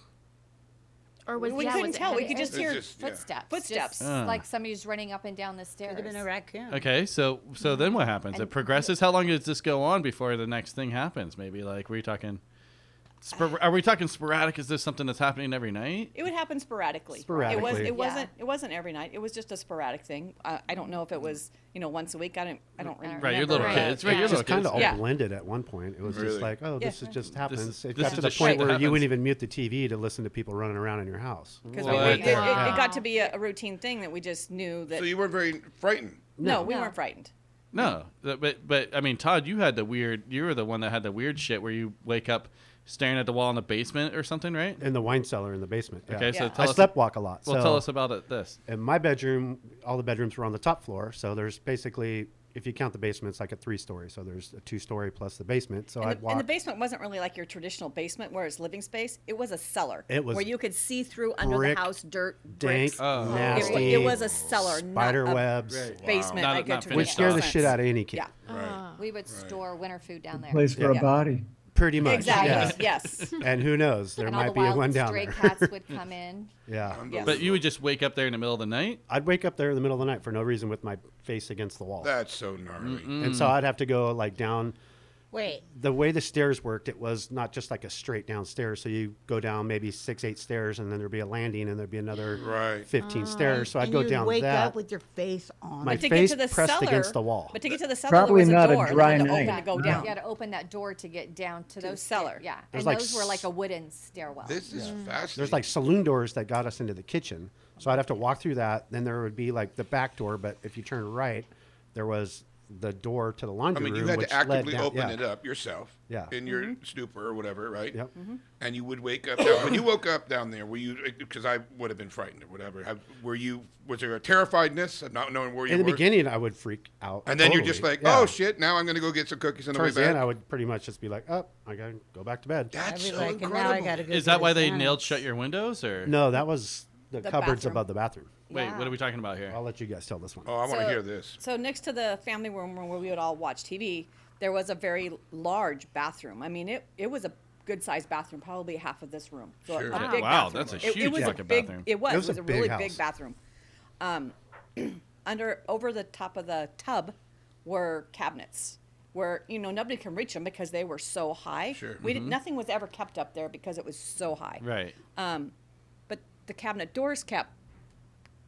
or was We yeah, couldn't was it tell. We heavy? could just It's hear just- yeah. Footsteps. Footsteps. Just like somebody's running up and down the stairs. Could have been a raccoon. Okay, so then what happens? It And- progresses. How long does this go on before the next thing happens? Maybe like were you talking? Are we talking sporadic? Is this something that's happening every night? It would happen sporadically. Sporadically. It wasn't every night. It was just a sporadic thing. I don't know if it was once a week. I don't remember. Right, you're little Right. kids. Right, Yeah. you're It little just kind kids. of all Yeah. blended at one point. It was Really? just like, oh, Yeah. this is just happens. It this got is to the just point shit that where you happens. wouldn't even mute the TV to listen to people running around in your house. Because What? it Wow. got to be a routine thing that we just knew that. So you weren't very frightened. no, we No. weren't frightened. No, but I mean, Todd, you had the weird. You were the one that had the weird shit where you wake up staring at the wall in the basement or something, right? In the wine cellar in the basement. Yeah. Okay, so Yeah. tell I us. sleptwalk a lot. Well, so tell us about this. in my bedroom, all the bedrooms were on the top floor. So there's basically, if you count the basement, it's like a 3-story. So there's a 2-story plus the basement. So I'd walk. And the basement wasn't really like your traditional basement where it's living space. It was a cellar. It was where you could see through under the brick, house, dirt, dank, bricks. nasty. It was a cellar, spider not a webs. basement Not- like not a finished Would traditional scare the sense. shit out of any kid. Yeah, Oh. We would store winter food down there. Place for Yeah. a body. Pretty much. exactly. Yeah. Yes. And who knows? There and all might the be a wild one down stray there. cats would come in. Yeah. Yes. But you would just wake up there in the middle of the night. I'd wake up there in the middle of the night for no reason with my face against the wall. That's so gnarly. And so I'd have to go like down. Wait, The way the stairs worked, it was not just like a straight down stairs. So you go down maybe 6-8 stairs, and then there'd be a landing, and there'd be another Right. 15 stairs. So I'd and go you'd down wake that. up with your face on. My But to face get to the pressed cellar, against the wall. But to get to the cellar, Probably there was not a a door that dry you had to night. open to go You down. had to open that door to get down to the those cellar. Yeah, There's and like those were like a wooden stairwell. This is fascinating. There's like saloon doors that got us into the kitchen. So I'd have to walk through that. Then there would be like the back door, but if you turn right, there was the door to the I laundry mean, room. you had which to actively led down, open yeah. it up yourself. Yeah. In your stupor or whatever, right? Yep. And you would wake up. Down, when you woke up down there, were you? Because I would have been frightened or whatever. Were you? Was there a terrifiedness of not knowing where you In the were? beginning, I would freak out. And then you're totally. just like, Yeah. oh shit! Now I'm gonna go get some cookies on the way Towards the end, back. I would pretty much just be like, oh, I gotta go back to bed. I'd That's be so like, and now I incredible. gotta go. Is to that the why they Xanax. nailed shut your windows, or No, that was the cupboards bathroom. above the bathroom. wait? Yeah. What are we talking about here? I'll let you guys tell this one. Oh, I want to hear this. So next to the family room where we would all watch TV, there was a very large bathroom. I mean, it was a good-sized bathroom, probably half of this room. So Sure. a Wow. big Wow, bathroom. that's a It huge was fucking big, bathroom. It was. It was It was a a really big big house. bathroom. Over the top of the tub were cabinets where nobody can reach them because they were so high. Sure. We did, nothing was ever kept up there because it was so high. Right. But the cabinet doors kept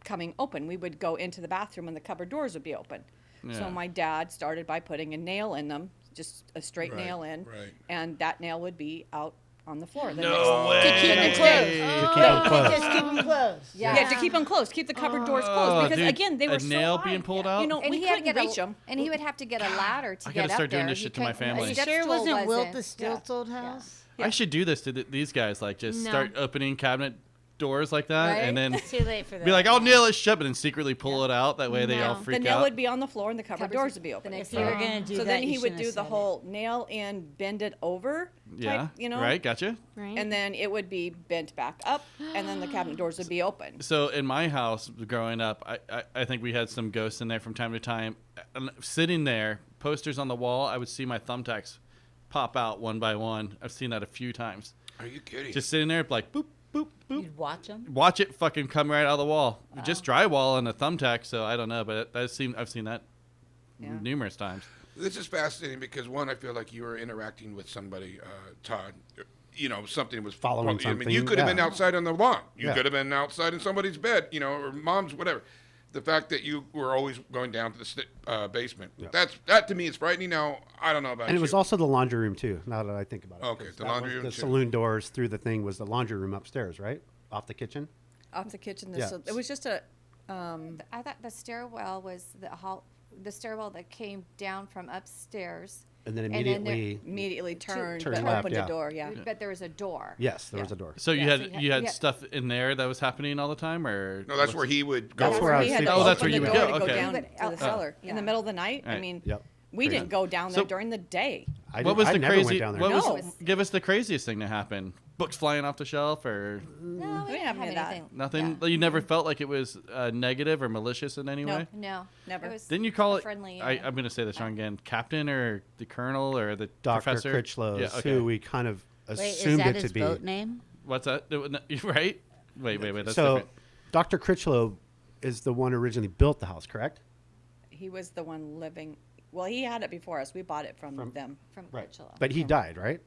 coming open. We would go into the bathroom and the cupboard doors would be open. Yeah. So my dad started by putting a nail in them, just a straight Right, nail in, right. and that nail would be out on the floor. No way. To keep The them next closed. day. To keep them closed. Just keep them closed. Yeah, to keep them closed, keep the cupboard doors closed, because dude, again, they were a so nail high. being pulled out? You know, And we he had to couldn't get reach them. and he would have to get a ladder to I get gotta up start doing there. this He shit to my couldn't- a family. Are you step sure it stool wasn't Wilt the wasn't- Stilts old house? I should do this to these guys, like just No. start opening cabinet doors like that, Right? and then It's too late for that. be like, "I'll nail it shut," but then secretly pull it out. That way they all No. freak The nail out. would be on the floor and the cupboard Cupboards doors would be open. the next If you were day. gonna do So that, then you he would shouldn't do have the said whole nail in, bend it over yeah, type, you know? right, gotcha. Right. And then it would be bent back up, and then the cabinet doors would be open. So in my house growing up, I think we had some ghosts in there from time to time. And sitting there, posters on the wall, I would see my thumbtacks pop out one by one. I've seen that a few times. Are you kidding? Just sitting there, like boop, boop, boop. You'd watch them. Watch it fucking come right out of the wall. Just drywall and a thumbtack, so I don't know, but I've seen that Yeah. numerous times. This is fascinating because one, I feel like you were interacting with somebody, Todd. You know, something was Following I mean, something, you could have been yeah. outside on the lawn. You Yeah. could have been outside in somebody's bed. You know, or mom's, whatever. The fact that you were always going down to the basement. Yeah. That to me is frightening. Now I don't know about And you. it was also the laundry room too. Now that I think about it. Okay, 'Cause the that laundry was room The too. saloon doors through the thing was the laundry room upstairs, right? Off the kitchen. Off the kitchen, Yeah. so it was just a, I thought the stairwell was the hall, the stairwell that came down from upstairs. And then And then there- immediately, immediately turned, Turn but left, opened yeah. the door, yeah. But there was a door. yes, there Yeah. was a door. So you Yeah, had so you had yeah. stuff in there that was happening all the time, or No, that's what's- where he would go. That's where I was he had to sleeping. Oh, that's open where the you would door go, to okay. down But to the out- cellar in yeah. the middle of the night. I Right. mean, Yep. we Crazy. didn't go down So- there during the day. I What was I the never crazy? went down there. What No. was? Give us the craziest thing to happen. Books flying off the shelf, or No, we didn't have any of that. anything. nothing. Yeah. You never felt like it was negative or malicious in any No. way. No, Never. It was Didn't you call a it? friendly? I'm going to say this wrong again. Captain or the colonel or the Dr. professor? Critchlow, Yeah, okay. who we kind of Wait, is assumed that it his to be. boat name? What's that? Right? Wait. That's So, different. Dr. Critchlow is the one who originally built the house, correct? He was the one living. Well, he had it before us. We bought it from them. from Right. Coachella. But he died, right?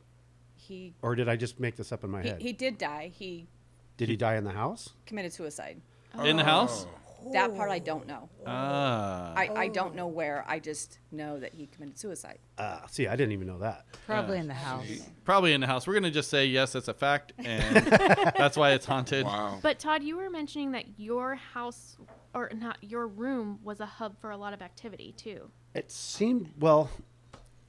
He Or did I just make this up in my head? he did die. He Did he die in the house? committed suicide. In the house? That part I don't know. Ah. I don't know where. I just know that he committed suicide. See, I didn't even know that. Probably in the house. Probably in the house. We're going to just say yes, that's a fact, and that's why it's haunted. Wow. But Todd, you were mentioning that your house, or not your room, was a hub for a lot of activity too. It seemed, well,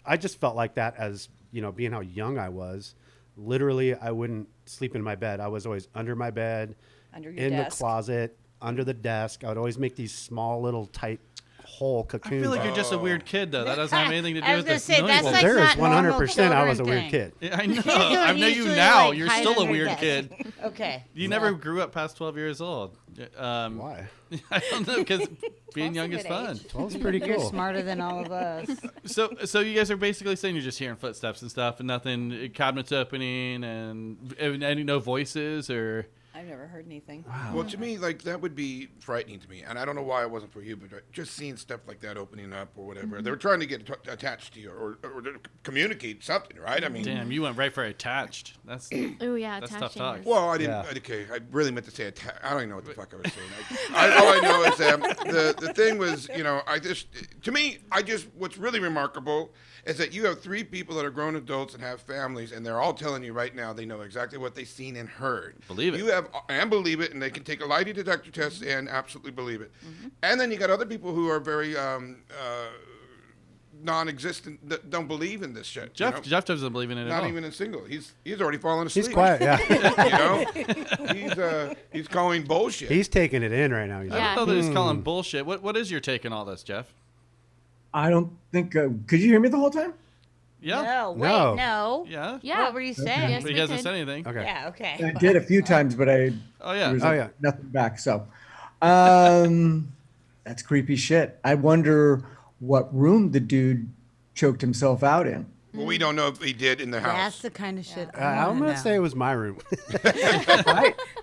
I just felt like that as, being how young I was. Literally, I wouldn't sleep in my bed. I was always under my bed, Under your in the desk. closet, under the desk. I would always make these small little tight hole I cocoons. feel like you're just a weird kid, though. That doesn't have anything to do I with was gonna this say, noise. that's well, like there is not normal 100% I was a children weird thing. kid. Yeah, I know. don't I know you usually, now. like, You're hide still a under weird desks. kid. Okay. You never grew up past 12 years old. Why? I don't know, because being young is good fun. age. 12's pretty You're cool. smarter than all of us. So you guys are basically saying you're just hearing footsteps and stuff, and nothing, cabinets opening, and no voices, or I've never heard anything. Well, to me, like that would be frightening to me, and I don't know why it wasn't for you, but just seeing stuff like that opening up or whatever, they were trying to get attached to you or to communicate something, right? I mean, damn, you went right for attached. That's Oh yeah, That's attaching tough talk. is- well, I didn't. Yeah. Okay, I really meant to say I don't even know what the fuck I was saying. All I know is the thing was, to me, what's really remarkable is that you have three people that are grown adults and have families, and they're all telling you right now they know exactly what they've seen and heard. Believe it. You have and believe it, and they can take a lie detector test and absolutely believe it. And then you got other people who are very non-existent, that don't believe in this shit. Jeff doesn't believe in it at not all. even in single. He's already fallen asleep. He's quiet, yeah. He's calling bullshit. He's taking it in right now. He's I Yeah. don't know that he's calling bullshit. What is your take on all this, Jeff? I don't think. Could you hear me the whole time? Yeah. No, wait, No. no. Yeah. Yeah. What were you saying? Yes, But he we hasn't could. said anything. Okay. Yeah, okay. I did a few times, but Oh yeah. there was Oh, yeah. nothing back. So, that's creepy shit. I wonder what room the dude choked himself out in. Well, we don't know if he did in the That's house. the kind of shit I'm going to say it was my room.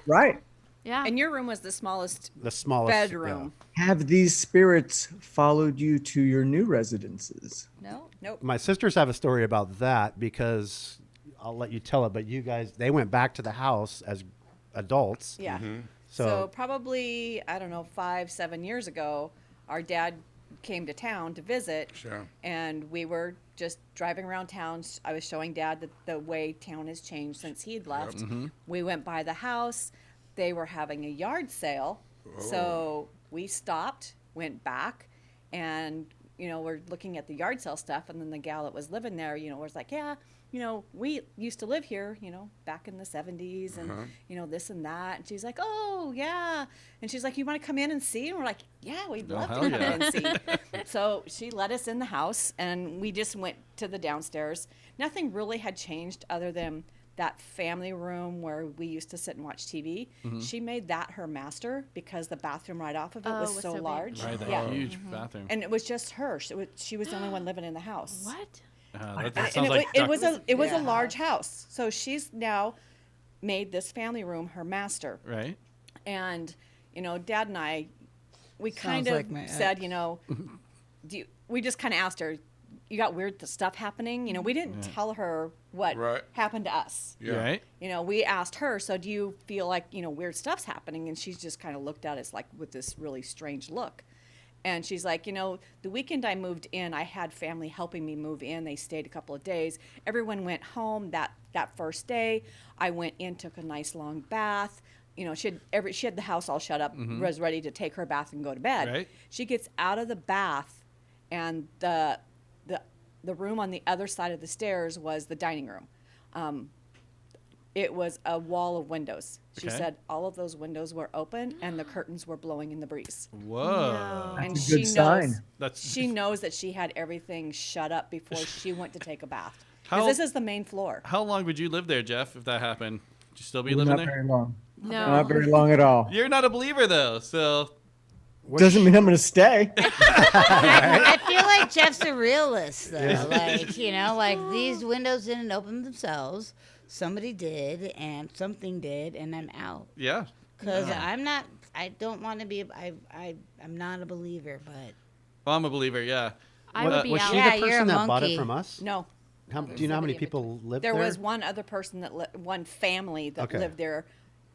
Right. Yeah. And your room was the smallest the smallest bedroom. Have these spirits followed you to your new residences? No. Nope. My sisters have a story about that because I'll let you tell it, but you guys, they went back to the house as adults. Yeah. So, So probably, I don't know, 5-7 years ago, our dad came to town to visit. Sure. And we were just driving around town. I was showing Dad that the way town has changed since he'd left. We went by the house. They were having a yard sale. So we stopped, went back, and, we're looking at the yard sale stuff. And then the gal that was living there, was like, yeah, we used to live here, back in the 70s and, this and that. And she's like, oh, yeah. And she's like, you want to come in and see? And we're like, yeah, we'd love to come in and see. So she let us in the house, and we just went to the downstairs. Nothing really had changed other than that family room where we used to sit and watch TV. She made that her master because the bathroom right off of it was so big. large. Right, that Yeah. huge bathroom. And it was just her. She was the only one living in the house. What? That And sounds like it was a large house. So she's now made this family room her master. right. And Dad and I, we Sounds kind of like my said, we just kind of asked her, you got weird stuff happening? We didn't tell her what Right. happened to us. Yeah. Right. We asked her, so do you feel like weird stuff's happening? And she's just kind of looked at us like with this really strange look. And she's like, the weekend I moved in, I had family helping me move in. They stayed a couple of days. Everyone went home that first day. I went in, took a nice long bath. She had the house all shut up, was ready to take her bath and go to bed. Right. She gets out of the bath, and the room on the other side of the stairs was the dining room. It was a wall of windows. She Okay. said all of those windows were open and the curtains were blowing in the breeze. Whoa. And That's a good sign. she knows that she had everything shut up before she went to take a bath. How- Because this is the main floor. How long would you live there, Jeff, if that happened? Would you still be Not living there? very long. No. Not very long at all. You're not a believer, though, so Doesn't mean I'm going to stay. I feel like Jeff's a realist, though. Like these windows didn't open themselves. Somebody did, and something did, and I'm out. yeah. Because I don't want to be, I'm not a believer, but. Well, I'm a believer, yeah. I would be was out. she Yeah, the you're a person that bought it monkey. from us? No. Do you know how many people live there? There was one other person one family that Okay. lived there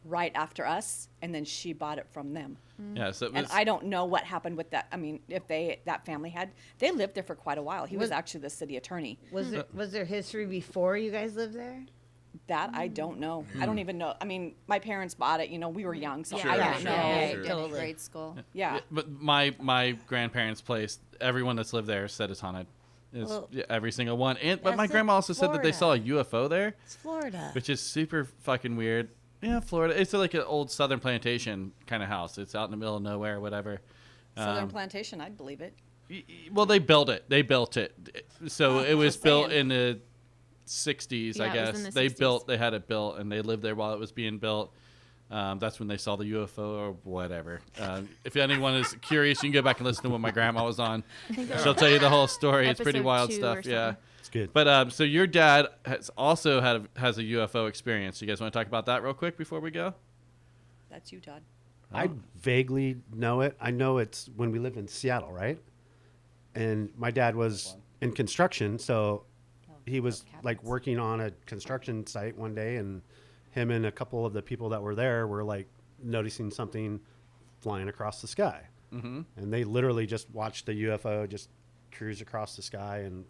right after us, and then she bought it from them. Yeah, so it And was, I don't know what happened with that. I mean, if that family they lived there for quite a while. He was actually the city attorney. Was there history before you guys lived there? That I don't know. I don't even know. I mean, my parents bought it. We were young, so Sure, I don't sure. know. Yeah, in totally. grade school. Yeah. but my grandparents' place, everyone that's lived there said it's haunted. It's Well, every single one. But my that's grandma also said that they saw a Florida. UFO there, It's Florida. which is super fucking weird. Yeah, Florida. It's like an old Southern plantation kind of house. It's out in the middle of nowhere, or whatever. Southern Plantation, I'd believe it. Well, they built it. So it was just built saying. in the 60s, Yeah, I it was guess. in the They 60s. had it built, and they lived there while it was being built. That's when they saw the UFO or whatever. If anyone is curious, you can go back and listen to when my grandma was on. She'll tell you the whole story. It's pretty Episode wild 2 stuff. or Yeah. something. It's good. But so your dad has also has a UFO experience. You guys want to talk about that real quick before we go? That's you, Todd. I vaguely know it. I know it's when we lived in Seattle, right? And my dad was in construction, so he was like working on a construction site one day, and him and a couple of the people that were there were like noticing something flying across the sky. Mm-hmm. And they literally just watched the UFO just cruise across the sky and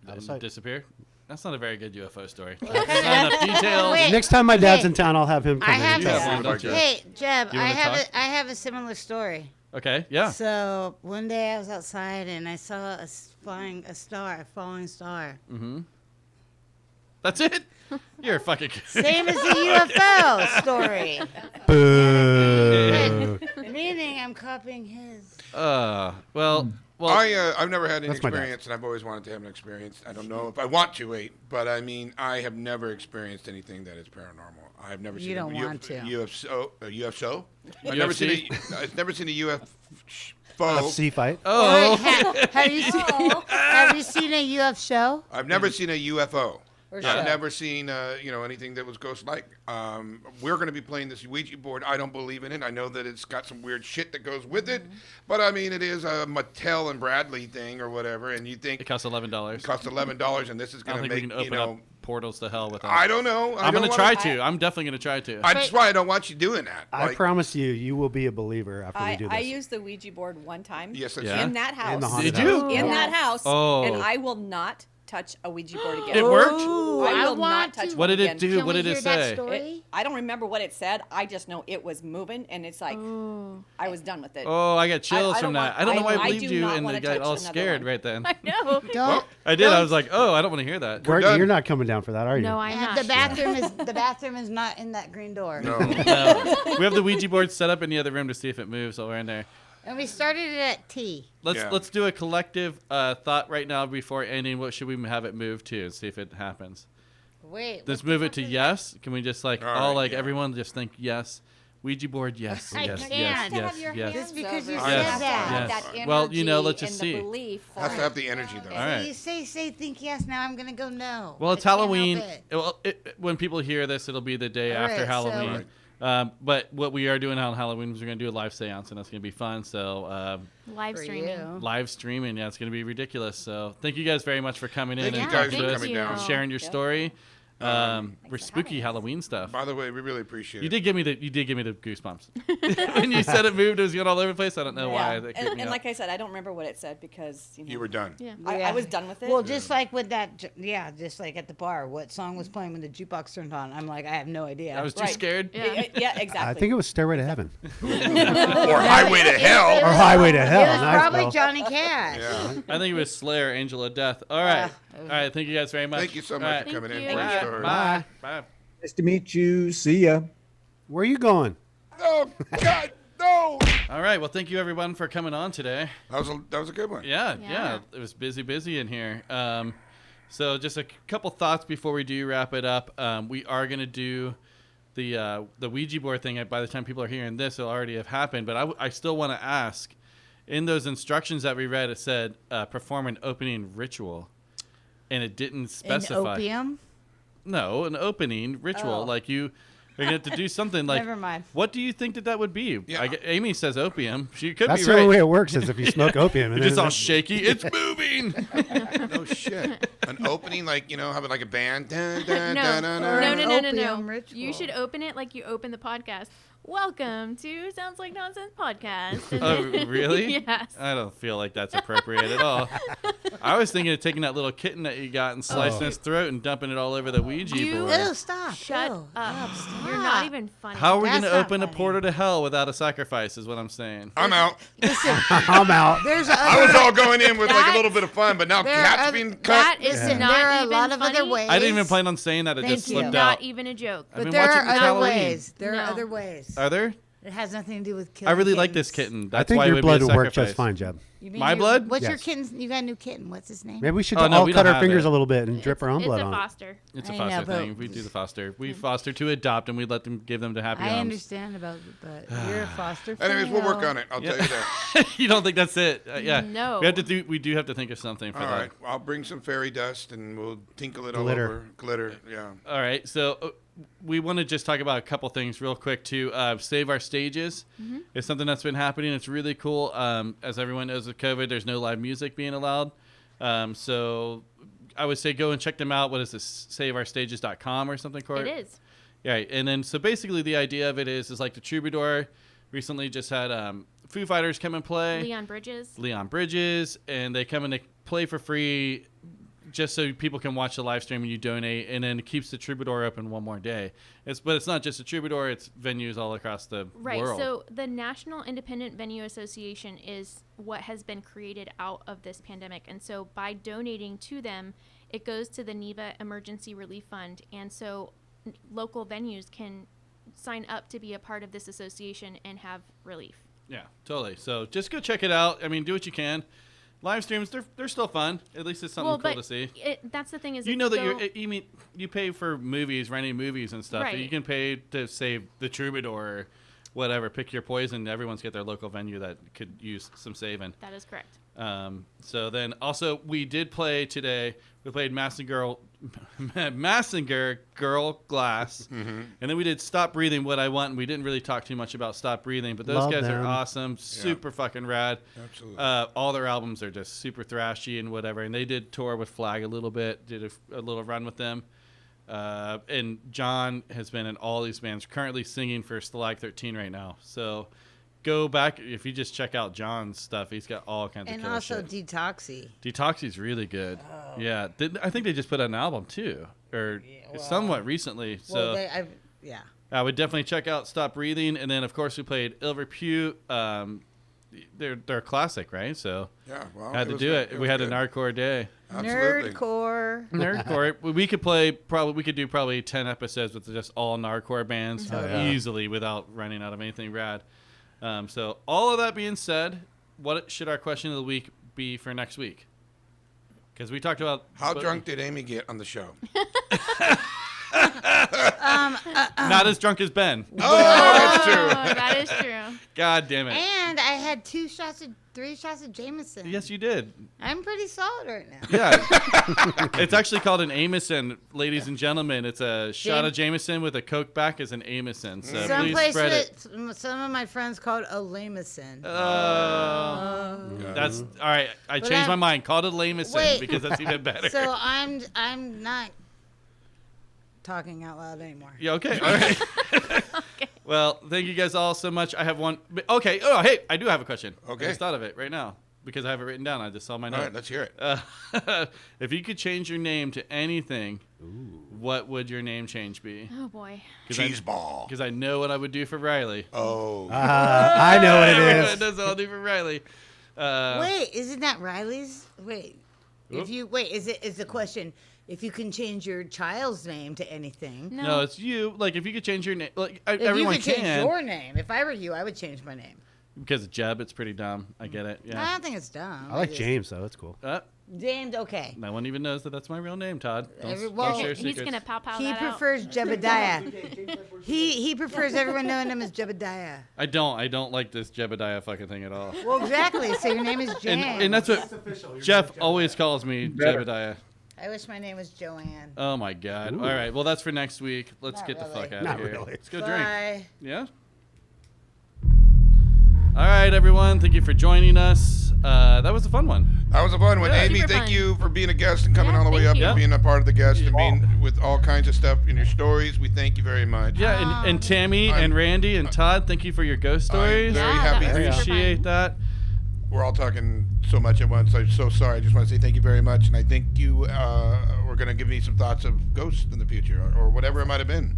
out of And sight. disappear? That's not a very good UFO story. There's not enough details. Wait. Next time my dad's Hey, in town, I'll have him come I in have and Yeah, tell well, us. don't you? Hey, Jeb, You I wanna talk? have a similar story. Okay, yeah. So one day I was outside and I saw a falling star. That's it? You're a fucking Same as the UFO story. Boo. Meaning I'm copying his. Well, I've never had any That's my dad. experience, and I've always wanted to have an experience. I don't know if I want to wait, but I mean, I have never experienced anything that is paranormal. I've never You seen don't want to. UFO. I've UFC? never seen a A UFO. sea fight. oh, Have you seen a UFO show? I've never seen a UFO. Or I've show? never seen anything that was ghost-like. We're going to be playing this Ouija board. I don't believe in it. I know that it's got some weird shit that goes with it, but I mean, it is a Mattel and Bradley thing or whatever, and you think it costs $11. it costs $11, and this is I don't going to think we make can open up portals to hell with us. I don't know. I'm going to try to. I'm definitely going to try to. That's why I don't want you doing that. I promise you will be a believer after we do this. I used the Ouija board one time. Yes, that's Yeah. In that house. In the haunted Did you? house. In Yeah. that house. Oh. And I will not touch a Ouija board again. It worked? I will want not touch to- What one did it again. do? Can What we did it hear that say? story? I don't remember what it said. I just know it was moving, and it's like I was done with it. Oh, I got chills I from don't that. want- I don't know why I I believed do you not and wanna got touch all another scared one. right then. I know. Don't. I did. I was like, oh, I don't want to hear that. Courtney, done. you're not coming down for that, are you? No, I'm And not. the bathroom is not in that green door. No. We have the Ouija board set up in the other room to see if it moves while we're in there. And we started it at T. Let's do a collective thought right now before ending. What should we have it move to and see if it happens? Wait. Let's move it to yes. Can we just All right, yeah. everyone just think yes? Ouija board, yes, I yes, can't. yes, You yes, yes. Just because you Yes, said yes, that. yes. Well, let's just see. Has to have the energy, though. All right. You say think yes. Now I'm gonna go no. Well, it's I can't help Halloween. it. Well, when people hear this, it'll be the day All after right, so- Halloween. But what we are doing on Halloween is we're going to do a live seance, and that's going to be fun. So Live For streaming. you. live streaming, yeah, it's going to be ridiculous. So thank you guys very much for coming in Thank and you guys talking for to coming us down. and sharing your story. For spooky Halloween stuff. By the way, we really appreciate You it. did give me the goosebumps. When you said it moved, it was going all over the place. I don't know why. That creeped me And out. like I said, I don't remember what it said because You were done. Yeah. I was done with it. Well, just like with that, just like at the bar, what song was playing when the jukebox turned on? I'm like, I have no idea. I was too Right. scared. Yeah, exactly. I think it was Stairway to Heaven Or Highway to Hell. or Highway to Hell. It was Nice, probably Bill. Johnny Cash. Yeah. I think it was Slayer, Angel of Death. All right. All right. Thank you guys very much. Thank you so All much right. for coming in Thank for you. your story. Bye. Bye. Nice to meet you. See ya. Where are you going? Oh, God, no. All right. Well, thank you everyone for coming on today. That was a good one. Yeah. Yeah. It was busy in here. So just a couple thoughts before we do wrap it up. We are gonna do the Ouija board thing. By the time people are hearing this, it'll already have happened. But I still want to ask. In those instructions that we read, it said perform an opening ritual, and it didn't An specify. opium? No, an opening ritual. Oh. Like you're gonna have to do something. Like Never mind. What do you think that would be? Yeah. Amy says opium. She could That's be the right. only way it works is if you smoke opium. And You're just then all shaky. It's moving. No shit. An opening, like, having like a band. Dun, dun, No. dun, dun, No, dun. no, no, no, opium no. ritual. You should open it like you open the podcast. Welcome to Sounds Like Nonsense Podcast. And Oh, then- really? Yes. I don't feel like that's appropriate at all. I was thinking of taking that little kitten that you got and slicing his throat and dumping it all over the Ouija You- board. Oh, stop. Shut Oh, up. stop. You're not even funny. How are we That's going to not open a funny. portal to hell without a sacrifice is what I'm saying. I'm out. I'm out. There's I was other, all going in with like a That- little bit of fun, but now there are cats other- being cut. That is Yeah. not there are a even lot of funny. other ways. I didn't even plan on saying that. It Thank just you. slipped Not out. even a joke. I've been But there watching are this other Halloween. ways. There No. are other ways. Are there? It has nothing to do with I killing really like this kittens. kitten. I That's think why it your would blood be a would work sacrifice. just fine, Jeb. You mean My your- blood? What's your Yes. kitten's? You got a new kitten. What's his name? Maybe we should Oh, no, all we cut don't our have fingers it. a little bit and drip our own It's blood a on it. foster. It's a I foster know, but- thing. We do the foster. We foster to adopt, and we let them give them to happy I homes. understand about it, but you're a foster. Anyways, we'll work fail. on it. I'll tell you that. You don't think that's it? Yeah. No. We do have to think of something for All that. right. I'll bring some fairy dust and we'll tinkle it Glitter. all over. Glitter. Yeah. All right, so we want to just talk about a couple things real quick too. Save Our Stages is something that's been happening. It's really cool. As everyone knows with COVID, there's no live music being allowed. So I would say go and check them out. What is this? SaveOurStages.com or something, Court? It is. Yeah, and then so basically the idea of it is like the Troubadour recently just had Foo Fighters come and play. Leon Bridges. And they come and they play for free just so people can watch the live stream and you donate, and then it keeps the Troubadour open one more day. But it's not just a Troubadour, it's venues all across the Right. world. So the National Independent Venue Association is what has been created out of this pandemic. And so by donating to them, it goes to the NEVA Emergency Relief Fund. And so local venues can sign up to be a part of this association and have relief. Yeah, totally. So just go check it out. I mean, do what you can. Live streams, they're still fun. At least it's something cool to see. That's the thing is, You know that you pay for movies, renting movies and stuff. Right. You can pay to save the Troubadour or whatever. Pick your poison. Everyone's got their local venue that could use some saving. That is correct. So then also we did play today. We played Massenger Girl Glass, and then we did Stop Breathing, What I Want. And we didn't really talk too much about Stop Breathing, but those Love guys them. are awesome, super fucking rad. Absolutely. All their albums are just super thrashy and whatever. And they did tour with Flag a little bit, did a little run with them. And John has been in all these bands, currently singing for Stalag 13 right now. So go back. If you just check out John's stuff, he's got all kinds of And killer also shit. Detoxy. Detoxy's really good. Yeah. I think they just put out an album too, or somewhat recently. So Yeah. I would definitely check out Stop Breathing. And then, of course, we played Il Repute. They're a classic, right? So Yeah, well, had to do it. We had a Nardcore day. Absolutely. Nerdcore. We could do probably 10 episodes with just all Nardcore bands easily without running out of anything rad. So all of that being said, what should our question of the week be for next week? Because we talked about How drunk did Amy get on the show? not as drunk as Ben. Oh, that's true. That is true. God damn it. And I had 3 shots of Jameson. Yes, you did. I'm pretty solid right now. Yeah. It's actually called an Ameson, ladies and gentlemen. It's a shot of Jameson with a Coke back as an Ameson. So Some please place spread it. some of my friends call it a Lameson. That's all right. I changed my mind. Called it Lameson Wait. because that's even better. So I'm not talking out loud anymore. Yeah, okay. All right. Well, thank you guys all so much. I have one. Okay. Oh, hey, I do have a question. Okay. I just thought of it right now because I have it written down. I just saw my note. All right, let's hear it. If you could change your name to anything, what would your name change be? Oh boy. Cheese ball. Because I know what I would do for Riley. Oh. I know what it is. That's what I'll do for Riley. Wait, isn't that Riley's? Wait. Is the question if you can change your child's name to anything? No, it's you. Like, if you could change your name, like If everyone you could change can. your name, if I were you, I would change my name. Because Jeb, it's pretty dumb. I get it. I Yeah. don't think it's dumb. I like James, though. It's cool. James, okay. No one even knows that that's my real name, Todd. Don't Well, share He's secrets. gonna pow He that out. prefers Jebediah. he prefers everyone knowing him as Jebediah. I don't like this Jebediah fucking thing at all. Well, exactly. So your name is James. And that's what Jeff always calls me, Jebediah. I wish my name was Joanne. Oh my God! All right, well that's for next week. Let's Not get the really. fuck out Not of here. really. Let's go drink. Bye. Yeah. All right, everyone. Thank you for joining us. That was a fun one. That was a fun one. Yeah. Amy, Super thank fun. you for being a guest and coming Yeah, all the way thank up you. and being a part of the guest and being with all kinds of stuff in your stories. We thank you very much. Yeah, and Tammy and Randy and Todd, thank you for your ghost stories. very Yeah, happy. that was super Appreciate fun. that. We're all talking so much at once. I'm so sorry. I just want to say thank you very much. And I think you were going to give me some thoughts of ghosts in the future or whatever it might have been.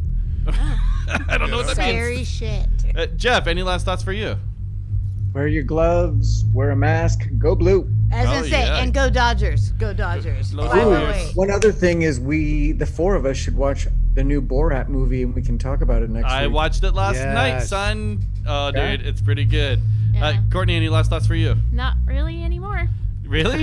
I don't know what that means. Scary shit. Jeff, any last thoughts for you? Wear your gloves, wear a mask, go blue. I was gonna say, yeah. and go Dodgers. Go Dodgers. Go By the Dodgers. way. One other thing is the 4 of us should watch the new Borat movie and we can talk about it next I week. watched it last night, Yes. son. Oh, Yeah. dude, it's pretty good. Yeah. Courtney, any last thoughts for you? Not really anymore. Really?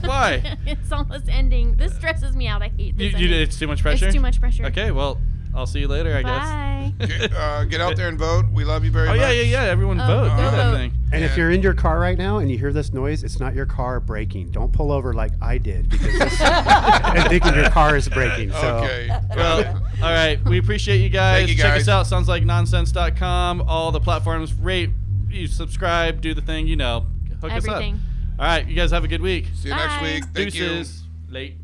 Why? It's almost ending. This stresses me out. I hate this. ending. It's too much pressure? It's too much pressure. Okay, well, I'll see you later, I guess. Bye. Get out there and vote. We love you very Oh, much. yeah. Everyone Oh, vote. Do go that vote. thing. And if And- you're in your car right now and you hear this noise, it's not your car braking. Don't pull over like I did because and thinking your car is braking. So Okay. Well, all right. We appreciate you guys. Thank you, Check guys. us out, soundslikenonsense.com. All the platforms. Rate, you subscribe, do the thing, hook us up. Everything. All right. You guys have a good week. See you next Bye. week. Thank you. Deuces. Late.